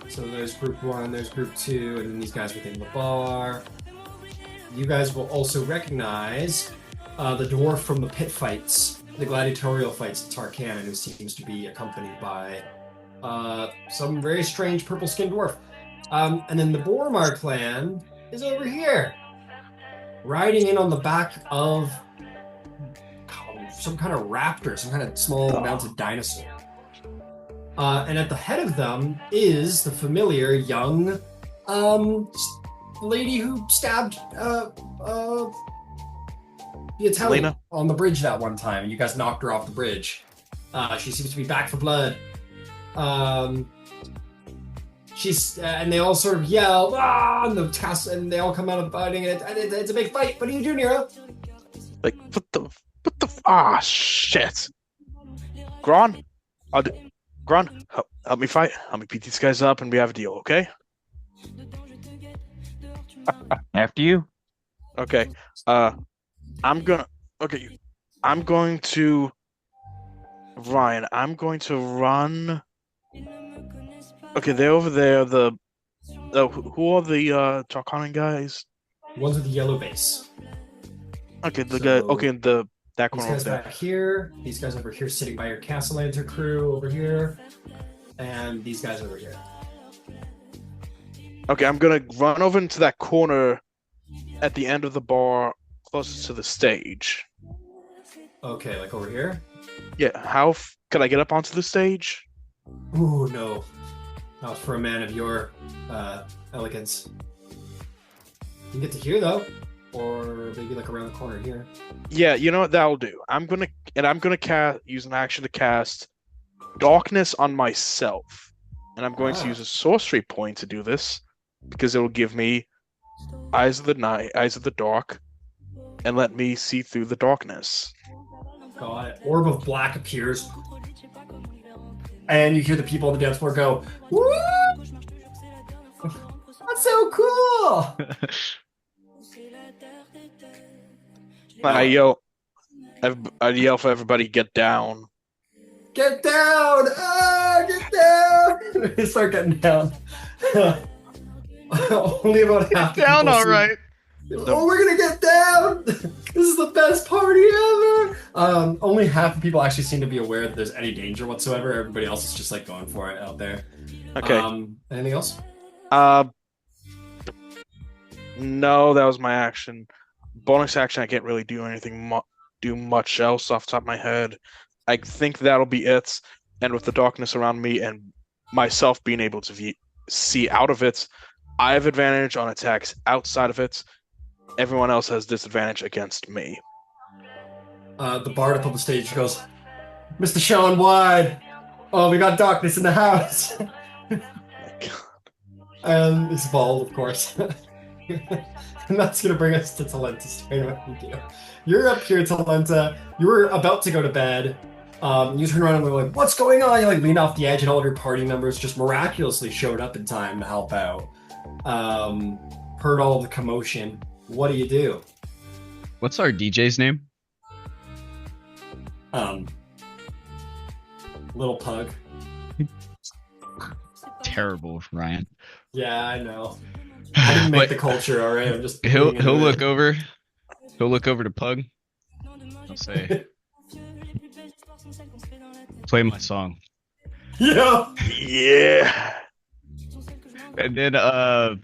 So there's group 1, there's group 2, and then these guys within the bar. You guys will also recognize the dwarf from the pit fights, the gladiatorial fights at Tarkanan, who seems to be accompanied by some very strange purple-skinned dwarf. And then the Boromar clan is over here, riding in on the back of some kind of raptor, some kind of small mounted dinosaur. And at the head of them is the familiar young lady who stabbed the Italian
Lena?
on the bridge that one time, and you guys knocked her off the bridge. She seems to be back for blood. And they all sort of yell, and and they all come out of fighting, and it's a big fight. What do you do, Nero?
Like, what the shit. Gron? Gron, help me fight. Help me beat these guys up and we have a deal, okay?
After you.
Okay. I'm going to Ryan, I'm going to run. Okay, they're over there. Who are the Tarkanan guys?
Ones with the yellow base.
Okay, that
These
corner
guys
over there.
back here, these guys over here sitting by your Castle Lantern crew over here, and these guys over here.
Okay, I'm gonna run over into that corner at the end of the bar, closest to the stage.
Okay, like over here?
Yeah, could I get up onto the stage?
Ooh, no. Not for a man of your elegance. You can get to here, though. Or maybe like around the corner here.
Yeah, you know what, that'll do. I'm gonna use an action to cast darkness on myself. And I'm going to use a sorcery point to do this, because it will give me eyes of the night, eyes of the dark, and let me see through the darkness.
Got it. Orb of black appears. And you hear the people on the dance floor go, woo! That's so cool!
I yell for everybody, get down.
Get down! Ah, get down! They start getting down. Only about half the
Down,
people
all
seem-
right.
Oh, we're gonna get down! This is the best party ever! Only half the people actually seem to be aware that there's any danger whatsoever. Everybody else is just like going for it out there.
Okay.
Anything else?
No, that was my action. Bonus action, I can't really do anything do much else off the top of my head. I think that'll be it. And with the darkness around me and myself being able to see out of it, I have advantage on attacks outside of it. Everyone else has disadvantage against me.
The bard up on the stage goes, Mr. Sean Wide! Oh, we got darkness in the house! And it's bald, of course. And that's gonna bring us to Talenta's turn. What we do? You're up here, Talenta. You were about to go to bed. You turn around and we're like, "What's going on?" You like lean off the edge, and all of your party members just miraculously showed up in time to help out. Heard all the commotion. What do you do?
What's our DJ's name?
Little Pug.
Terrible, Ryan.
Yeah, I know. I didn't make
But
the culture, all right. I'm just
he'll
leaning into
look
it.
over. He'll look over to Pug. I'll say, "Play my song."
Yeah.
Yeah.
And then could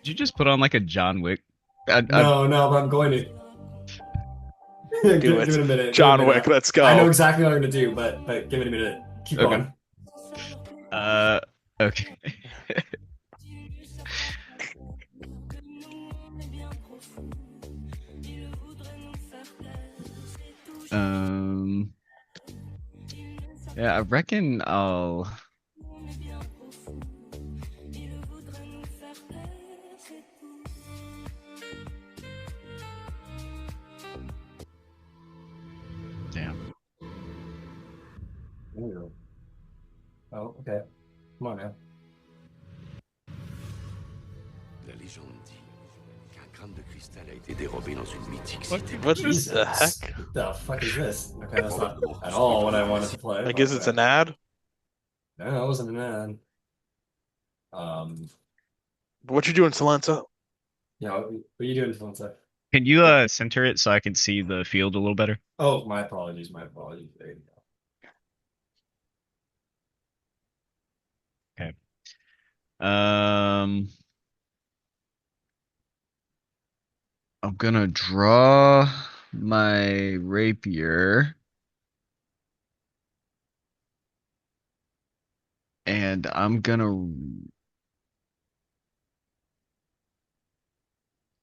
you just put on like a John Wick?
No, but I'm going to.
Do
Give
it.
it a minute.
John
give it a
Wick,
minute.
let's go.
I know exactly what I'm gonna do, but give it a minute. Keep
Okay.
going.
Okay. Yeah, I reckon I'll. Damn.
Ooh. Oh, okay. Come on now.
La légende dit qu'un crâne de cristal a été dérobé dans une mythique
What?
cité.
What the
Jesus.
heck?
What the fuck is this? Okay, that's not at all what I wanted to play.
I guess it's an ad.
No, that wasn't an ad.
What you doing, Salenta?
Yeah, what are you doing, Felissa?
Can you center it so I can see the field a little better?
Oh, my apologies, my apologies. There you go.
Okay. I'm gonna draw my rapier. And I'm gonna.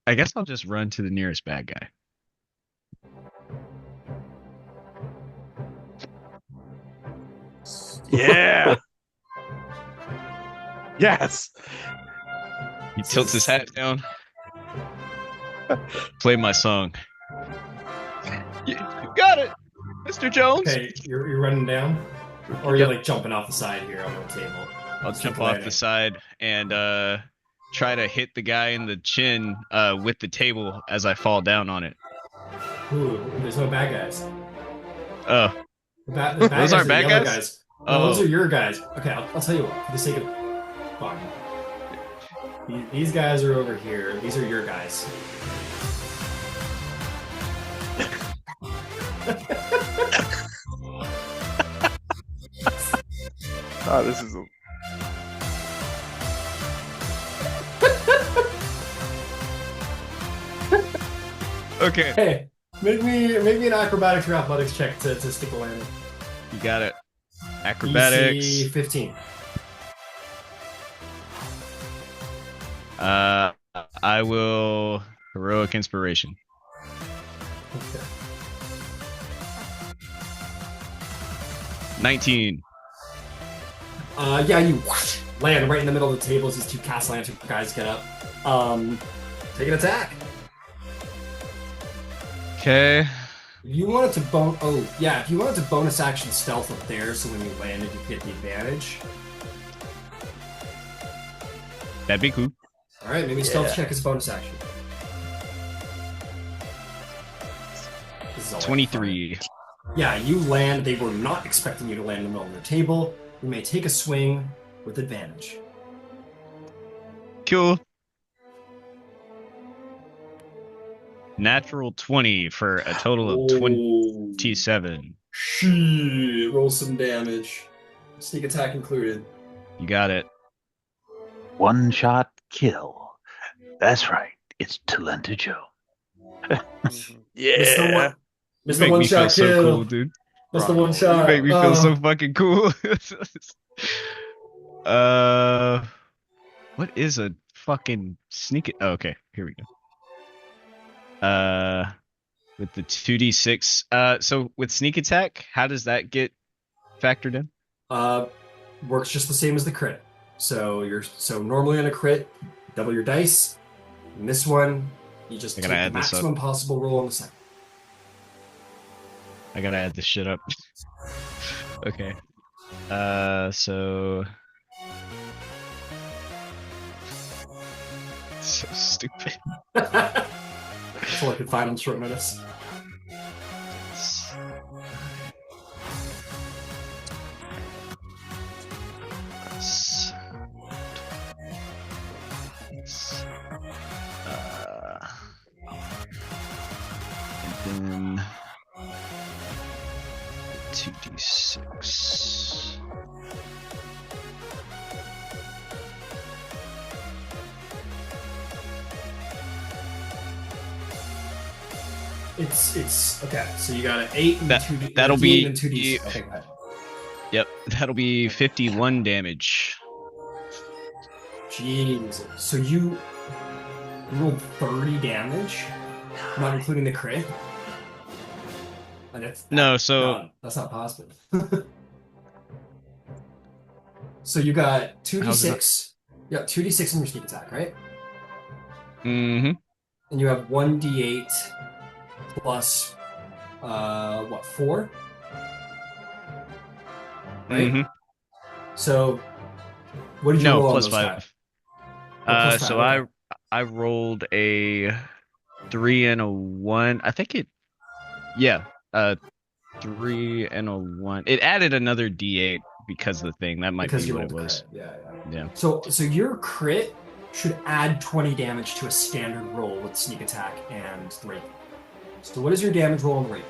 I guess I'll just run to the nearest bad guy.
Yeah. Yes.
He tilts his hat down. Play my song. You got it, Mr. Jones.
Okay, you're running down? Or you're like jumping off the side here on the table?
I'll
Just
jump
like
off
landing.
the side and try to hit the guy in the chin with the table as I fall down on it.
Ooh, there's no bad guys.
Oh,
The bad
those
guys
aren't
are
bad
the yellow
guys?
No, those
Oh.
are your guys. Okay, I'll tell you what, for the sake of fun. These guys are over here. These are your guys.
Oh, this is.
Okay,
Hey, make me an acrobatics or athletics check to stick a landing.
you got it. Acrobatics.
DC 15.
I will heroic inspiration.
Okay.
19.
Yeah, you whoosh, land right in the middle of the table as these two cast lantern guys get up. Take an attack.
Okay.
If you wanted to if you wanted to bonus action stealth up there, so when you landed, you get the advantage.
That'd be cool.
All right, maybe stealth check is a bonus action. This is all
23.
fun. Yeah, you land. They were not expecting you to land in the middle of their table. You may take a swing with advantage.
Cool. Natural 20 for a total of 27.
Shit, roll some damage. Sneak attack included.
You got it.
One shot kill. That's right. It's Talenta Joe.
Yeah.
You
Mr.
make
One
me feel
Shot
so
Kill.
cool, dude.
Mr. One Shot.
You make me feel so fucking cool. What is a fucking sneak? Oh, okay, here we go. With the 2d6. So with sneak attack, how does that get factored in?
Works just the same as the crit. So normally on a crit, double your dice. In this one, you just
I
take
gotta
the
add this up.
maximum possible roll on the second.
I gotta add this shit up. Okay. So stupid.
That's all I could find on short notice.
And then 2d6.
It's okay. So you got an 8 and
That'll be
and 2d6. Okay, go ahead.
Yep, that'll be 51 damage.
Jeez. So you rolled 30 damage, not including the crit. And that's not possible. So you got 2d6. You got 2d6 in your sneak attack, right?
Mm-hmm.
And you have 1d8 plus 4? Right?
Mm-hmm.
So what did you roll
plus
on those
5.
Plus
So
5, okay.
I rolled a 3 and a 1. I think 3 and a 1. It added another d8 because of the thing. That might be what it was.
Yeah. So your crit should add 20 damage to a standard roll with sneak attack and the rapier. So what is your damage roll on the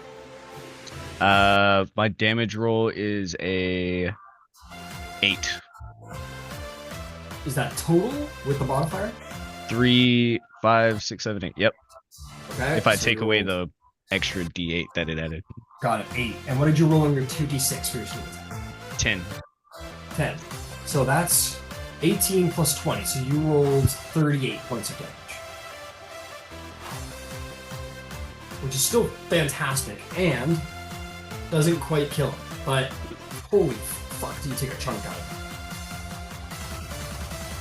rapier?
My damage roll is a 8.
Is that total with the modifier?
3, 5, 6, 7, 8. Yep.
Okay.
If I take away the extra d8 that it added.
Got it, 8. And what did you roll on your 2d6 for your sneak attack?
10.
10. So that's 18 plus 20. So you rolled 38 points of damage. Which is still fantastic and doesn't quite kill him. But holy fuck, do you take a chunk out of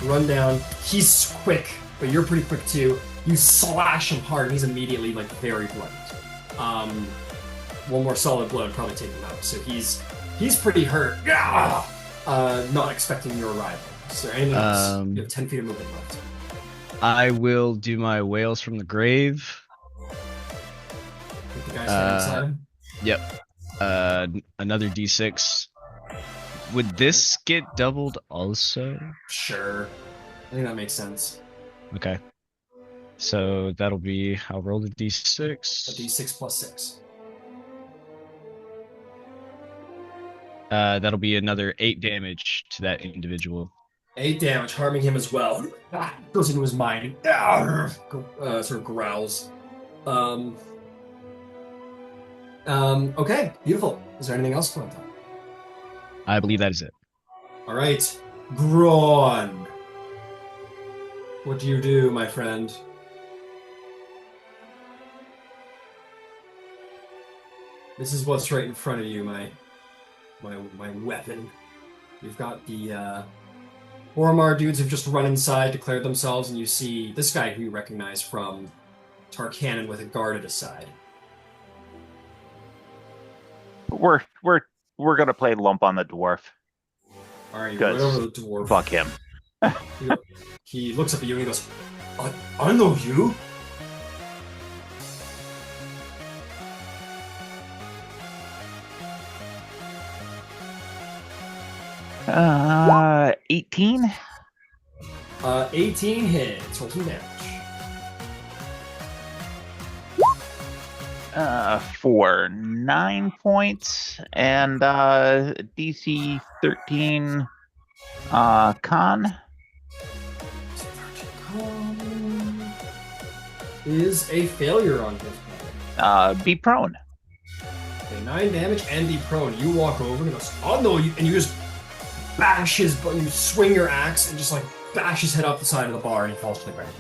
him. Run down. He's quick, but you're pretty quick too. You slash him hard and he's immediately like very bloody. One more solid blow would probably take him out. So he's pretty hurt. Not expecting your arrival. Is there anything else? You have 10 feet of movement left.
I will do my Whales from the Grave.
With the guy standing beside him?
Yep. Another d6. Would this get doubled also?
Sure. I think that makes sense.
Okay. So that'll be, I'll roll the d6.
A d6 plus 6.
That'll be another 8 damage to that individual.
8 damage, harming him as well. Goes into his mind. Sort of growls. Okay, beautiful. Is there anything else going on?
I believe that is it.
All right, Gron. What do you do, my friend? This is what's right in front of you, my weapon. You've got the Boromar dudes have just run inside, declared themselves, and you see this guy who you recognize from Tarkanon with a guard at his side.
We're gonna play lump on the dwarf.
All right, right over the dwarf.
Fuck him.
He looks up at you and he goes, I know you.
Uh, 18?
18 hits. Roll some damage.
For 9 points and DC 13 con.
Is a failure on his part.
Be prone.
Okay, 9 damage and be prone. You walk over and he goes, oh no, and you just bash his, you swing your axe and just like bash his head off the side of the bar and he falls to the ground.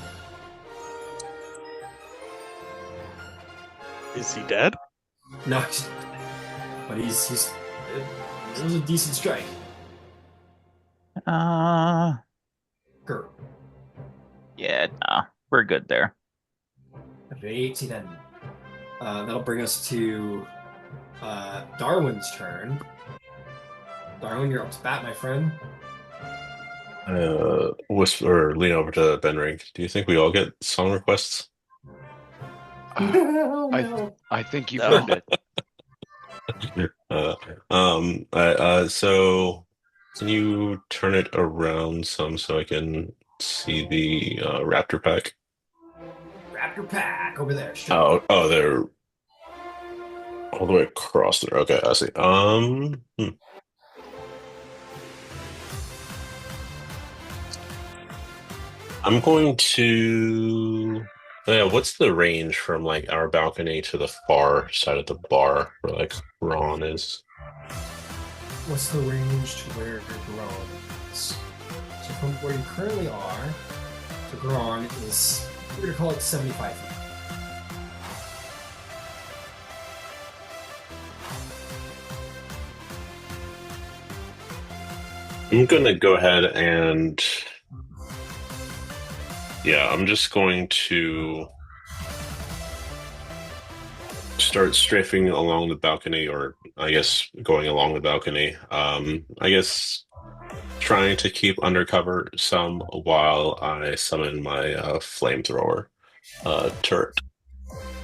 Is he dead?
No, but he's it was a decent strike. Sure.
Yeah, nah, we're good there.
Righty then. That'll bring us to Darwin's turn. Darwin, you're up to bat, my friend.
Whisper or lean over to Benrig. Do you think we all get song requests?
Oh, no.
I think you've
No.
earned it.
So can you turn it around some so I can see the Raptor pack?
Raptor pack over there.
Oh, they're all the way across there. Okay, I see. I'm going to. Yeah, what's the range from like our balcony to the far side of the bar where like Ron is?
What's the range to where Gron is? So from where you currently are to Gron is, we're going to call it 75 feet.
I'm gonna go ahead and I'm just going to start strafing along the balcony, or I guess going along the balcony. I guess trying to keep undercover some while I summon my flamethrower turret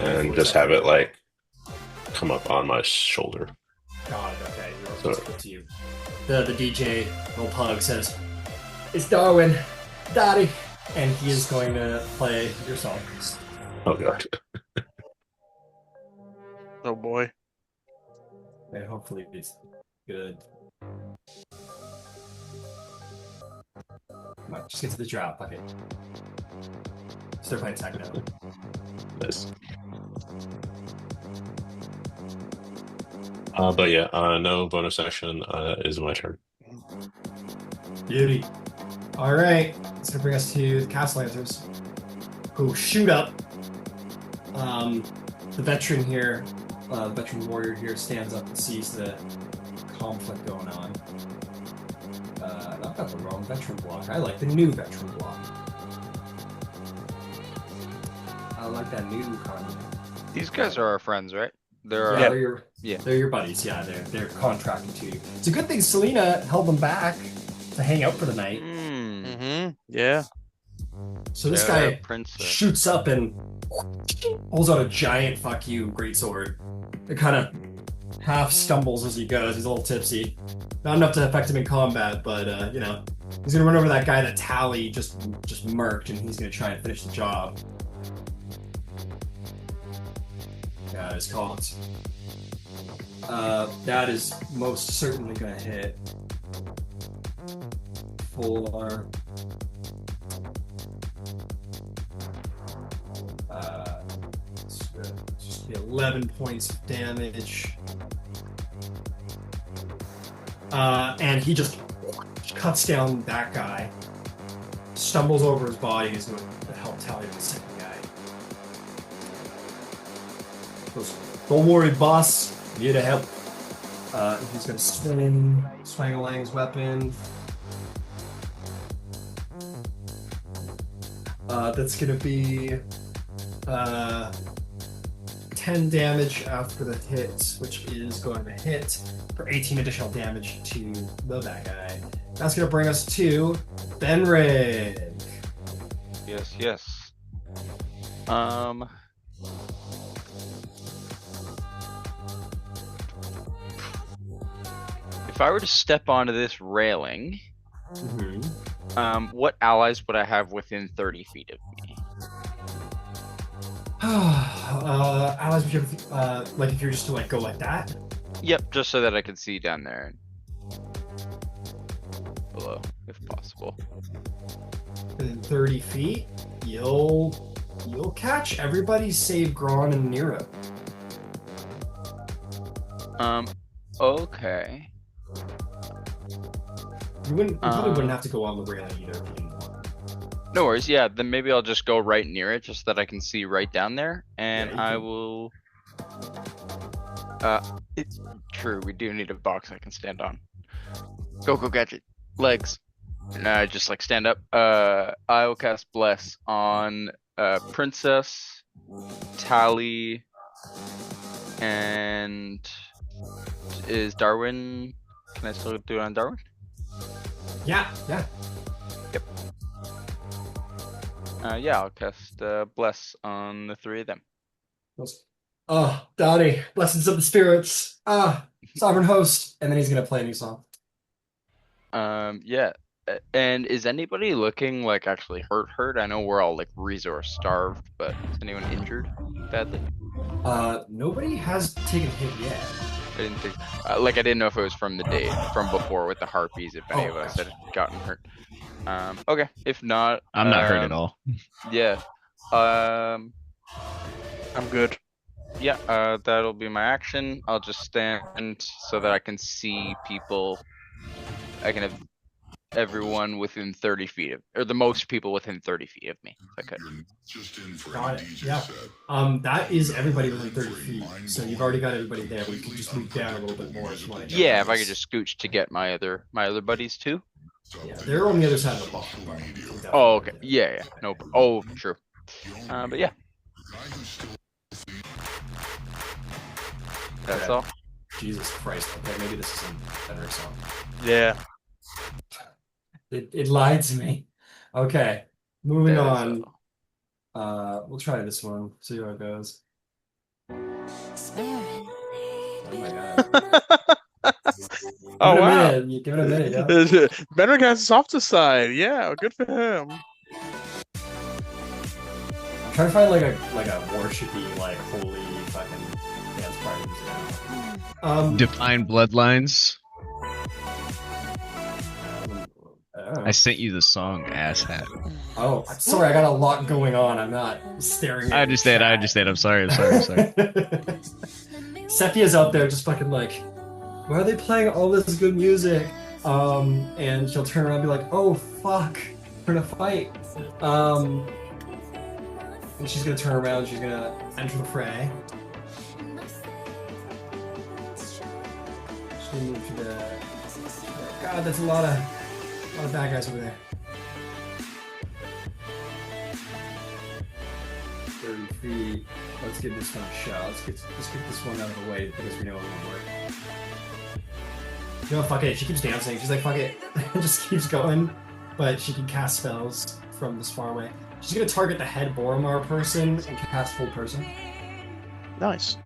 and just have it like come up on my shoulder.
Got it, okay. You're supposed to you. The DJ, little pug, says, "It's Darwin, Daddy," and he is going to play your song.
Oh god.
Oh boy.
And hopefully it's good. Come on, just get to the drop. Okay. Start playing attack now.
Nice. But yeah, no bonus action is my turn.
Beauty. All right, it's gonna bring us to the Castle Lancers, who shoot up. The veteran here, veteran warrior here, stands up and sees the conflict going on. I've got the wrong veteran block. I like the new veteran block. I like that new conflict.
These guys are our friends, right? They're
They're your buddies. Yeah, they're contracted to you. It's a good thing Selena held them back to hang out for the night.
Yeah.
So this guy shoots up and pulls out a giant fuck you greatsword. It kind of half stumbles as he goes. He's a little tipsy. Not enough to affect him in combat, but you know, he's gonna run over that guy that Tally just murked, and he's gonna try and finish the job. Yeah, it's called. That is most certainly gonna hit. Full arm. Just be 11 points of damage. And he just cuts down that guy, stumbles over his body, he's going to help Tally the second guy. Goes, "Don't worry, boss, I'm here to help." He's going to swing along his weapon. That's going to be 10 damage after the hit, which is going to hit for 18 additional damage to the bad guy. That's going to bring us to Benrig.
Yes. If I were to step onto this railing, what allies would I have within 30 feet of me?
Allies, like if you're just to like go like that?
Yep, just so that I can see down there and below, if possible.
Within 30 feet, you'll catch everybody save Gron and Nero.
Okay.
You probably wouldn't have to go on the railing either if you didn't want.
No worries. Yeah, then maybe I'll just go right near it, just so that I can see right down there, and I will. It's true. We do need a box I can stand on. Go gadget. Legs. And I just like stand up. I will cast Bless on Princess, Tally, and is Darwin? Can I still do it on Darwin?
Yeah, yeah.
Yeah, I'll cast Bless on the three of them.
Oh, Donnie, blessings of the spirits. Sovereign host. And then he's gonna play a new song.
Yeah. And is anybody looking like actually hurt? I know we're all like resource starved, but is anyone injured badly?
Nobody has taken a hit yet.
I didn't think, like I didn't know if it was from the day from before with the harpies, if any of us
gotcha.
had gotten hurt. Okay, if not,
I'm not hurt at all.
Yeah.
I'm good.
Yeah, that'll be my action. I'll just stand so that I can see people. I can have everyone within 30 feet of, or the most people within 30 feet of me, if I could.
Got it. Yeah. That is everybody within 30 feet. So you've already got everybody there. We can just move down a little bit more if you want to.
Yeah, if I could just scooch to get my other buddies too.
Yeah, they're on the other side of the ball.
Oh, okay. Yeah. No. Oh, true. But yeah. That's all.
Jesus Christ. Okay, maybe this is a better song.
Yeah.
It lied to me. Okay, moving on. We'll try this one. See how it goes. Oh my god.
Oh wow.
Give it a minute. Yeah.
Benrick has his off the side. Yeah, good for him.
I'm trying to find like a worshipy, like holy fucking dance party.
Define bloodlines.
Oh.
I sent you the song, asshat.
Oh, I'm sorry, I got a lot going on. I'm not staring at
I understand. I'm sorry.
Sepia's out there just fucking like, why are they playing all this good music? And she'll turn around and be like, oh fuck, we're gonna fight. And she's gonna turn around, she's gonna enter the fray. She's gonna move to the... God, that's a lot of bad guys over there. 30 feet. Let's give this one a shot. Let's get this one out of the way because we know it won't work. You know, fuck it. She keeps dancing. She's like, fuck it. Just keeps going. But she can cast spells from this far away. She's gonna target the head Boromar person and cast full person.
Nice.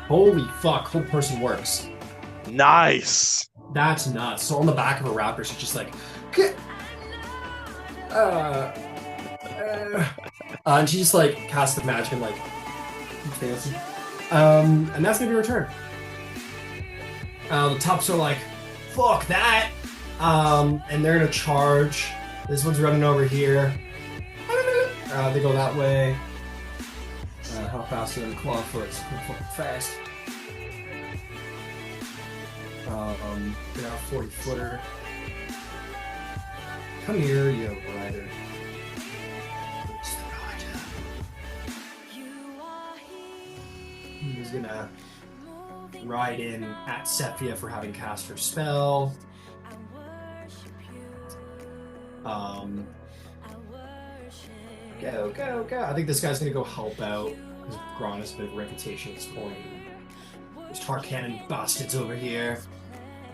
Holy fuck, full person works.
Nice.
That's nuts. So on the back of a raptor, she's just like, and she just like casts the magic and like keeps dancing. And that's gonna be her turn. The tops are like, fuck that. And they're gonna charge. This one's running over here. They go that way. How fast are the clawfoot? Fast. Get out 40-footer. Come here, you rider. He's gonna ride in at Sephia for having cast her spell. Go. I think this guy's gonna go help out because Gron has a bit of reputation at this point. There's Tarkanan bastards over here.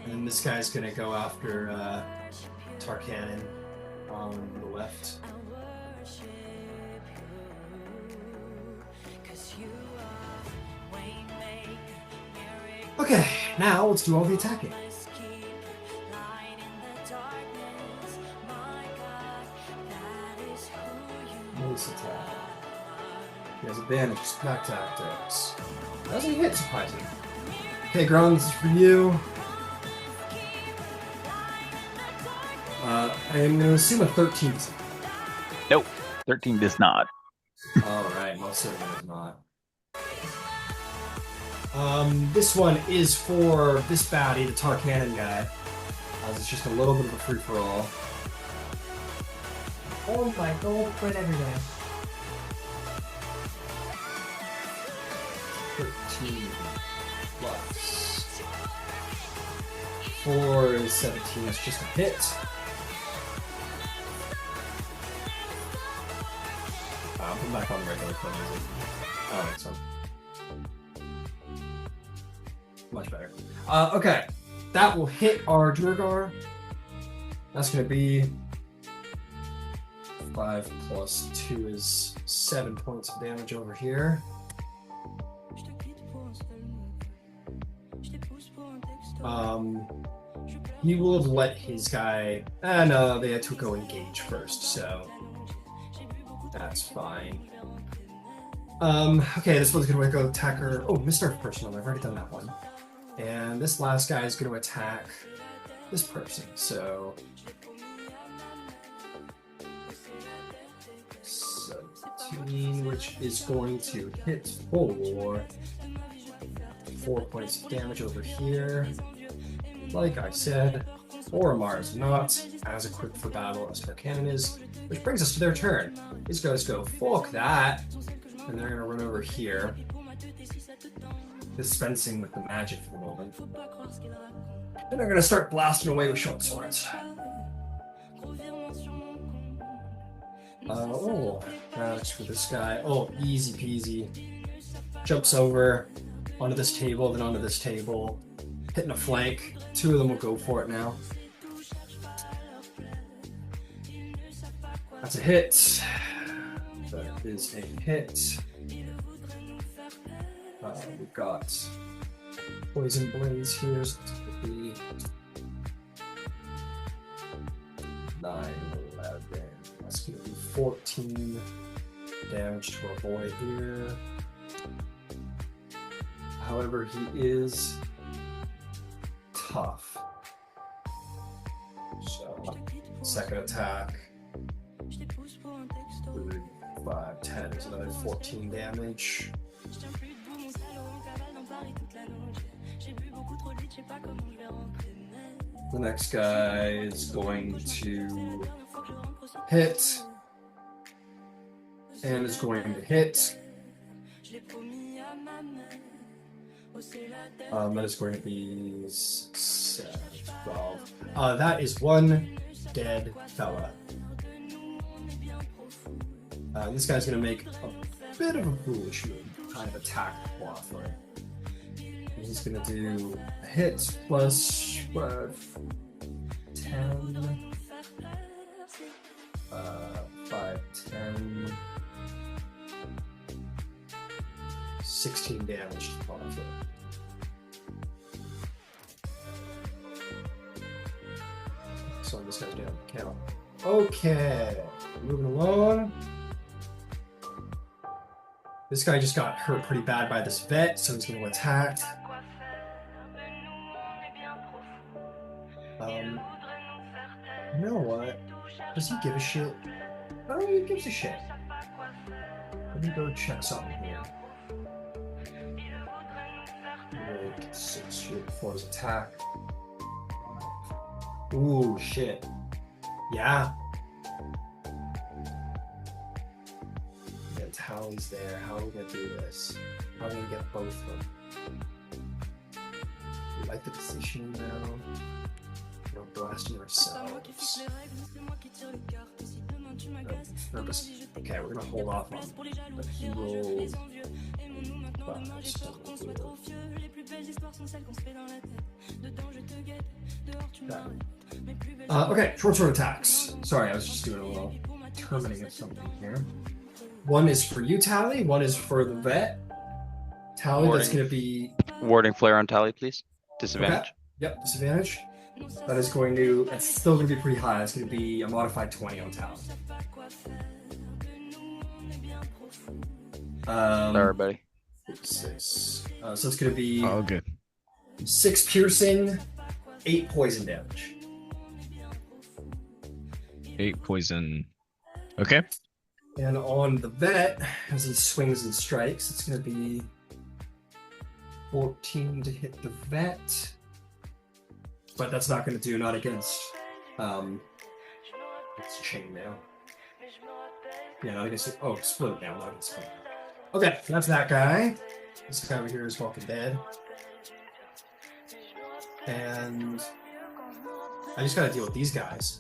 And this guy's gonna go after Tarkanan on the left. Okay, now let's do all the attacking. Nice attack. He has advantage, attack tactics. Doesn't hit, surprisingly. Okay, Gron, this is for you. I'm going to assume a 13.
Nope. 13 does not.
Alright, most certainly does not. This one is for this baddie, the Tarkanan guy. It's just a little bit of a free-for-all. Oh my god, quit everywhere. 13 plus. 4 is 17. It's just a hit. I'm back on the regular phone. Oh, it's on. Much better. Okay. That will hit our Durgar. That's going to be 5 plus 2 is 7 points of damage over here. He will have let his guy. No, they had to go engage first, so that's fine. Okay, this one's gonna go attacker. Oh, Mr. Personal. I've already done that one. And this last guy is gonna attack this person. So 17, which is going to hit for 4 points of damage over here. Like I said, Boromar is not as equipped for battle as Tarkanan is, which brings us to their turn. These guys go, fuck that, and they're gonna run over here, dispensing with the magic for the moment. Then they're gonna start blasting away with short swords. That's for this guy. Oh, easy peasy. Jumps over onto this table, then onto this table, hitting a flank. 2 of them will go for it now. That's a hit. That is a hit. We've got Poison Blaze here, so it's going to be 9, 11. That's going to be 14 damage to our boy here. However, he is tough. So, second attack. 5, 10 is another 14 damage. The next guy is going to hit. And is going to hit. That is going to be 7, 12. That is one dead fella. This guy's going to make a bit of a foolish move, kind of attack the Waffler. He's going to do a hit plus 10, 5, 10, 16 damage to the Waffler. So this guy's down the count. Okay, moving along. This guy just got hurt pretty bad by this vet, so he's going to attack. You know what? Does he give a shit? I don't think he gives a shit. Let me go check something here. Make 6 shit before his attack. Ooh, shit. Yeah. Tally's there. How are we gonna do this? How are we gonna get both of them? We like the position now. We're blasting ourselves. Okay, we're gonna hold off on the hero. Okay, short sword attacks. Sorry, I was just doing a little terminating of something here. One is for you, Tally. One is for the vet. Tally, that's going to be...
Warding flare on Tally, please. Disadvantage.
Okay. Yep, disadvantage. That is going to... It's still going to be pretty high. It's going to be a modified 20 on Tally.
Sorry, buddy.
6. So it's going to be...
Oh, good.
6 piercing, 8 poison damage.
8 poison. Okay.
And on the vet, as he swings and strikes, it's going to be 14 to hit the vet. But that's not going to do, not against... it's chainmail. Yeah, not against... Oh, split it now, not against... Okay, so that's that guy. This guy over here is Walking Dead. And I just gotta deal with these guys.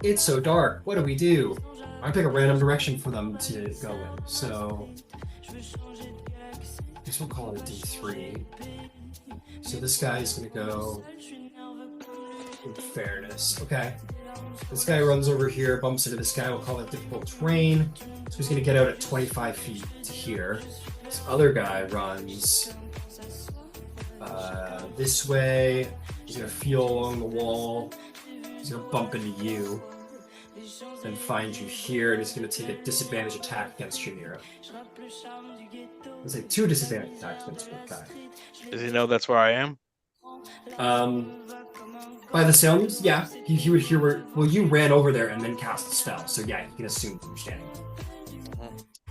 It's so dark. What do we do? I pick a random direction for them to go in. So I guess we'll call it a D3. So this guy is gonna go in fairness. Okay. This guy runs over here, bumps into this guy. We'll call it difficult terrain. So he's gonna get out at 25 feet to here. This other guy runs this way. He's gonna feel along the wall. He's gonna bump into you. Then find you here, and he's gonna take a disadvantage attack against you, Nero. Let's say 2 disadvantage attacks against one guy.
Does he know that's where I am?
By the sounds, yeah. He would hear where. Well, you ran over there and then cast the spell, so yeah, he can assume you're standing.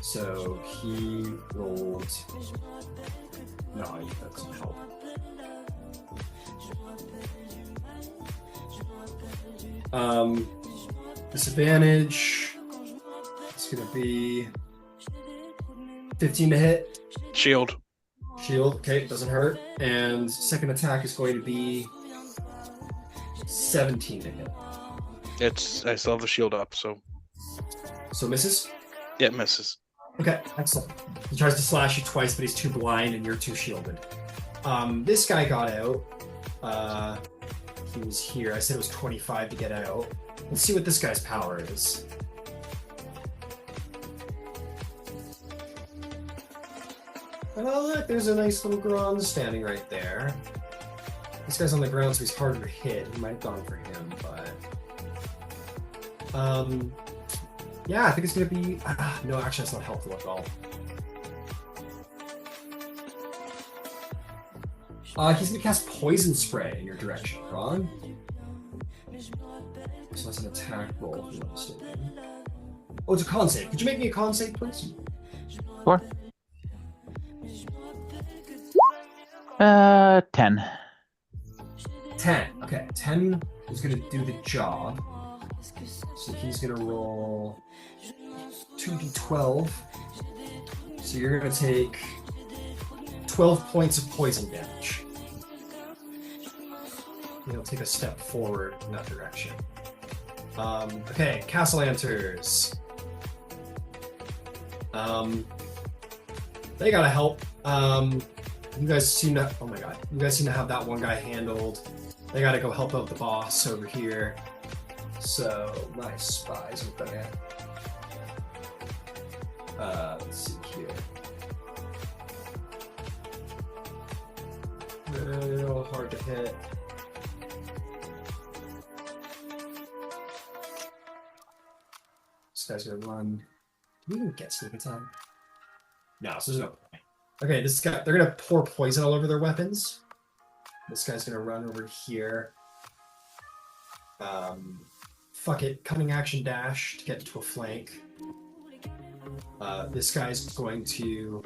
So he rolled. No, that doesn't help. Disadvantage. It's gonna be 15 to hit.
Shield.
Shield, okay, doesn't hurt. And second attack is going to be 17 to hit.
I still have the shield up, so
So misses?
yeah, it misses.
Okay, excellent. He tries to slash you twice, but he's too blind and you're too shielded. This guy got out. He was here. I said it was 25 to get out. Let's see what this guy's power is. Oh, look, there's a nice little Gron standing right there. This guy's on the ground, so he's harder to hit. He might have gone for him, but... yeah, I think it's going to be... no, actually, that's not helpful at all. He's going to cast Poison Spray in your direction, Gron. So that's an attack roll, if you're not mistaken. Oh, it's a con save. Could you make me a con save, please?
Sure. 10.
10. Okay, 10 is going to do the job. So he's going to roll 2d12. So you're going to take 12 points of poison damage. He'll take a step forward in that direction. Okay, Castellanters. They gotta help. You guys seem to... Oh my god. You guys seem to have that one guy handled. They gotta go help out the boss over here. So, my spies are gonna... let's see here. Real hard to hit. This guy's gonna run. Can we even get sneak attack? No, so there's no point. Okay, this guy, they're gonna pour poison all over their weapons. This guy's gonna run over here. Fuck it, cunning action dash to get into a flank. This guy's going to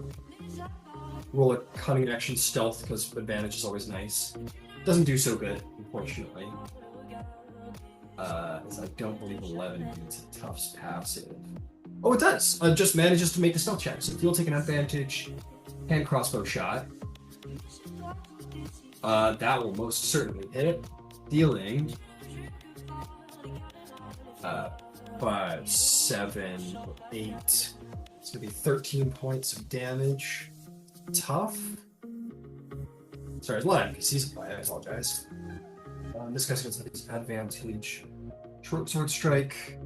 roll a cunning action stealth because advantage is always nice. Doesn't do so good, unfortunately. As I don't believe 11 means a Tough's passive. Oh, it does! Just manages to make the stealth check. So if you'll take an advantage hand crossbow shot, that will most certainly hit it, dealing 5, 7, 8. It's gonna be 13 points of damage. Tough. Sorry, there's a lot of NPCs. I apologize. This guy's gonna take his advantage. Short sword strike.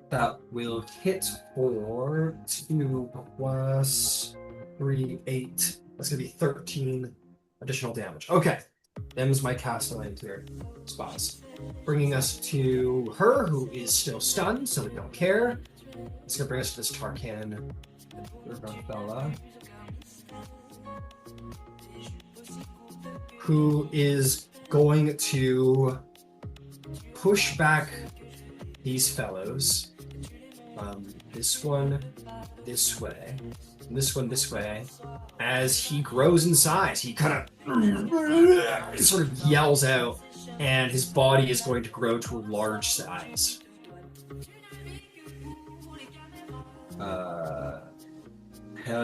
That will hit for 2 plus 3, 8. That's gonna be 13 additional damage. Okay, them's my Castellanter spots. Bringing us to her, who is still stunned, so we don't care. It's gonna bring us to this Tarkan fella, who is going to push back these fellows. This one this way, and this one this way. As he grows in size, he kind of sort of yells out, and his body is going to grow to a large size. Hell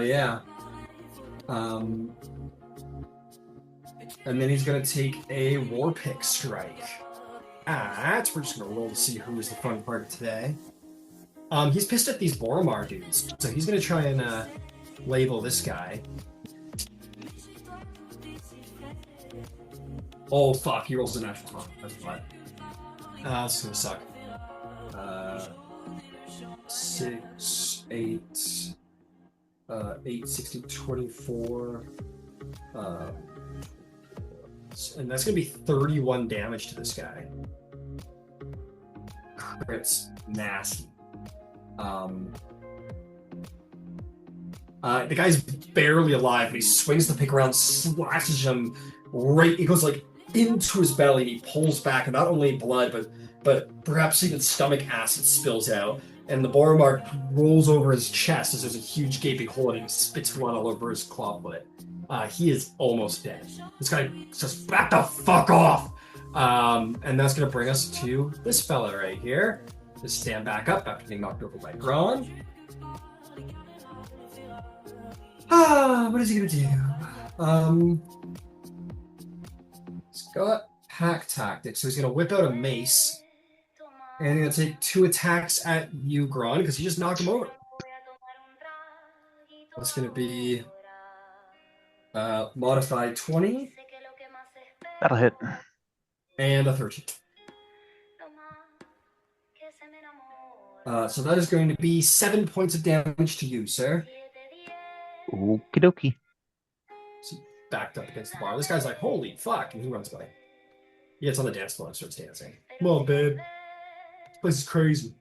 yeah. And then he's going to take a war pick strike. We're just going to roll to see who is the fun part of today. He's pissed at these Boromar dudes, so he's going to try and label this guy. Oh fuck, he rolls a natural 12. That's fine. This is going to suck. 6, 8, 8, 16, 24. And that's going to be 31 damage to this guy. Crit's nasty. The guy's barely alive, but he swings the pick around, slashes him right. It goes like into his belly, and he pulls back, and not only blood, but perhaps even stomach acid spills out. And the Boromar rolls over his chest as there's a huge gaping hole, and he spits blood all over his clawfoot. He is almost dead. This guy just back the fuck off. And that's gonna bring us to this fella right here. Just stand back up after being knocked over by Gron. What is he gonna do? He's got pack tactics, so he's gonna whip out a mace. And he's gonna take 2 attacks at you, Gron, because you just knocked him over. That's gonna be modified 20.
That'll hit.
And a 13. So that is going to be 7 points of damage to you, sir.
Okie dokie.
So backed up against the bar. This guy's like, holy fuck, and he runs by. He gets on the dance floor and starts dancing. Come on, babe. This place is crazy.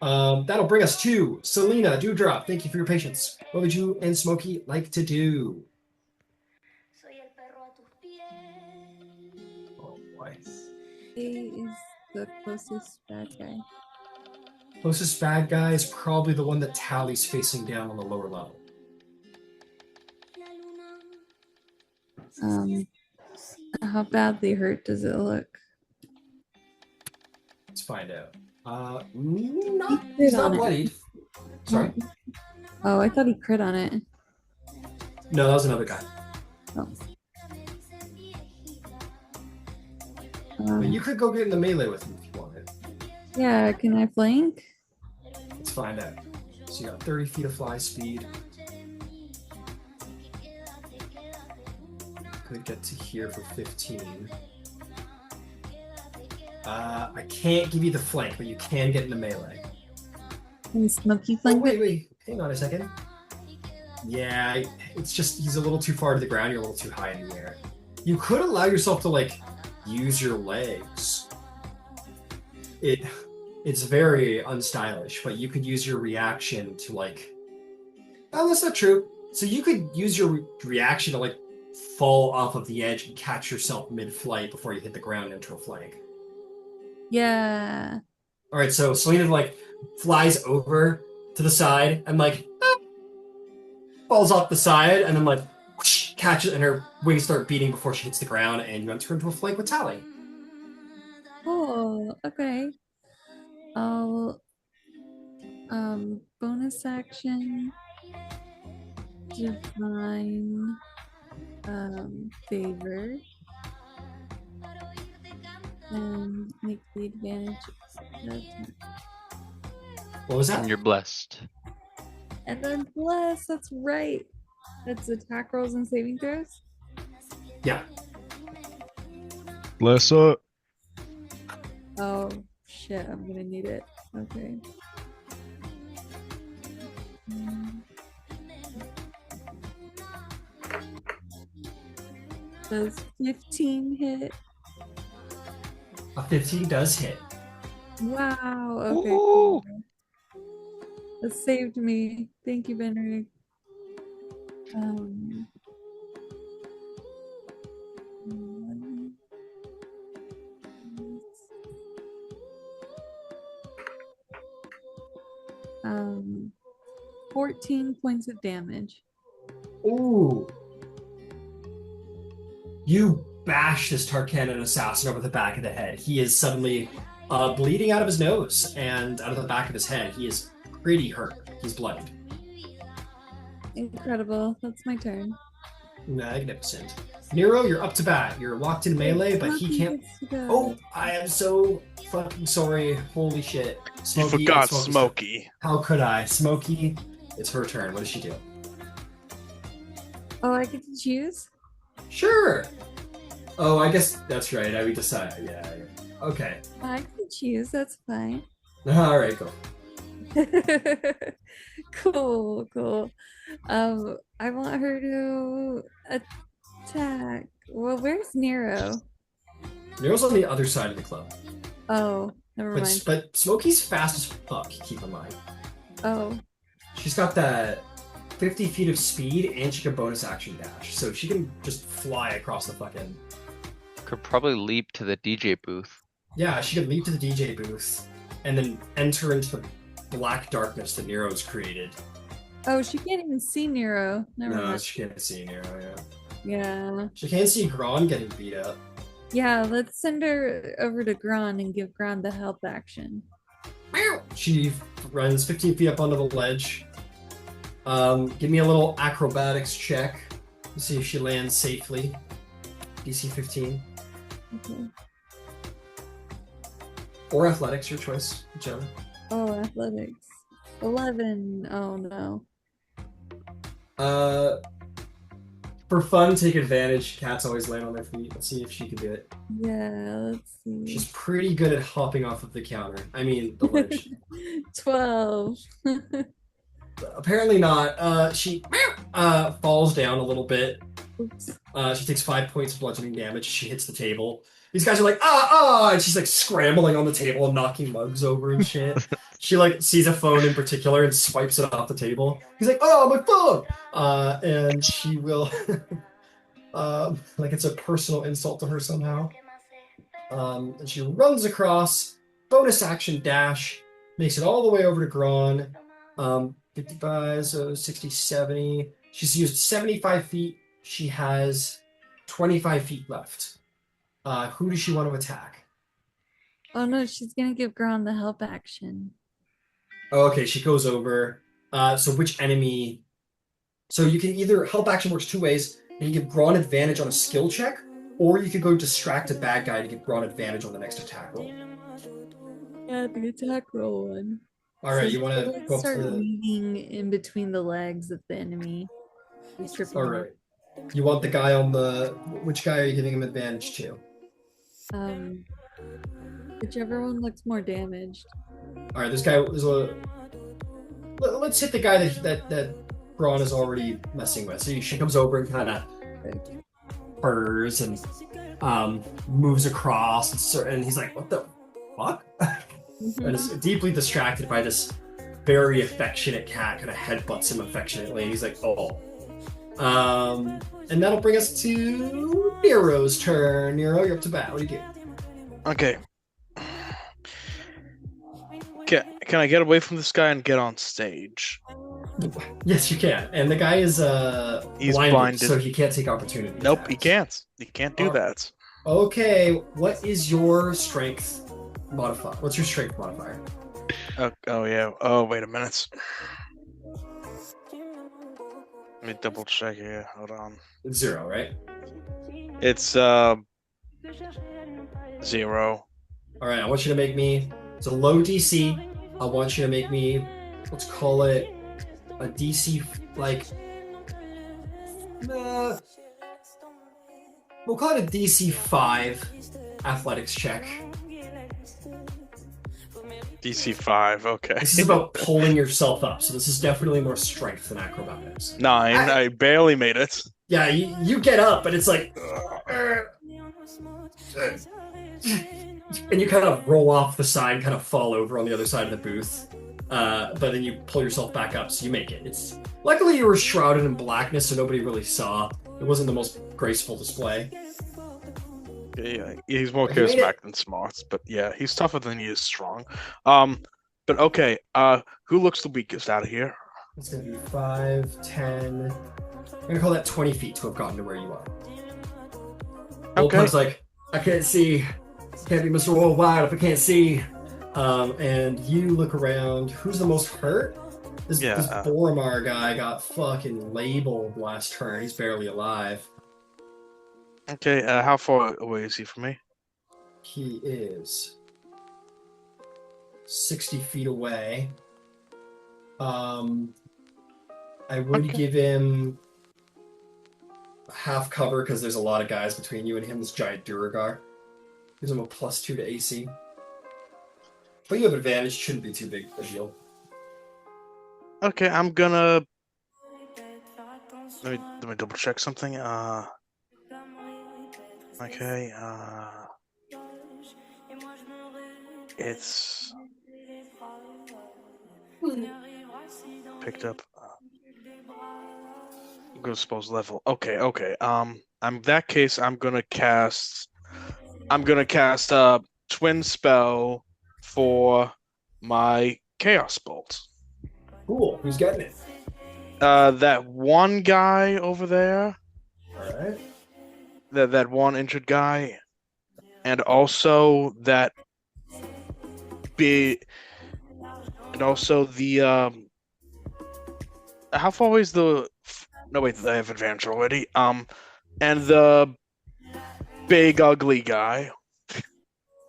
That'll bring us to Selena Dewdrop. Thank you for your patience. What would you and Smokey like to do? Oh boy.
He is the closest bad guy.
Closest bad guy is probably the one that Tally's facing down on the lower level.
How badly hurt does it look?
Let's find out.
He's
Not bloodied. Sorry?
Oh, I thought he crit on it.
No, that was another guy.
Oh.
But you could go get in the melee with him if you wanted.
Yeah, can I flank?
Let's find out. So you got 30 feet of fly speed. Could get to here for 15. I can't give you the flank, but you can get in the melee.
Can Smokey
Oh,
flank?
wait. Hang on a second. Yeah, it's just he's a little too far to the ground. You're a little too high in the air. You could allow yourself to like use your legs. It's very unstylish, but you could use your reaction to like. Oh, that's not true. So you could use your reaction to like fall off of the edge and catch yourself mid-flight before you hit the ground into a flank.
Yeah.
All right, so Selena like flies over to the side and like falls off the side and then like whoosh, catches and her wings start beating before she hits the ground and you enter into a flank with Tally.
Oh, okay. I'll bonus action divine favor and make the advantage.
What was that?
And you're blessed.
And then bless, that's right. That's attack rolls and saving throws.
Yeah.
Bless up.
Oh shit, I'm gonna need it. Okay. Does 15 hit?
A 15 does hit.
Wow. Okay. Cool. That saved me. Thank you, Benrick. 14 points of damage.
Ooh. You bash this Tarkanan assassin over the back of the head. He is suddenly bleeding out of his nose and out of the back of his head. He is pretty hurt. He's bloodied.
Incredible. That's my turn.
Magnificent. Nero, you're up to bat. You're locked in melee, but he
Smokey
can't.
gets to go.
Oh, I am so fucking sorry. Holy shit.
You
Smokey,
forgot
it's Smokey's turn.
Smokey.
How could I? Smokey, it's her turn. What does she do?
Oh, I get to choose?
Sure. Oh, I guess that's right. I would decide. Yeah. Okay.
I can choose, that's fine.
All right, go.
Cool. I want her to attack. Well, where's Nero?
Nero's on the other side of the club.
Oh, never mind.
But Smokey's fast as fuck, keep in mind.
Oh,
She's got that 50 feet of speed and she can bonus action dash. So she can just fly across the fucking.
Could probably leap to the DJ booth.
Yeah, she could leap to the DJ booth and then enter into the black darkness that Nero's created.
oh, she can't even see Nero. Never
No,
mind.
she can't see Nero, yeah.
Yeah.
She can't see Gron getting beat up.
Yeah, let's send her over to Gron and give Gron the help action.
She runs 15 feet up onto the ledge. Give me a little acrobatics check to see if she lands safely. DC 15.
Okay.
Or athletics, your choice. Whichever.
Oh, athletics. 11. Oh no.
For fun, take advantage. Cats always land on their feet. Let's see if she can do it.
Yeah, let's see.
She's pretty good at hopping off of the counter. I mean, the ledge.
12.
Apparently not. She falls down a little bit.
Oops.
She takes 5 points of bludgeoning damage. She hits the table. These guys are like, and she's like scrambling on the table and knocking mugs over and shit. She like sees a phone in particular and swipes it off the table. He's like, oh, my phone! And she will, like it's a personal insult to her somehow. And she runs across, bonus action dash, makes it all the way over to Gron. 55, so 60, 70. She's used 75 feet. She has 25 feet left. Who does she want to attack?
Oh no, she's gonna give Gron the help action.
Oh, okay, she goes over. So which enemy? So you can either help action works two ways. And you give Gron advantage on a skill check, or you could go distract a bad guy to give Gron advantage on the next attack roll.
Yeah, the attack roll one.
All right,
So
you want to
let's
go up
start
to the.
weaving in between the legs of the enemy.
All right. You want the guy on the. Which guy are you giving him advantage to?
Whichever one looks more damaged.
All right, this guy is a. Let's hit the guy that Gron is already messing with. So she comes over and kind of purrs and moves across, and he's like, "What the fuck?" And is deeply distracted by this very affectionate cat. Kind of headbutts him affectionately, and he's like, "Oh." And that'll bring us to Nero's turn. Nero, you're up to bat. What do you do?
Okay. Can I get away from this guy and get on stage?
Yes, you can. And the guy is
He's
blinded,
blinded.
so he can't take opportunity.
Nope,
attacks.
he can't. He can't do that.
Okay, what is your strength modifier? What's your strength modifier?
Oh yeah. Oh wait a minute. Let me double check here. Hold on.
It's 0, right?
It's 0.
All right, I want you to make me. It's a low DC. I want you to make me. Let's call it a DC like. We'll call it a DC 5 athletics check.
DC 5. Okay.
This is about pulling yourself up, so this is definitely more strength than acrobatics.
9. I barely made it.
Yeah, you get up, and it's like, and you kind of roll off the side, kind of fall over on the other side of the booth. But then you pull yourself back up, so you make it. It's luckily you were shrouded in blackness, so nobody really saw. It wasn't the most graceful display.
Yeah, he's more
You made it.
charismatic than smart, but yeah, he's tougher than he is strong. But okay, who looks the weakest out of here?
It's gonna be 5, 10. I'm gonna call that 20 feet to have gotten to where you are. Old
Okay.
Pug's like, I can't see. Can't be Mr. Worldwide if I can't see. And you look around. Who's the most hurt? This Boromar guy got fucking labeled last turn. He's barely alive.
Okay, how far away is he from me?
He is 60 feet away. I would give him half cover because there's a lot of guys between you and him. This giant Duragar gives him a +2 to AC. But you have advantage. Shouldn't be too big a deal.
Okay, I'm gonna let me double check something. Okay, it's picked up. I'm gonna suppose level. Okay. In that case, I'm gonna cast twin spell for my chaos bolt.
Cool. Who's getting it?
That one guy over there.
All right.
That one injured guy, and also that big, and also the how far away is the? No, wait, I have advantage already. And the big ugly guy.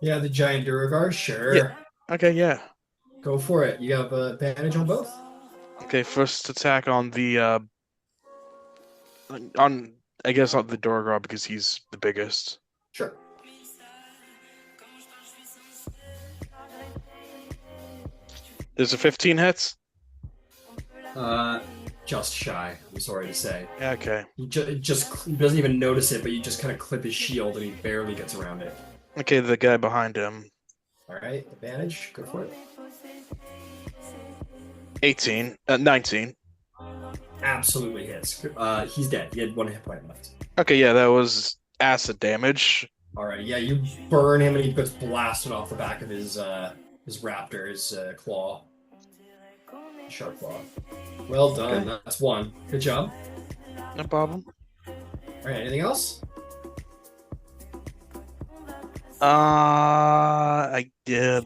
Yeah, the giant Duragar. Sure.
Yeah. Okay, yeah.
Go for it. You have advantage on both.
Okay, first attack on the on I guess on the Duragar because he's the biggest.
Sure.
There's a 15 hits.
Just shy. I'm sorry to say.
Yeah, okay.
He just doesn't even notice it, but you just kind of clip his shield and he barely gets around it.
Okay, the guy behind him.
All right, advantage. Go for it.
19.
Absolutely hits. He's dead. He had 1 hit point left.
Okay, yeah, that was acid damage.
All right, yeah, you burn him and he gets blasted off the back of his raptor, his claw. Sharp claw. Well done.
Okay.
That's 1. Good job.
No problem.
All right, anything else?
I did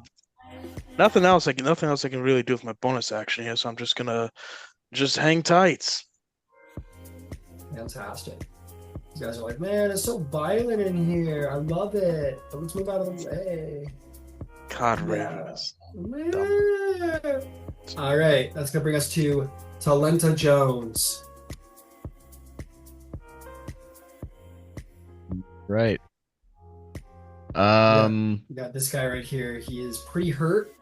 nothing else. Nothing else I can really do with my bonus action here. So I'm just gonna hang tight.
Fantastic. You guys are like, man, it's so violent in here. I love it. But let's move out of the way.
God,
Yeah.
Raven.
All right, that's gonna bring us to Talenta Jones.
Right.
You got this guy right here. He is pretty hurt.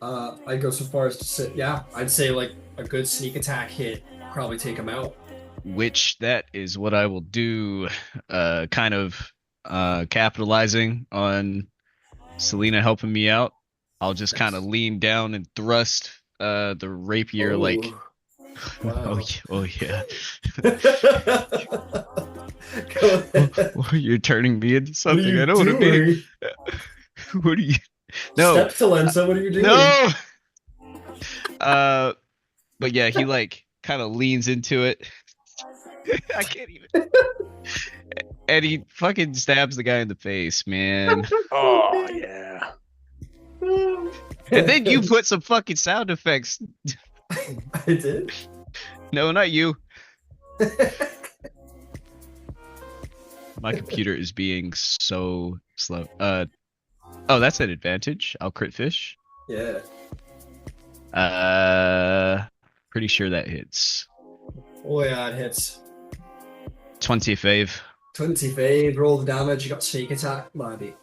I'd go so far as to say, yeah, I'd say like a good sneak attack hit probably take him out.
Which that is what I will do, kind of capitalizing on Selena helping me out. I'll just kind of lean down and thrust the rapier like
Wow.
oh yeah.
Go ahead.
You're turning me into something I don't want to
doing?
be. What are you? No.
Step Talenta, what are you doing?
No. But yeah, he like kind of leans into it. I can't even. And he fucking stabs the guy in the face, man.
Oh yeah.
And then you put some fucking sound effects.
I did?
No, not you. My computer is being so slow. Oh, that's an advantage. I'll crit fish.
Yeah.
Pretty sure that hits.
Oh yeah, it hits.
20 fave.
20 fave, roll the damage, you got sneak attack, maybe.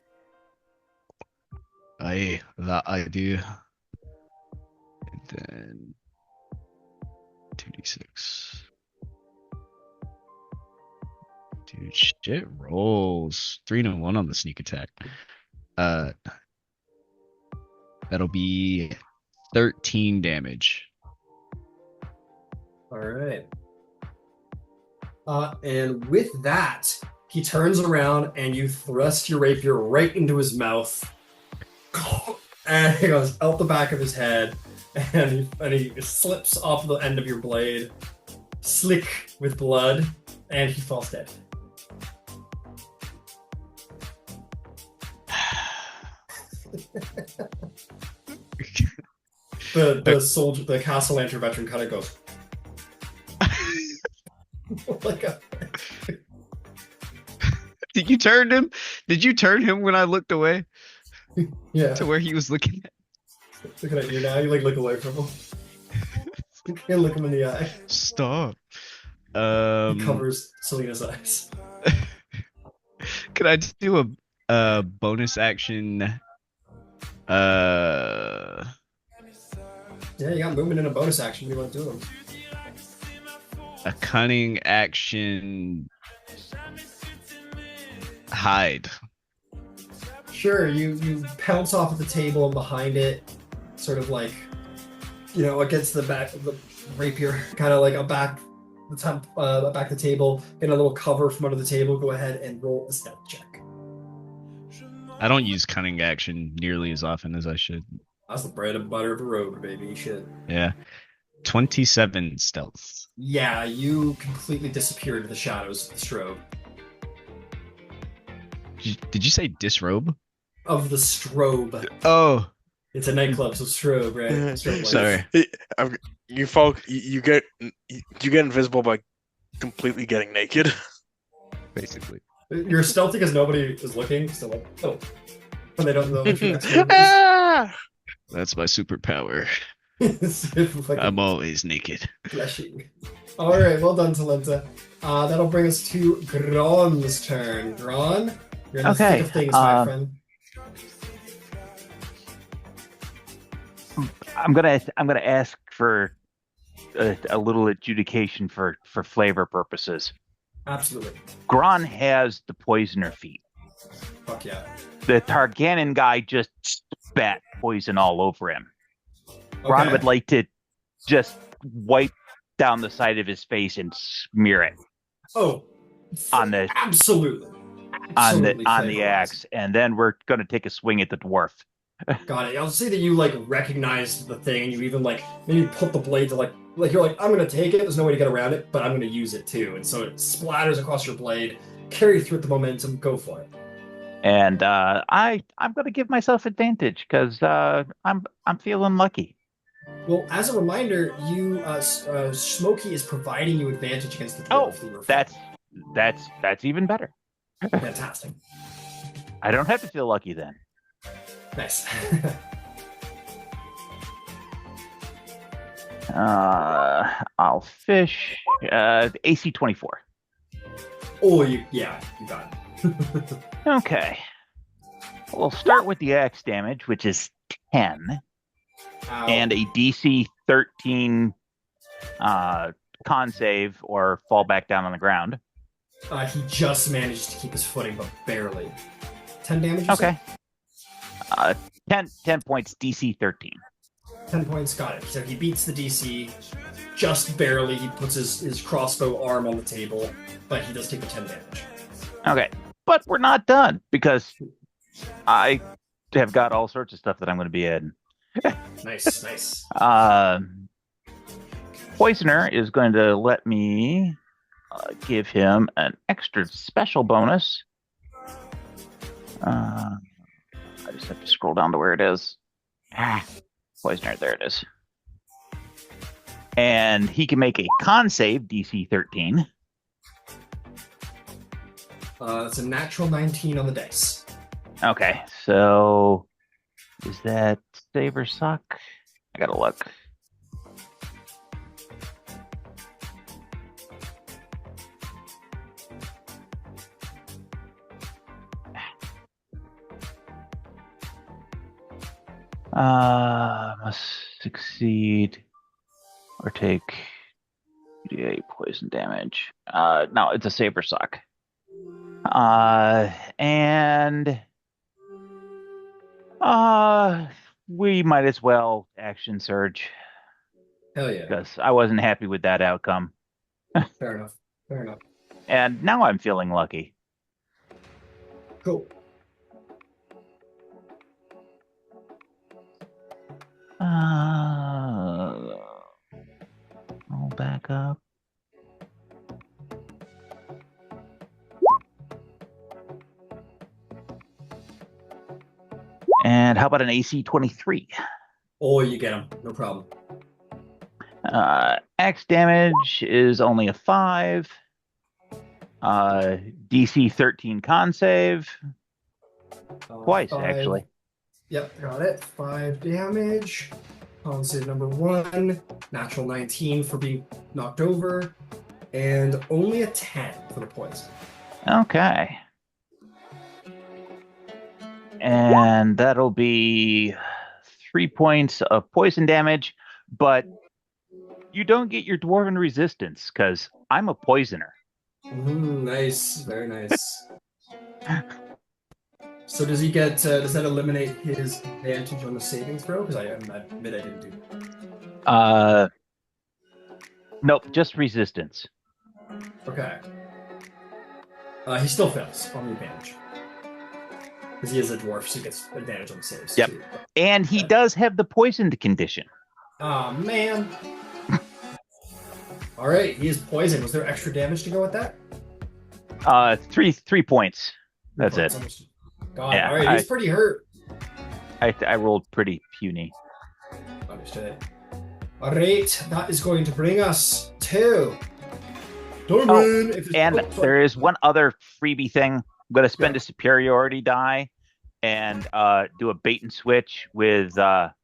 Aye, that I do. And then 2d6. Dude, shit rolls. 3 and 1 on the sneak attack. That'll be 13 damage.
All right. And with that, he turns around and you thrust your rapier right into his mouth. And it goes out the back of his head. And he slips off the end of your blade, slick with blood, and he falls dead. The soldier, the Castle Lantern veteran, kind of goes
You turned him? Did you turn him when I looked away
Yeah.
to where he was looking at?
Looking at you now, you like look away from him. You can't look him in the eye.
Stop.
He covers Selena's eyes.
Could I just do a bonus action?
Yeah, you got movement and a bonus action. What do you want to do with them?
A cunning action. Hide.
Sure, you pounce off at the table and behind it, sort of like, against the back of the rapier, kind of like back the table, get a little cover from under the table. Go ahead and roll a stealth check.
I don't use cunning action nearly as often as I should.
That's the bread and butter of a rogue, baby. Shit.
Yeah. 27 stealth.
Yeah, you completely disappear into the shadows of the strobe.
Did you say disrobe?
Of the strobe.
Oh.
It's a nightclub, so strobe, right? Strobe
Sorry.
You get invisible by completely getting naked.
Basically.
You're stealthy because nobody is looking, so like, oh. When they don't know if you're next to
That's my superpower.
like
I'm always naked.
flashing. Alright, well done, Talenta. That'll bring us to Gron's turn. Gron, you're in the thick of things, my friend.
I'm gonna ask for a little adjudication for flavor purposes.
Absolutely.
Gron has the poisoner feat.
Fuck yeah.
The Targanin guy just spat poison all over him. Gron
Okay.
would like to just wipe down the side of his face and smear it
Oh,
on the
absolutely.
on
Absolutely
the
flavor-wise.
axe, and then we're gonna take a swing at the dwarf.
Got it. I'll say that you like recognized the thing, and you even like maybe put the blade to like you're like, I'm gonna take it. There's no way to get around it, but I'm gonna use it too. And so it splatters across your blade. Carry through the momentum. Go for it.
And I'm gonna give myself advantage because I'm feeling lucky.
Well, as a reminder, you Smokey is providing you advantage against the
Oh,
dwarf. You were
that's even better.
fantastic.
I don't have to feel lucky then.
Nice.
I'll fish. AC 24.
Oh, you got it.
Okay. We'll start with the axe damage, which is 10,
Ow.
and a DC 13 con save or fall back down on the ground.
He just managed to keep his footing, but barely. 10 damage. You
Okay. 10 points, DC 13.
said? 10 points. Got it. So he beats the DC just barely. He puts his crossbow arm on the table, but he does take the 10 damage.
Okay. But we're not done because I have got all sorts of stuff that I'm going to be adding.
Nice, nice.
Poisoner is going to let me give him an extra special bonus. I just have to scroll down to where it is. Poisoner, there it is. And he can make a con save, DC 13.
It's a natural 19 on the dice.
Okay, so is that save or suck? I gotta look. Must succeed or take 2d8 poison damage. No, it's a save or suck. And we might as well action surge
Hell yeah.
because I wasn't happy with that outcome.
Fair enough. Fair enough.
And now I'm feeling lucky.
Cool.
Roll back up. And how about an AC 23?
Oh, you get him. No problem.
Axe damage is only a 5. DC 13 con save. Twice,
5.
actually.
Yep, got it. 5 damage. Con save number 1. Natural 19 for being knocked over. And only a 10 for the poison.
Okay. And that'll be 3 points of poison damage, but you don't get your dwarven resistance because I'm a poisoner.
Nice, very nice. So does he get? Does that eliminate his advantage on the saving throw? Because I admit I didn't do that.
Nope, just resistance.
Okay. He still fails on the advantage because he is a dwarf, so he gets advantage on the saves.
Yep.
Too.
And he does have the poisoned condition.
Oh man. All right, he is poisoned. Was there extra damage to go with that?
3 points. That's it.
God,
Yeah,
all right, he's pretty hurt.
I rolled pretty puny.
Understood. All right, that is going to bring us to Dorman.
And there is one other freebie thing. I'm going to spend a superiority die and do a bait and switch with Smokey.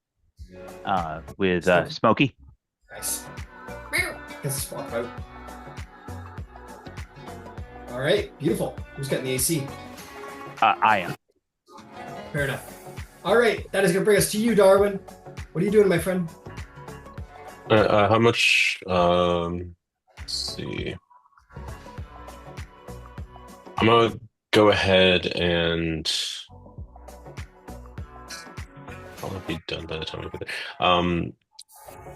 Nice. Gets his swap out. All right, beautiful. Who's getting the AC?
I am.
Fair enough. All right, that is going to bring us to you, Darwin. What are you doing, my friend?
How much? Let's see. I'm gonna go ahead and I'll be done by the time I get there.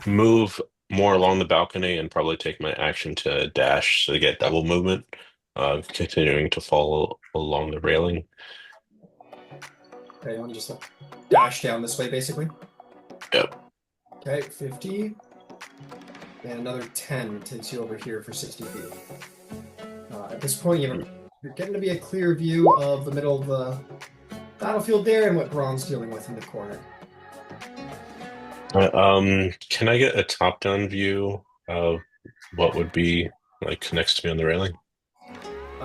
Move more along the balcony and probably take my action to dash so to get double movement. Continuing to follow along the railing.
Okay, you want to just dash down this way, basically?
Yep.
Okay, 50. And another 10 takes you over here for 60 feet. At this point, you're getting to be a clear view of the middle of the battlefield there and what Gron's dealing with in the corner.
Can I get a top-down view of what would be like next to me on the railing?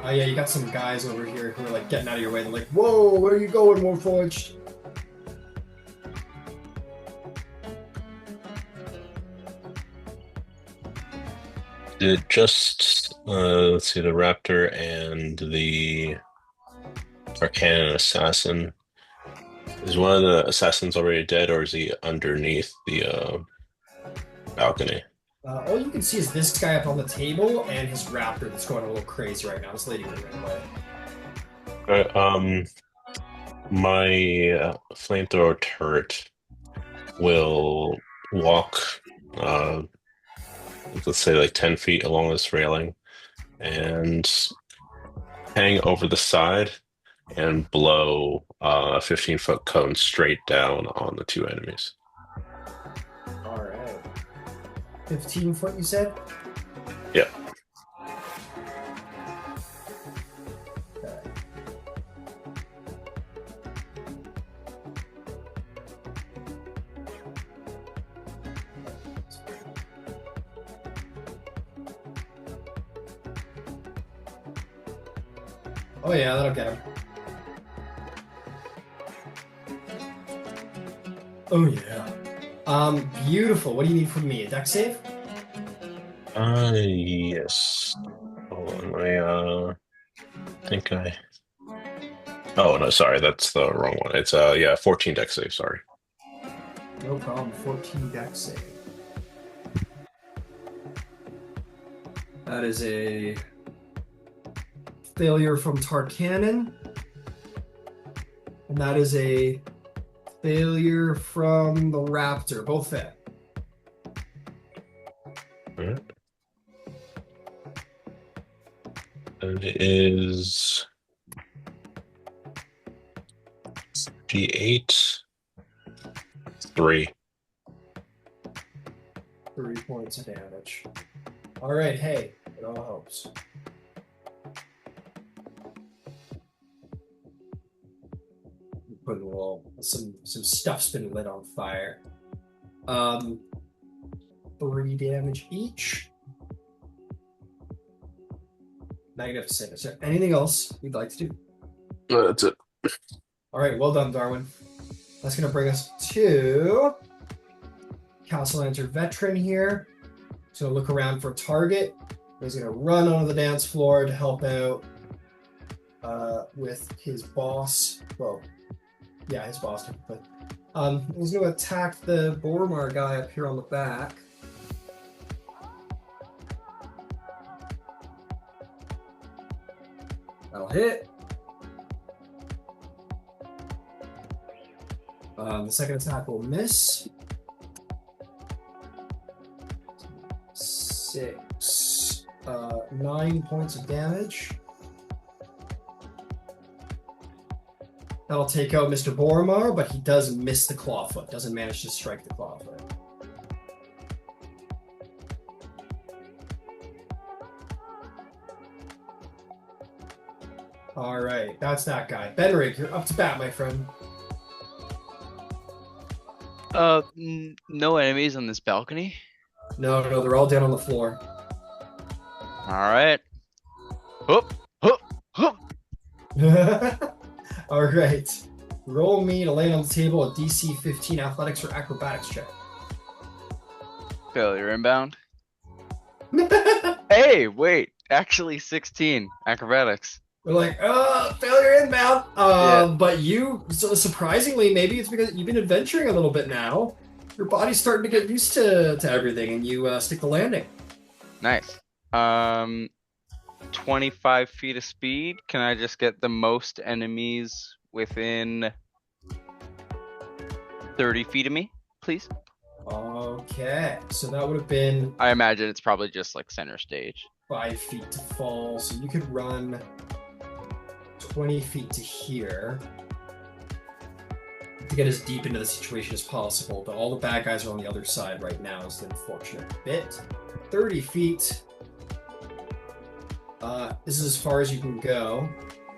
Yeah, you got some guys over here who are like getting out of your way. They're like, "Whoa, where are you going, Warforged?"
Did just let's see, the Raptor and the Arcanan Assassin. Is one of the assassins already dead, or is he underneath the balcony?
All you can see is this guy up on the table and his Raptor that's going a little crazy right now. This lady ran away.
My flamethrower turret will walk, let's say like 10 feet along this railing and hang over the side and blow a 15-foot cone straight down on the two enemies.
All right. 15 foot, you said?
Yep.
Okay. Oh yeah, that'll get him. Oh yeah. Beautiful. What do you need from me? A deck save?
Yes. Hold on, I think I. Oh no, sorry, that's the wrong one. It's 14 deck save. Sorry.
No problem. 14 deck save. That is a failure from Tarkanan, and that is a failure from the Raptor. Both fail.
Alright. And it is D8 3.
3 points of damage. All right, hey, it all helps. Put a little some stuff's been lit on fire. 3 damage each. Magnificent. Is there anything else you'd like to do?
That's it.
All right, well done, Darwin. That's going to bring us to Castellan's veteran here. He's going to look around for a target. He's going to run onto the dance floor to help out with his boss. Well, yeah, his boss. But he's going to attack the Boromar guy up here on the back. That'll hit. The second attack will miss. 6, 9 points of damage. That'll take out Mr. Boromar, but he does miss the clawfoot. Doesn't manage to strike the clawfoot. All right, that's that guy. Benrig, you're up to bat, my friend.
No enemies on this balcony.
No, they're all down on the floor.
All right. Hoop, hoop, hoop.
All right. Roll me to land on the table a DC 15 athletics or acrobatics check.
Failure inbound. Hey, wait. Actually, 16 acrobatics.
We're like, failure inbound.
Yeah.
But you, so surprisingly, maybe it's because you've been adventuring a little bit now. Your body's starting to get used to everything, and you stick the landing.
Nice. 25 feet of speed. Can I just get the most enemies within 30 feet of me, please?
Okay, so that would have been
I imagine it's probably just like center stage.
5 feet to fall, so you could run 20 feet to here to get as deep into the situation as possible, but all the bad guys are on the other side right now is the unfortunate bit. 30 feet. This is as far as you can go.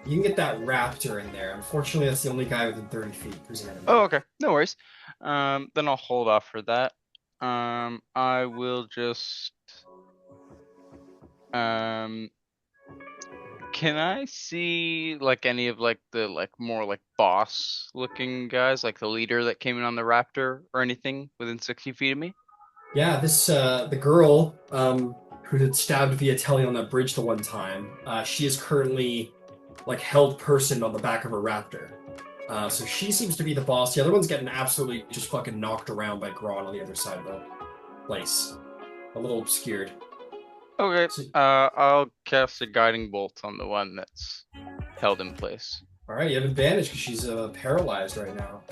You can get that raptor in there. Unfortunately, that's the only guy within 30 feet who's an enemy.
Oh, okay. No worries. Then I'll hold off for that. I will just can I see like any of like the more like boss looking guys, like the leader that came in on the raptor or anything within 60 feet of me?
Yeah, this the girl who had stabbed Viatelli on that bridge the one time. She is currently like held person on the back of a raptor. So she seems to be the boss. The other one's getting absolutely just fucking knocked around by Gron on the other side of the place. A little obscured.
Okay.
So-
I'll cast a guiding bolt on the one that's held in place.
All right, you have advantage because she's paralyzed right now.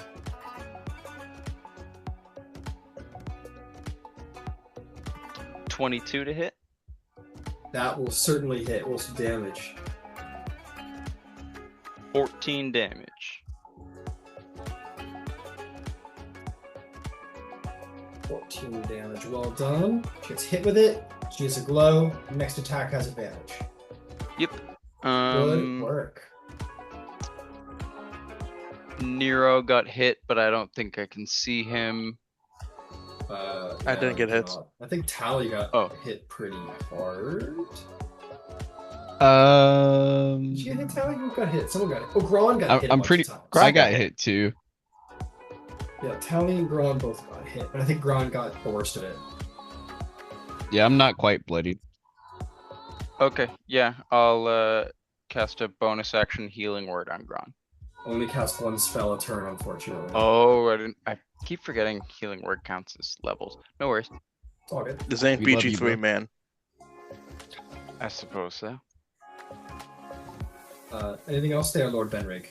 .22 to hit.
That will certainly hit. Roll some damage.
14 damage.
14 damage. Well done. She gets hit with it. She gets a glow. Next attack has advantage.
Yep.
Good work.
Nero got hit, but I don't think I can see him.
I didn't get hit.
I think Tally got hit pretty hard. Did you get hit, Tally? Who got hit? Someone got hit. Oh, Gron got hit.
I'm pretty. I got hit too.
Yeah, Tally and Gron both got hit, but I think Gron got the worst of it.
Yeah, I'm not quite bloodied.
Okay, yeah, I'll cast a bonus action healing word on Gron.
Only cast one spell a turn, unfortunately.
Oh, I keep forgetting healing word counts as levels. No worries.
It's all good.
This ain't
We love you,
BG3,
bro.
man.
I suppose so.
Anything else there, Lord Benrig?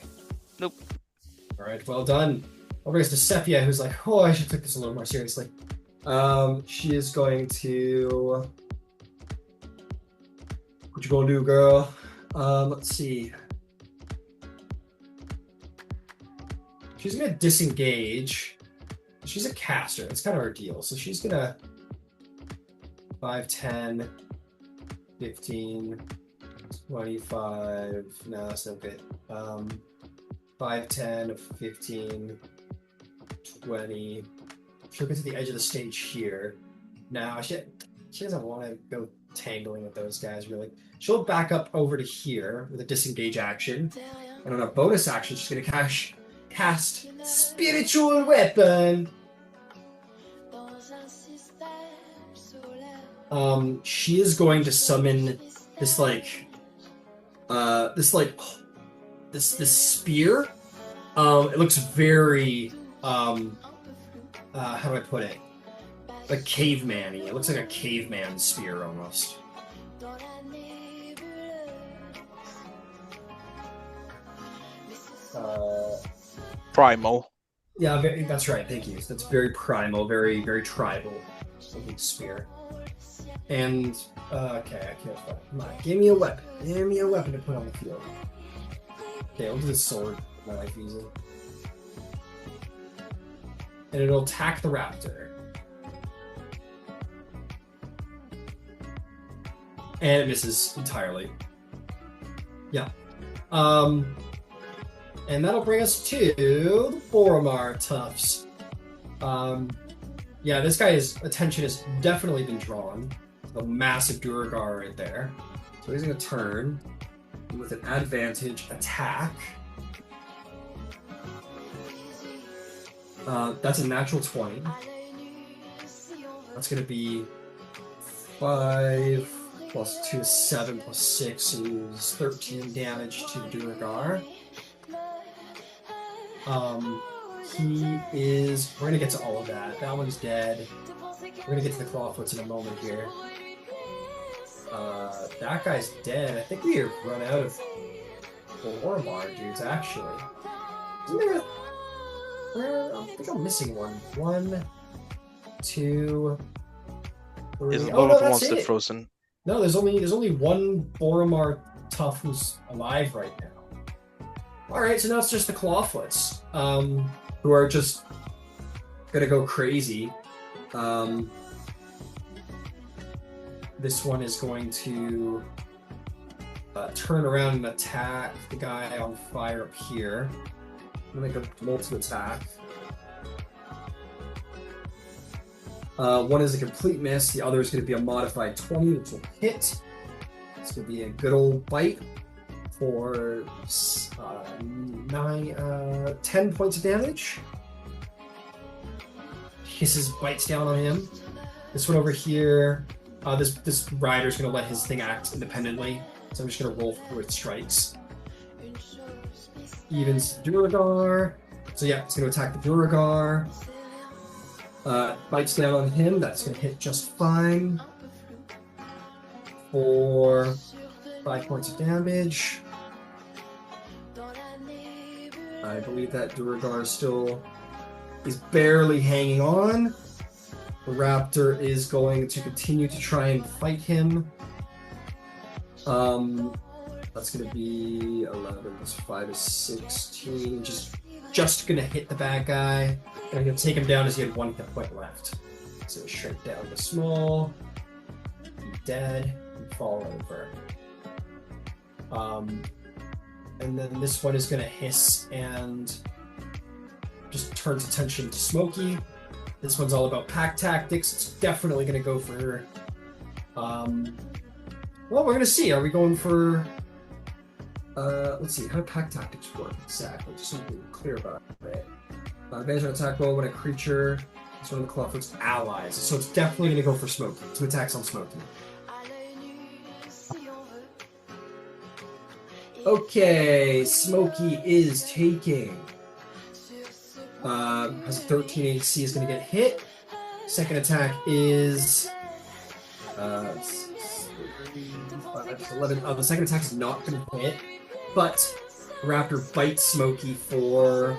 Nope.
All right, well done. I'll raise to Sepia, who's like, oh, I should take this a little more seriously. She is going to... What you gonna do, girl? Let's see. She's gonna disengage. She's a caster. That's kind of her deal. So she's gonna 5, 10, 15, 25. No, that's no good. 5, 10, 15, 20. She'll get to the edge of the stage here. Now she doesn't want to go tangling with those guys, really. She'll back up over to here with a disengage action. And on a bonus action, she's going to cast Spiritual Weapon. She is going to summon this this spear. It looks very how do I put it? Like caveman-y. It looks like a caveman spear almost.
Primal.
Yeah, that's right. Thank you. That's very primal, very, very tribal looking spear. And okay, I can't find. Come on, give me a weapon. Give me a weapon to put on the field. Okay, I'll do the sword. My life easy. And it'll attack the raptor. And it misses entirely. Yeah. And that'll bring us to the Boromar Toughs. Yeah, this guy's attention has definitely been drawn. The massive Duragar right there. So he's going to turn with an advantage attack. That's a natural 20. That's going to be 5 plus 2 is 7 plus 6 is 13 damage to Duragar. We're going to get to all of that. That one's dead. We're going to get to the clawfoots in a moment here. That guy's dead. I think we have run out of Boromar dudes, actually. Isn't there I think I'm missing one. 1, 2, 3.
Is
Oh,
one
no,
of the
that's
ones that
it.
frozen?
No, there's only one Boromar tough who's alive right now. Alright, so now it's just the clawfoots, who are just gonna go crazy. This one is going to turn around and attack the guy on fire up here. I'm gonna make a multi-attack. One is a complete miss, the other is going to be a modified 20, which will hit. It's going to be a good old bite for 10 points of damage. Hisses, bites down on him. This one over here, this rider's going to let his thing act independently, so I'm just going to roll for its strikes. Evens Duragar. So yeah, it's going to attack the Duragar. Bites down on him. That's going to hit just fine. For 5 points of damage. I believe that Duragar is barely hanging on. The Raptor is going to continue to try and fight him. That's going to be 11 plus 5 is 16. Just going to hit the bad guy. And I'm going to take him down as he had 1 hit point left. So shrink down to small. Be dead. And fall over. And then this one is going to hiss and just turns attention to Smokey. This one's all about pack tactics. It's definitely going to go for... well, we're going to see. Are we going for... let's see. How do pack tactics work exactly? Just something clear about it. Advantage on attack roll when a creature is one of the Clawfoot's allies. So it's definitely going to go for Smokey. 2 attacks on Smokey. Okay, Smokey is taking. Has a 13 AC, is going to get hit. Second attack is 5, 11. The second attack is not going to hit, but Raptor bites Smokey for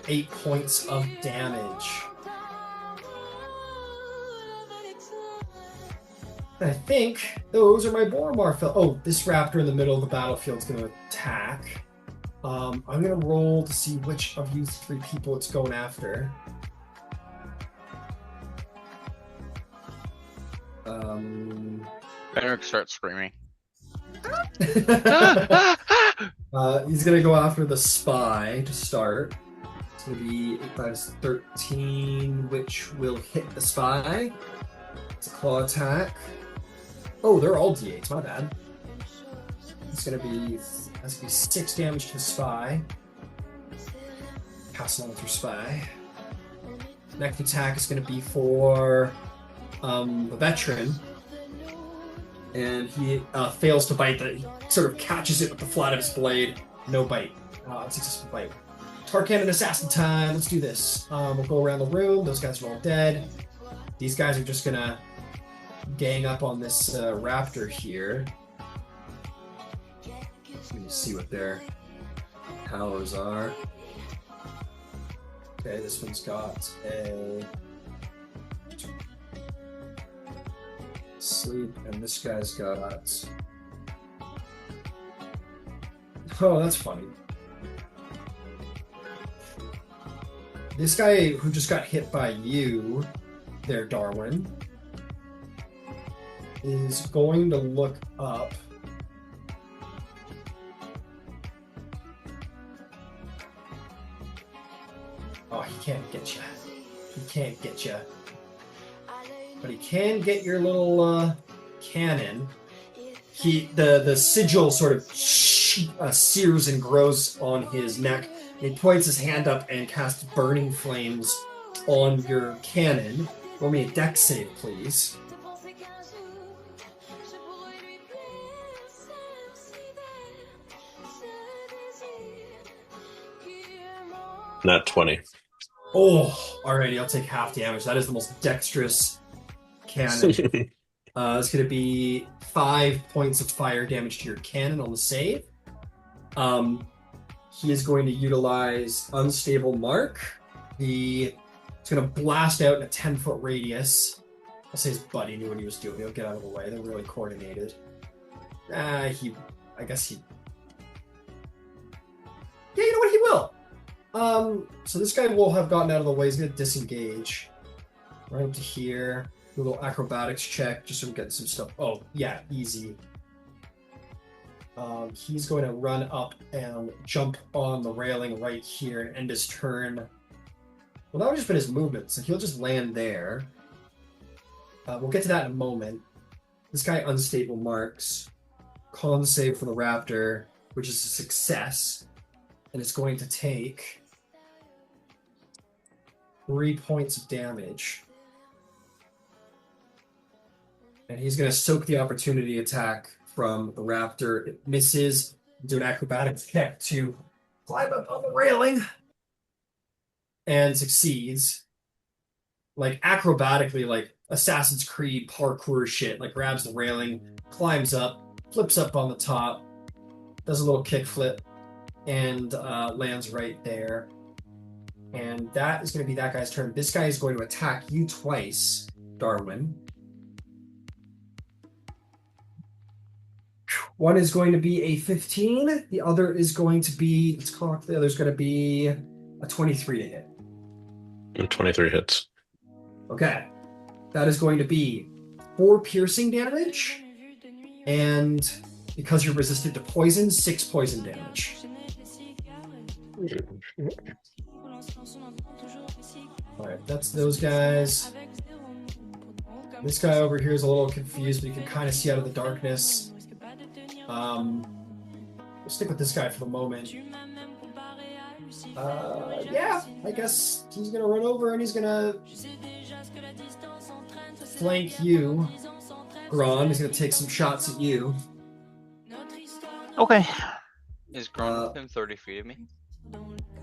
8 points of damage. I think those are my Boromar Oh, this Raptor in the middle of the battlefield is going to attack. I'm going to roll to see which of you 3 people it's going after.
Eric starts screaming.
He's going to go after the spy to start. It's going to be 8 times 13, which will hit the spy. It's a claw attack. Oh, they're all d8s. My bad. It's gonna be 6 damage to the spy. Pass along through spy. Next attack is gonna be for the veteran, and he fails to bite. He sort of catches it with the flat of his blade. No bite. Successful bite. Tarkan and assassin time. Let's do this. We'll go around the room. Those guys are all dead. These guys are just gonna gang up on this raptor here. Let me see what their powers are. Okay, this one's got a sleep, and this guy's got... Oh, that's funny. This guy who just got hit by you there, Darwin, is going to look up... Oh, he can't get you. He can't get you. But he can get your little cannon. The sigil sort of sears and grows on his neck. And he points his hand up and casts burning flames on your cannon. Roll me a dex save, please.
Not 20.
Oh, alrighty, I'll take half damage. That is the most dexterous cannon. It's going to be 5 points of fire damage to your cannon on the save. He is going to utilize Unstable Mark. It's going to blast out in a 10-foot radius. I'll say his buddy knew what he was doing. He'll get out of the way. They're really coordinated. I guess he... Yeah, you know what? He will. So this guy will have gotten out of the way. He's going to disengage. Right up to here. Do a little acrobatics check just so we get some stuff. Oh, yeah, easy. He's going to run up and jump on the railing right here and end his turn. Well, that would have just been his movement, so he'll just land there. We'll get to that in a moment. This guy Unstable Marks. Con save for the raptor, which is a success. And it's going to take 3 points of damage. And he's going to soak the opportunity attack from the raptor. It misses. Do an acrobatics check to climb up on the railing. And succeeds. Like acrobatically, like Assassin's Creed parkour shit. Like grabs the railing, climbs up, flips up on the top, does a little kickflip, and lands right there. And that is going to be that guy's turn. This guy is going to attack you twice, Darwin. One is going to be a 15. The other is going to be, let's call it, the other is going to be a 23 to hit.
23 hits.
Okay. That is going to be 4 piercing damage. And because you're resistant to poison, 6 poison damage. Alright, that's those guys. This guy over here is a little confused, but you can kind of see out of the darkness. We'll stick with this guy for the moment. Yeah, I guess he's gonna run over and he's gonna flank you, Gron. He's gonna take some shots at you.
Okay.
Is Gron within 30 feet of me?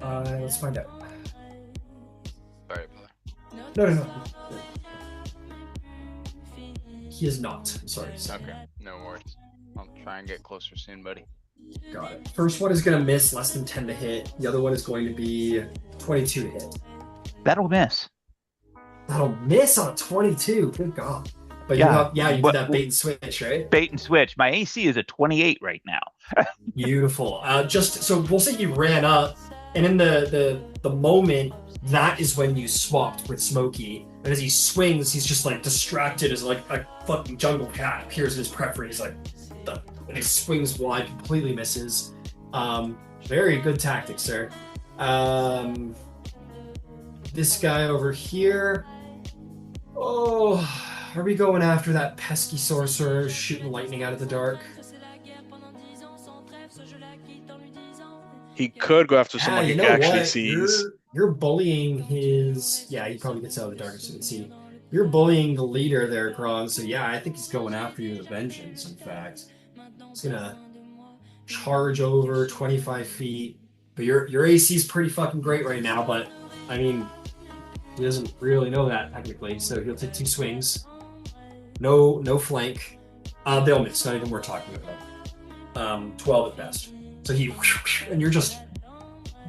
Let's find out.
Sorry, brother.
No. He is not. I'm sorry.
Okay, no worries. I'll try and get closer soon, buddy.
Got it. First one is going to miss, less than 10 to hit. The other one is going to be 22 to hit.
That'll miss.
That'll miss on a 22. Good God. But
Yeah,
you did that bait and switch, right?
Bait and switch. My AC is a 28 right now.
Beautiful. Just so we'll say you ran up, and in the moment, that is when you swapped with Smokey. And as he swings, he's just like distracted as like a fucking jungle cat appears in his periphery. He's like, and he swings wide, completely misses. Very good tactic, sir. This guy over here. Oh, Are we going after that pesky sorcerer shooting lightning out of the dark?
He could go after someone
you
he
know
actually
what?
sees.
You're bullying his. Yeah, he probably gets out of the dark as you can see. You're bullying the leader there, Gron. So yeah, I think he's going after you with a vengeance. In fact, he's gonna charge over 25 feet. But your AC is pretty fucking great right now. But I mean, he doesn't really know that technically. So he'll take 2 swings. No flank. They'll miss. Not even worth talking about. 12 at best. So and you're just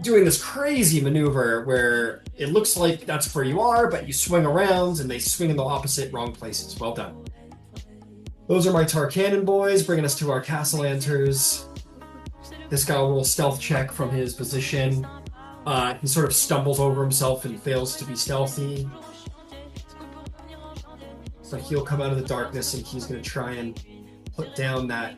doing this crazy maneuver where it looks like that's where you are, but you swing around and they swing in the opposite wrong places. Well done. Those are my Tar Cannon boys, bringing us to our Castellanters. This guy will roll stealth check from his position. He sort of stumbles over himself and fails to be stealthy. But he'll come out of the darkness and he's going to try and put down that.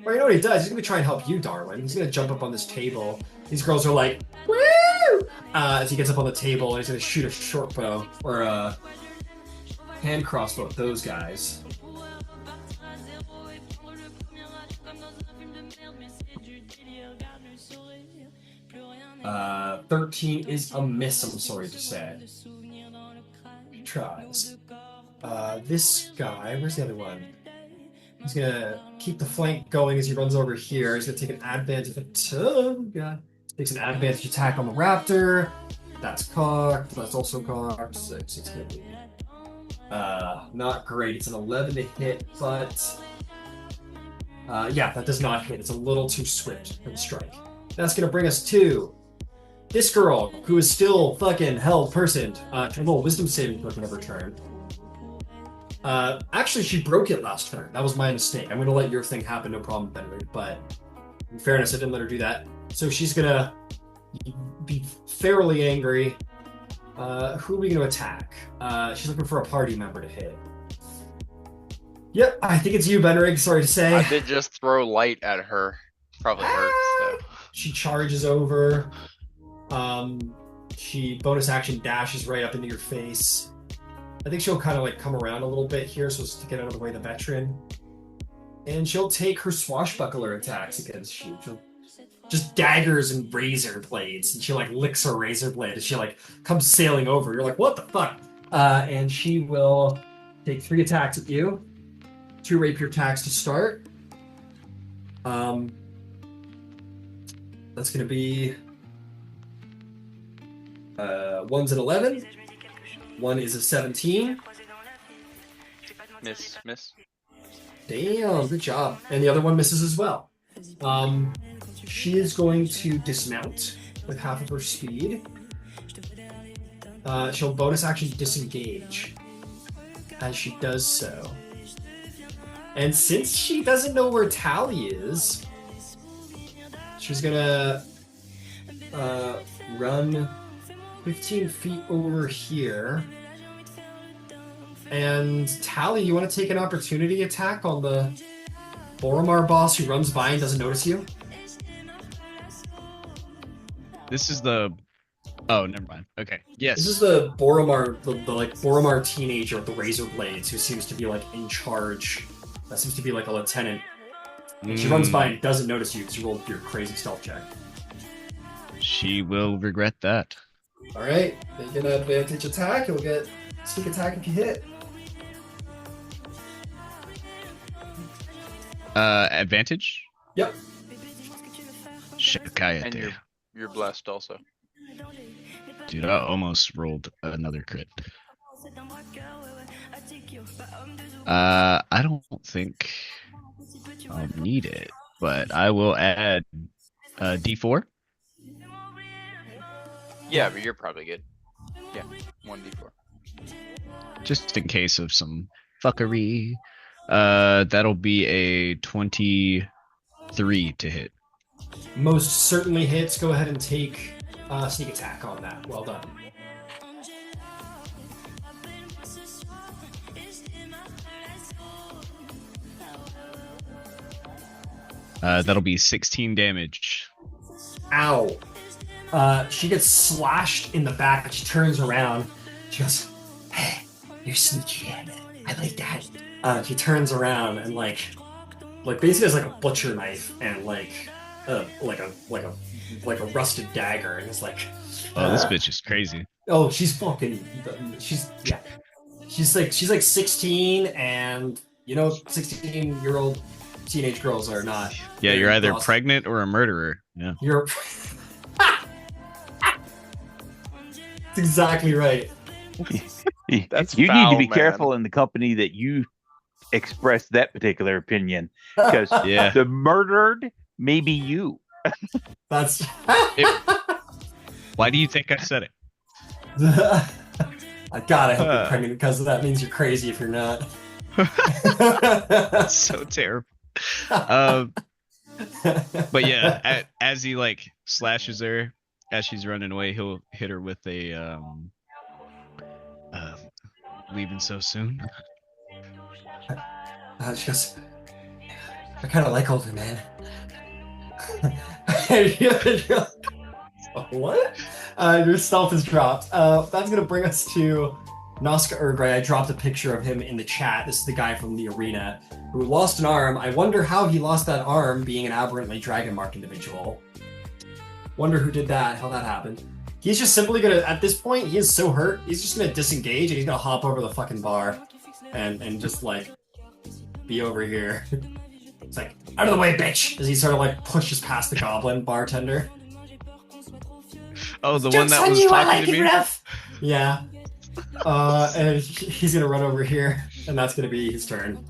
Well, you know what he does? He's going to try and help you, Darwin. He's going to jump up on this table. These girls are like, woo! As he gets up on the table, and he's going to shoot a short bow or a hand crossbow at those guys. 13 is a miss, I'm sorry to say. He tries. This guy, where's the other one? He's gonna keep the flank going as he runs over here. He's gonna take an advantage. Takes an advantage attack on the raptor. That's cocked. That's also cocked. 6. It's gonna be not great. It's an 11 to hit, but yeah, that does not hit. It's a little too swift for the strike. That's gonna bring us to this girl who is still fucking held personed. Roll wisdom saving throw can never turn. Actually, she broke it last turn. That was my mistake. I'm gonna let your thing happen, no problem, Benry. But in fairness, I didn't let her do that. So she's gonna be fairly angry. Who are we gonna attack? She's looking for a party member to hit. Yep, I think it's you, Benrig. Sorry to say.
I did just throw light at her. Probably hurts though.
She charges over. She bonus action dashes right up into your face. I think she'll kind of like come around a little bit here so as to get out of the way of the veteran. And she'll take her swashbuckler attacks against you. She'll just daggers and razor blades. And she like licks her razor blade and she like comes sailing over. You're like, what the fuck? And she will take 3 attacks at you. 2 rapier attacks to start. That's going to be... one's an 11. One is a 17.
Miss.
Damn, good job. And the other one misses as well. She is going to dismount with half of her speed. She'll bonus action disengage as she does so. And since she doesn't know where Tally is, she's gonna run 15 feet over here. And Tally, you want to take an opportunity attack on the Boromar boss who runs by and doesn't notice you?
This is the... Oh, never mind. Okay. Yes.
This is the Boromar, the like Boromar teenager with the razor blades who seems to be like in charge. That seems to be like a lieutenant. And she runs by and doesn't notice you because you rolled your crazy stealth check.
She will regret that.
All right, make an advantage attack. You'll get sneak attack if you hit.
Advantage?
Yep.
Shikayate.
And you're blessed also.
Dude, I almost rolled another crit. I don't think I'll need it, but I will add D4.
Yeah, but you're probably good. Yeah, 1d4.
Just in case of some fuckery. That'll be a 23 to hit.
Most certainly hits. Go ahead and take sneak attack on that. Well done.
That'll be 16 damage.
Ow. She gets slashed in the back, but she turns around. She goes, "Hey, you're sneaky." I like that. She turns around and basically has like a butcher knife and like a rusted dagger, and it's like,
Oh, this bitch is crazy.
oh, she's fucking, yeah, she's like 16, and 16-year-old teenage girls are not.
Yeah, you're either
awesome.
pregnant or a murderer. Yeah.
You're. That's exactly right.
That's
you need
foul,
to be
man.
careful in the company that you express that particular opinion, because
Yeah.
the murdered may be you.
That's.
Why do you think I said it?
I gotta hope you're pregnant, because that means you're crazy if you're not.
That's so terrible. But yeah, as he like slashes her as she's running away, he'll hit her with a leaving so soon.
She goes, I kind of like older men. What? Your stealth is dropped. That's gonna bring us to Noska Urgray. I dropped a picture of him in the chat. This is the guy from the arena who lost an arm. I wonder how he lost that arm, being an aberrantly dragon mark individual. Wonder who did that, how that happened. He's just simply gonna, at this point, he is so hurt, he's just gonna disengage and he's gonna hop over the fucking bar and just like be over here. It's like, out of the way, bitch! As he sort of like pushes past the goblin bartender.
Oh, the one that was talking to me?
Yeah. And he's gonna run over here, and that's gonna be his turn.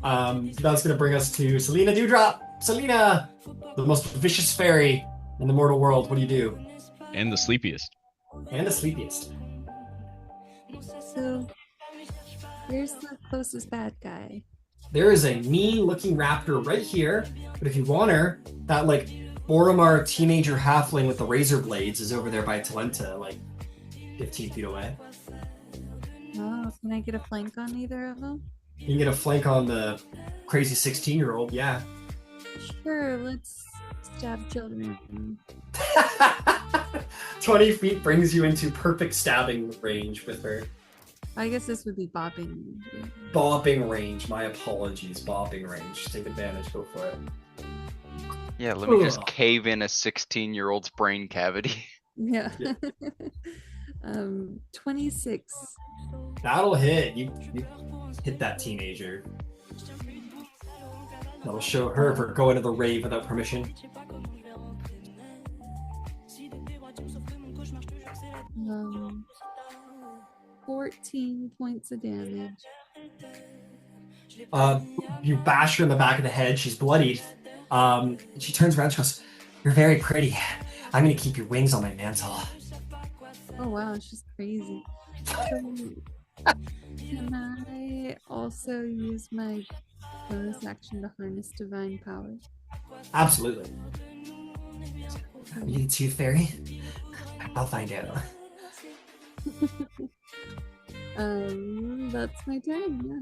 That's gonna bring us to Selena Dewdrop. Selena, the most vicious fairy in the mortal world. What do you do?
And the sleepiest.
And the sleepiest.
So, where's the closest bad guy?
There is a mean-looking raptor right here, but if you want her, that like Boromar teenager halfling with the razor blades is over there by Talenta, like 15 feet away.
Oh, can I get a flank on either of them?
You can get a flank on the crazy 16-year-old, yeah.
Sure, let's stab children.
20 feet brings you into perfect stabbing range with her.
I guess this would be bopping.
Bopping range, my apologies. Bopping range. Take advantage, go for it.
Yeah, let me just cave in a 16-year-old's brain cavity.
Yeah. 26.
That'll hit. You hit that teenager. That'll show her for going to the rave without permission.
14 points of damage.
You bash her in the back of the head. She's bloodied. She turns around. She goes, "You're very pretty. I'm gonna keep your wings on my mantle."
Oh wow, she's crazy. Can I also use my bonus action to harness divine power?
Absolutely. You too, fairy? I'll find out.
That's my turn, yeah.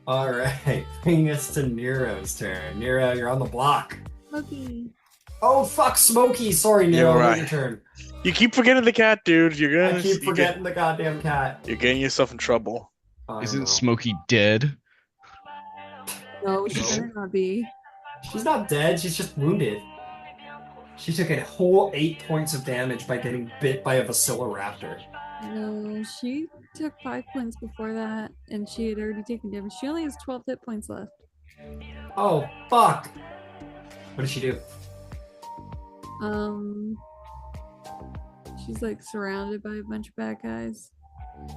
All right, bring us to Nero's turn. Nero, you're on the block.
Okay.
Oh, fuck, Smokey. Sorry, Nero.
You're right.
Your turn.
You keep forgetting the cat, dude.
I keep forgetting the goddamn cat.
You're getting yourself in trouble.
Isn't Smokey dead?
No, she better not be.
She's not dead. She's just wounded. She took a whole 8 points of damage by getting bit by a Velociraptor.
No, she took 5 points before that, and she had already taken damage. She only has 12 hit points left.
Oh, fuck. What did she do?
She's like surrounded by a bunch of bad guys.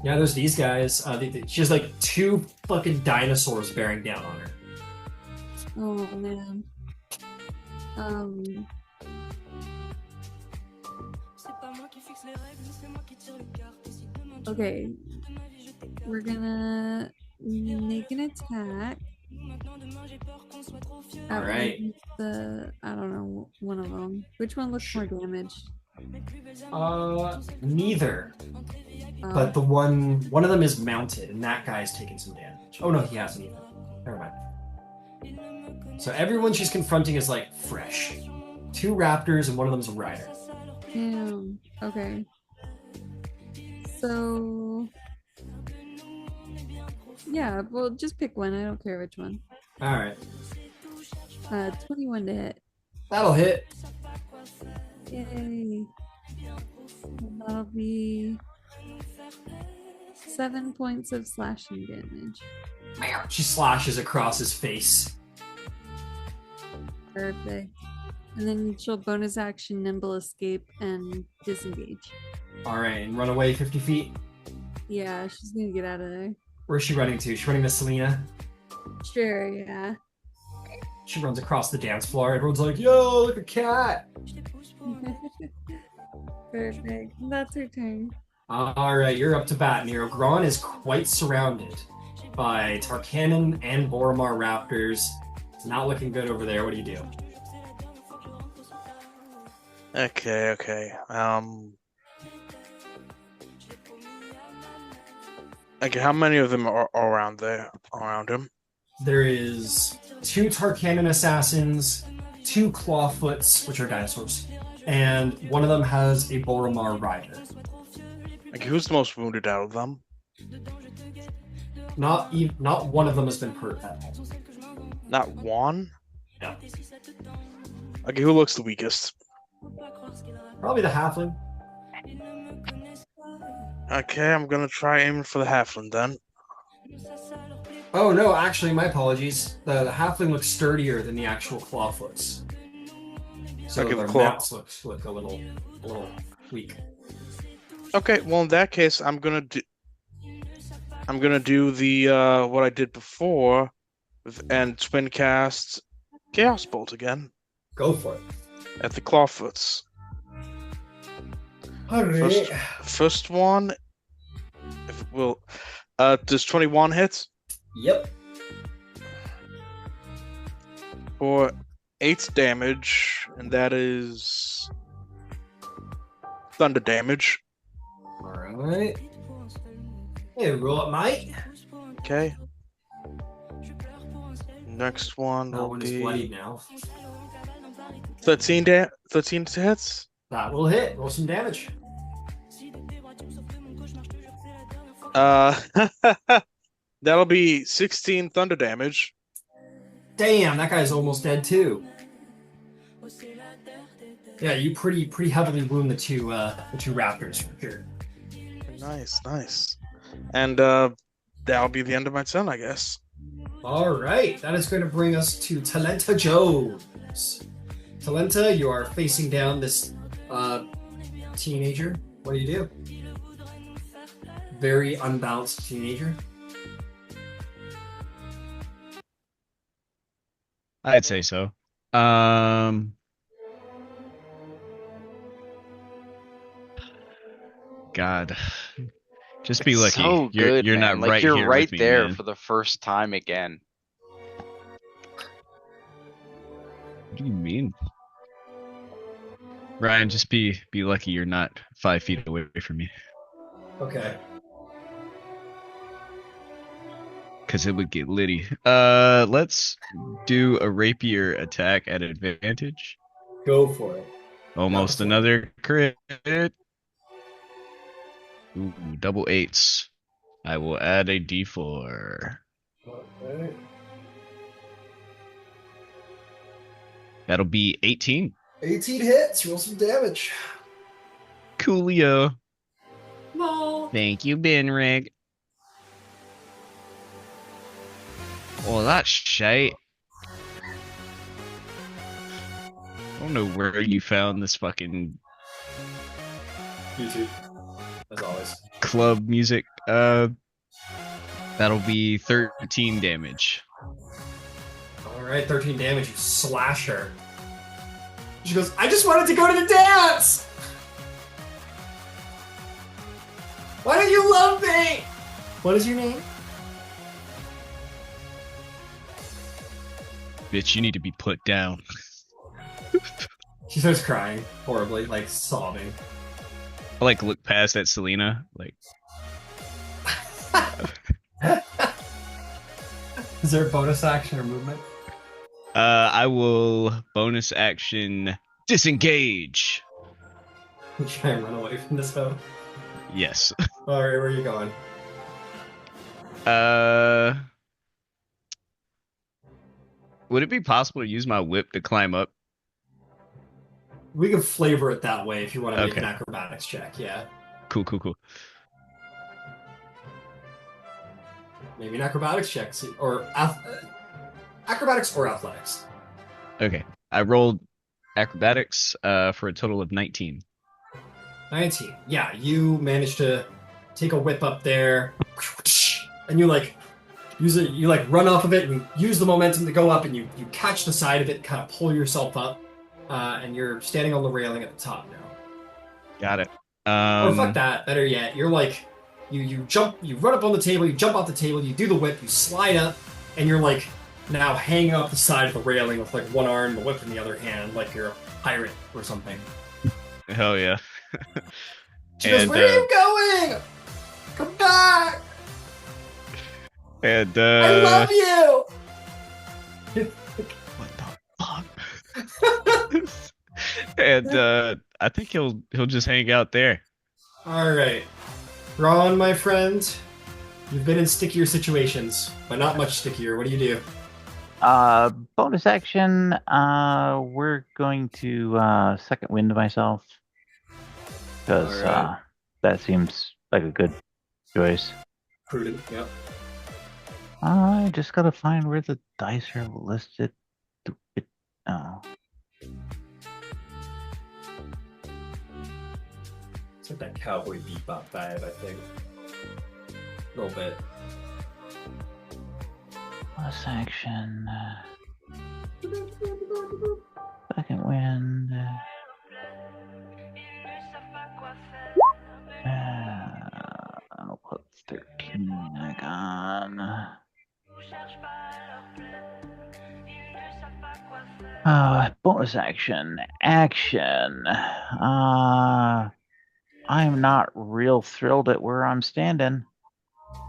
Yeah, there's these guys. She has like 2 fucking dinosaurs bearing down on her.
Oh man. Okay. We're gonna make an attack.
All right.
I don't know, one of them. Which one looks more damage?
Neither. But the one of them is mounted, and that guy's taking some damage. Oh no, he hasn't even. Never mind. So everyone she's confronting is like fresh. 2 raptors and one of them's a rider.
Damn. Okay. So Yeah, well, just pick one. I don't care which one.
All right.
21 to hit.
That'll hit.
Yay. That'll be 7 points of slashing damage.
She slashes across his face.
Perfect. And then she'll bonus action, nimble escape, and disengage.
All right, and run away 50 feet.
Yeah, she's gonna get out of there.
Where's she running to? She's running to Selena.
Sure, yeah.
She runs across the dance floor. Everyone's like, yo, look, a cat.
Perfect. That's her turn.
All right, you're up to bat, Nero. Gron is quite surrounded by Tarkanan and Boromar raptors. It's not looking good over there. What do you do?
Okay. Okay, how many of them are around him?
There is 2 Tarkanan assassins, 2 Clawfoots, which are dinosaurs, and one of them has a Boromar rider.
Okay, who's the most wounded out of them?
Not one of them has been hurt at all.
Not one?
No.
Okay, who looks the weakest?
Probably the halfling.
Okay, I'm gonna try aiming for the halfling then.
Oh no, actually, my apologies. The halfling looks sturdier than the actual Clawfoots. So
Okay,
their
the claw-
maps look a little weak.
Okay, well in that case, I'm gonna do the what I did before, and twin cast Chaos Bolt again
Go for it.
at the Clawfoots.
All right.
First one, if it will, does 21 hit
Yep.
for 8 damage, and that is thunder damage.
All right. Hey, roll up, mate.
Okay. Next one
That
will
one is
be
bloodied now.
13 hits.
That will hit. Roll some damage.
That'll be 16 thunder damage.
Damn, that guy's almost dead too. Yeah, you pretty heavily wound the two raptors for sure.
Nice. And that'll be the end of my turn, I guess.
All right, that is going to bring us to Talenta Jones. Talenta, you are facing down this teenager. What do you do? Very unbalanced teenager.
I'd say so. God, just be
It's
lucky.
so
you're
good,
you're
man.
not
Like,
right
you're
here
right
with me,
there
man.
for the first time again.
What do you mean? Ryan, just be lucky you're not 5 feet away from me,
Okay.
because it would get litty. Let's do a rapier attack at advantage.
Go for it.
Almost
Not
another crit. Ooh, double 8s. I will add a d4.
Okay.
That'll be 18.
18 hits. Roll some damage.
Coolio.
No.
Thank you, Benrig. Oh, that's shite. I don't know where you found this fucking
YouTube, as always.
club music. That'll be 13 damage.
All right, 13 damage. You slash her. She goes, I just wanted to go to the dance! Why don't you love me? What is your name?
Bitch, you need to be put down.
She starts crying horribly, like sobbing.
I like look past at Selena, like
Is there a bonus action or movement?
I will bonus action disengage.
You try and run away from this hoe.
Yes.
Alright, where are you going?
Would it be possible to use my whip to climb up?
We can flavor it that way if you want to make an
Okay.
acrobatics check. Yeah,
Cool, cool, cool.
maybe an acrobatics check, or acrobatics or athletics.
Okay. I rolled acrobatics for a total of 19.
19. Yeah, you managed to take a whip up there, and you like use it. You like run off of it and use the momentum to go up, and you catch the side of it, kind of pull yourself up, and you're standing on the railing at the top now.
Got it.
Or fuck that. Better yet, you're like you jump, you run up on the table, you jump off the table, you do the whip, you slide up, and you're like now hanging off the side of the railing with like one arm, the whip in the other hand, like you're a pirate or something.
Hell yeah.
She goes, "Where are you going? Come back!
And
I love you!"
What the fuck? And I think he'll just hang out there.
All right, Ron, my friend, you've been in stickier situations, but not much stickier. What do you do?
Bonus action. We're going to second wind myself because
Alright.
that seems like a good choice.
Prudent. Yep.
I just gotta find where the dice are listed. Oh.
It's like that cowboy bebop vibe, I think. A little bit.
Bonus action. Second wind. I'll put 13 back on. Bonus action. Action. I'm not real thrilled at where I'm standing.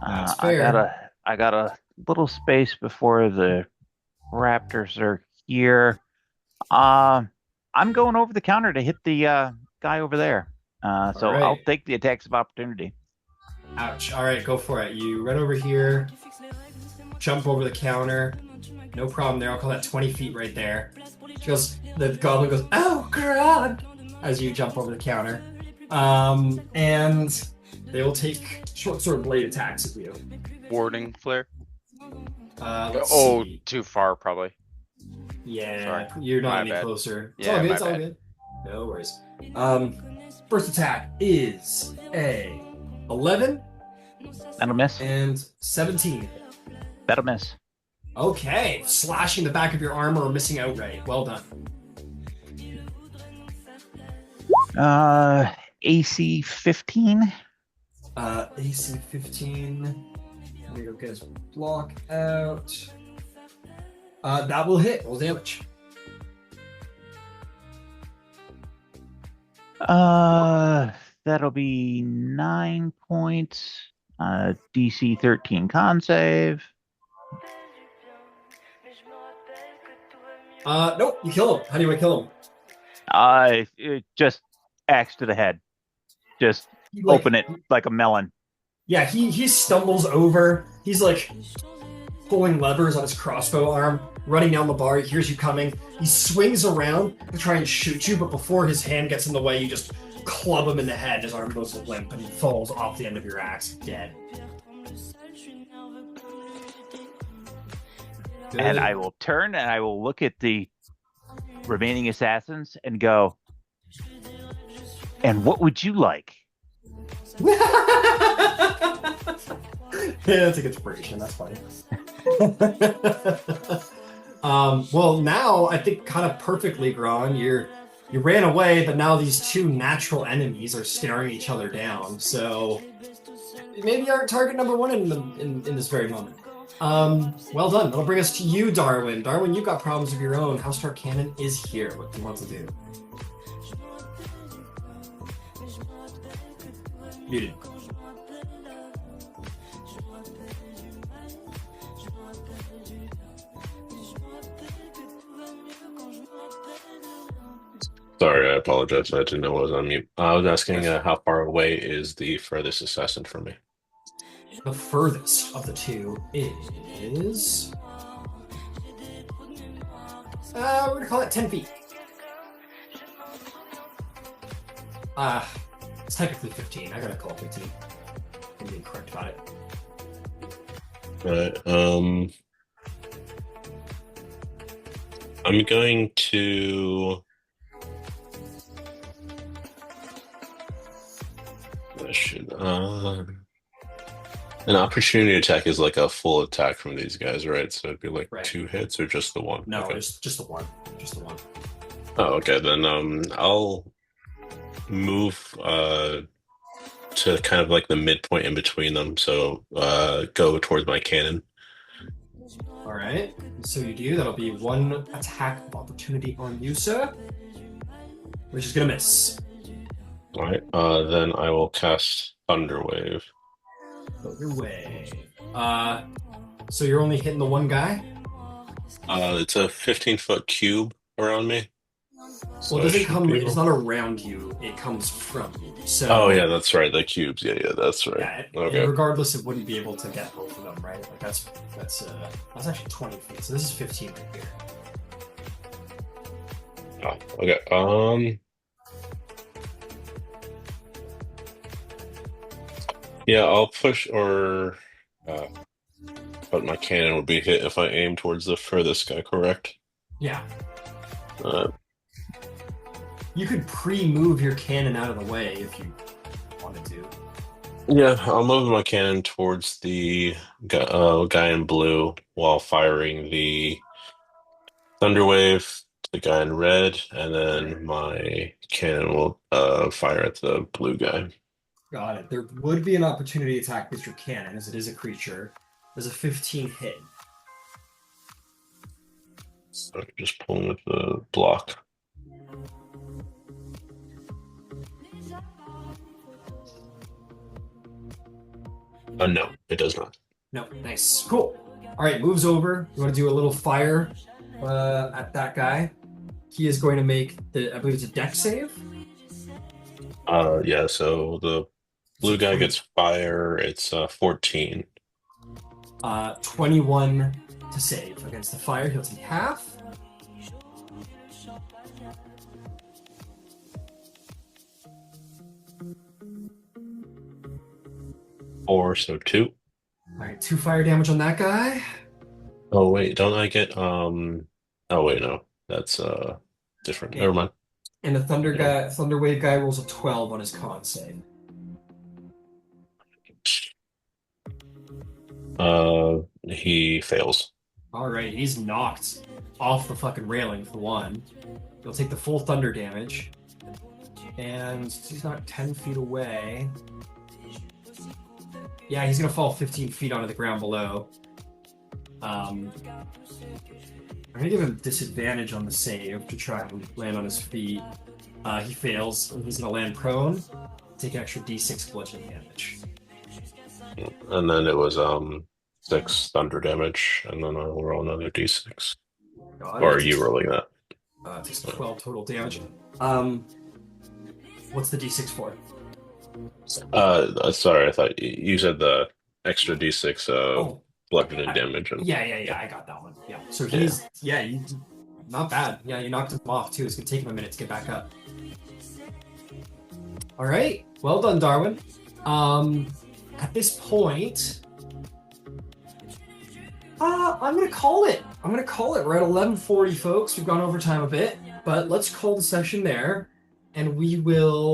That's fair.
I got a little space before the raptors are here. I'm going over the counter to hit the guy over there. So
Alright.
I'll take the attacks of opportunity.
Ouch. All right, go for it. You run over here, jump over the counter. No problem there. I'll call that 20 feet right there. She goes, the goblin goes, "Oh, God," as you jump over the counter. And they will take short sword blade attacks at you.
Warding flare.
Let's
Oh,
see.
too far probably.
Yeah,
Sorry.
you're not
My
any
bad.
closer. It's
Yeah,
all good.
my
It's all
bad.
good. No worries. First attack is a 11
That'll miss.
and 17.
That'll miss.
Okay, slashing the back of your armor or missing outright. Well done.
AC 15.
AC 15. Let me go get his block out. That will hit. Roll damage.
That'll be 9 points. DC 13 con save.
Nope, you kill him. How do you kill him?
Just axe to the head. Just
He, like,
open it like a melon.
Yeah, he stumbles over. He's like pulling levers on his crossbow arm, running down the bar. He hears you coming. He swings around to try and shoot you, but before his hand gets in the way, you just club him in the head. His arm goes limp, and he falls off the end of your axe, dead. Good.
And I will turn and I will look at the remaining assassins and go, "And what would you like?"
Yeah, that's a good inspiration. That's funny. Well, now I think kind of perfectly, Gron. You ran away, but now these two natural enemies are staring each other down. So maybe you're target number one in this very moment. Well done. That'll bring us to you, Darwin. Darwin, you've got problems of your own. House Star Cannon is here. What do you want to do? Muted.
Sorry, I apologize. I didn't know I was on mute. I was asking how far away is the furthest assassin from me?
The furthest of the two is... we're gonna call it 10 feet. It's technically 15. I gotta call it 15. I'm being correct about it.
Right. I'm going to. I should. An opportunity attack is like a full attack from these guys, right? So it'd be like
Right.
2 hits or just the one?
No,
Okay.
just the one. Just the one.
Oh, okay. Then I'll move to kind of like the midpoint in between them. So go towards my cannon.
All right. So you do. That'll be 1 attack of opportunity on you, sir. Which is gonna miss.
All right. Then I will cast Thunderwave.
Thunderwave. So you're only hitting the one guy?
It's a 15-foot cube around me.
Well, it doesn't come. It's not around you. It comes from you. So.
Oh yeah, that's right. The cubes. Yeah, that's right.
Yeah.
Okay.
And regardless, it wouldn't be able to get both of them, right? Like that's actually 20 feet. So this is 15 right here.
Oh, okay. Yeah, I'll push or. But my cannon would be hit if I aim towards the furthest guy. Correct.
Yeah.
Uh,
You could pre-move your cannon out of the way if you wanted to.
Yeah, I'll move my cannon towards the guy in blue while firing the Thunderwave to the guy in red, and then my cannon will fire at the blue guy.
Got it. There would be an opportunity attack with your cannon, as it is a creature. There's a 15 hit.
So I can just pull with the block. No, it does not.
No, nice. Cool. All right, moves over. You want to do a little fire at that guy. He is going to make I believe it's a dex save.
Yeah, so the blue guy gets fire. It's 14.
21 to save against the fire. He'll take half.
Or so 2.
All right, 2 fire damage on that guy.
Oh wait, don't I get Oh wait, no, that's different. Never mind.
And the Thunderwave guy rolls a 12 on his con save.
He fails.
All right, he's knocked off the fucking railing for one. He'll take the full thunder damage, and he's not 10 feet away. Yeah, he's gonna fall 15 feet onto the ground below. I'm gonna give him disadvantage on the save to try and land on his feet. He fails, and he's gonna land prone. Take an extra D6 bludgeoning damage.
And then it was 6 thunder damage, and then I'll roll another d6. Or are you rolling that?
It takes 12 total damage. What's the D6 for?
Sorry, I thought you said the extra d6 bludgeoning damage. And...
Yeah, I got that one. Yeah, so he's not bad. Yeah, you knocked him off too. It's gonna take him a minute to get back up. All right, well done, Darwin. At this point, I'm gonna call it. We're at 11:40, folks. We've gone over time a bit, but let's call the session there, and we will.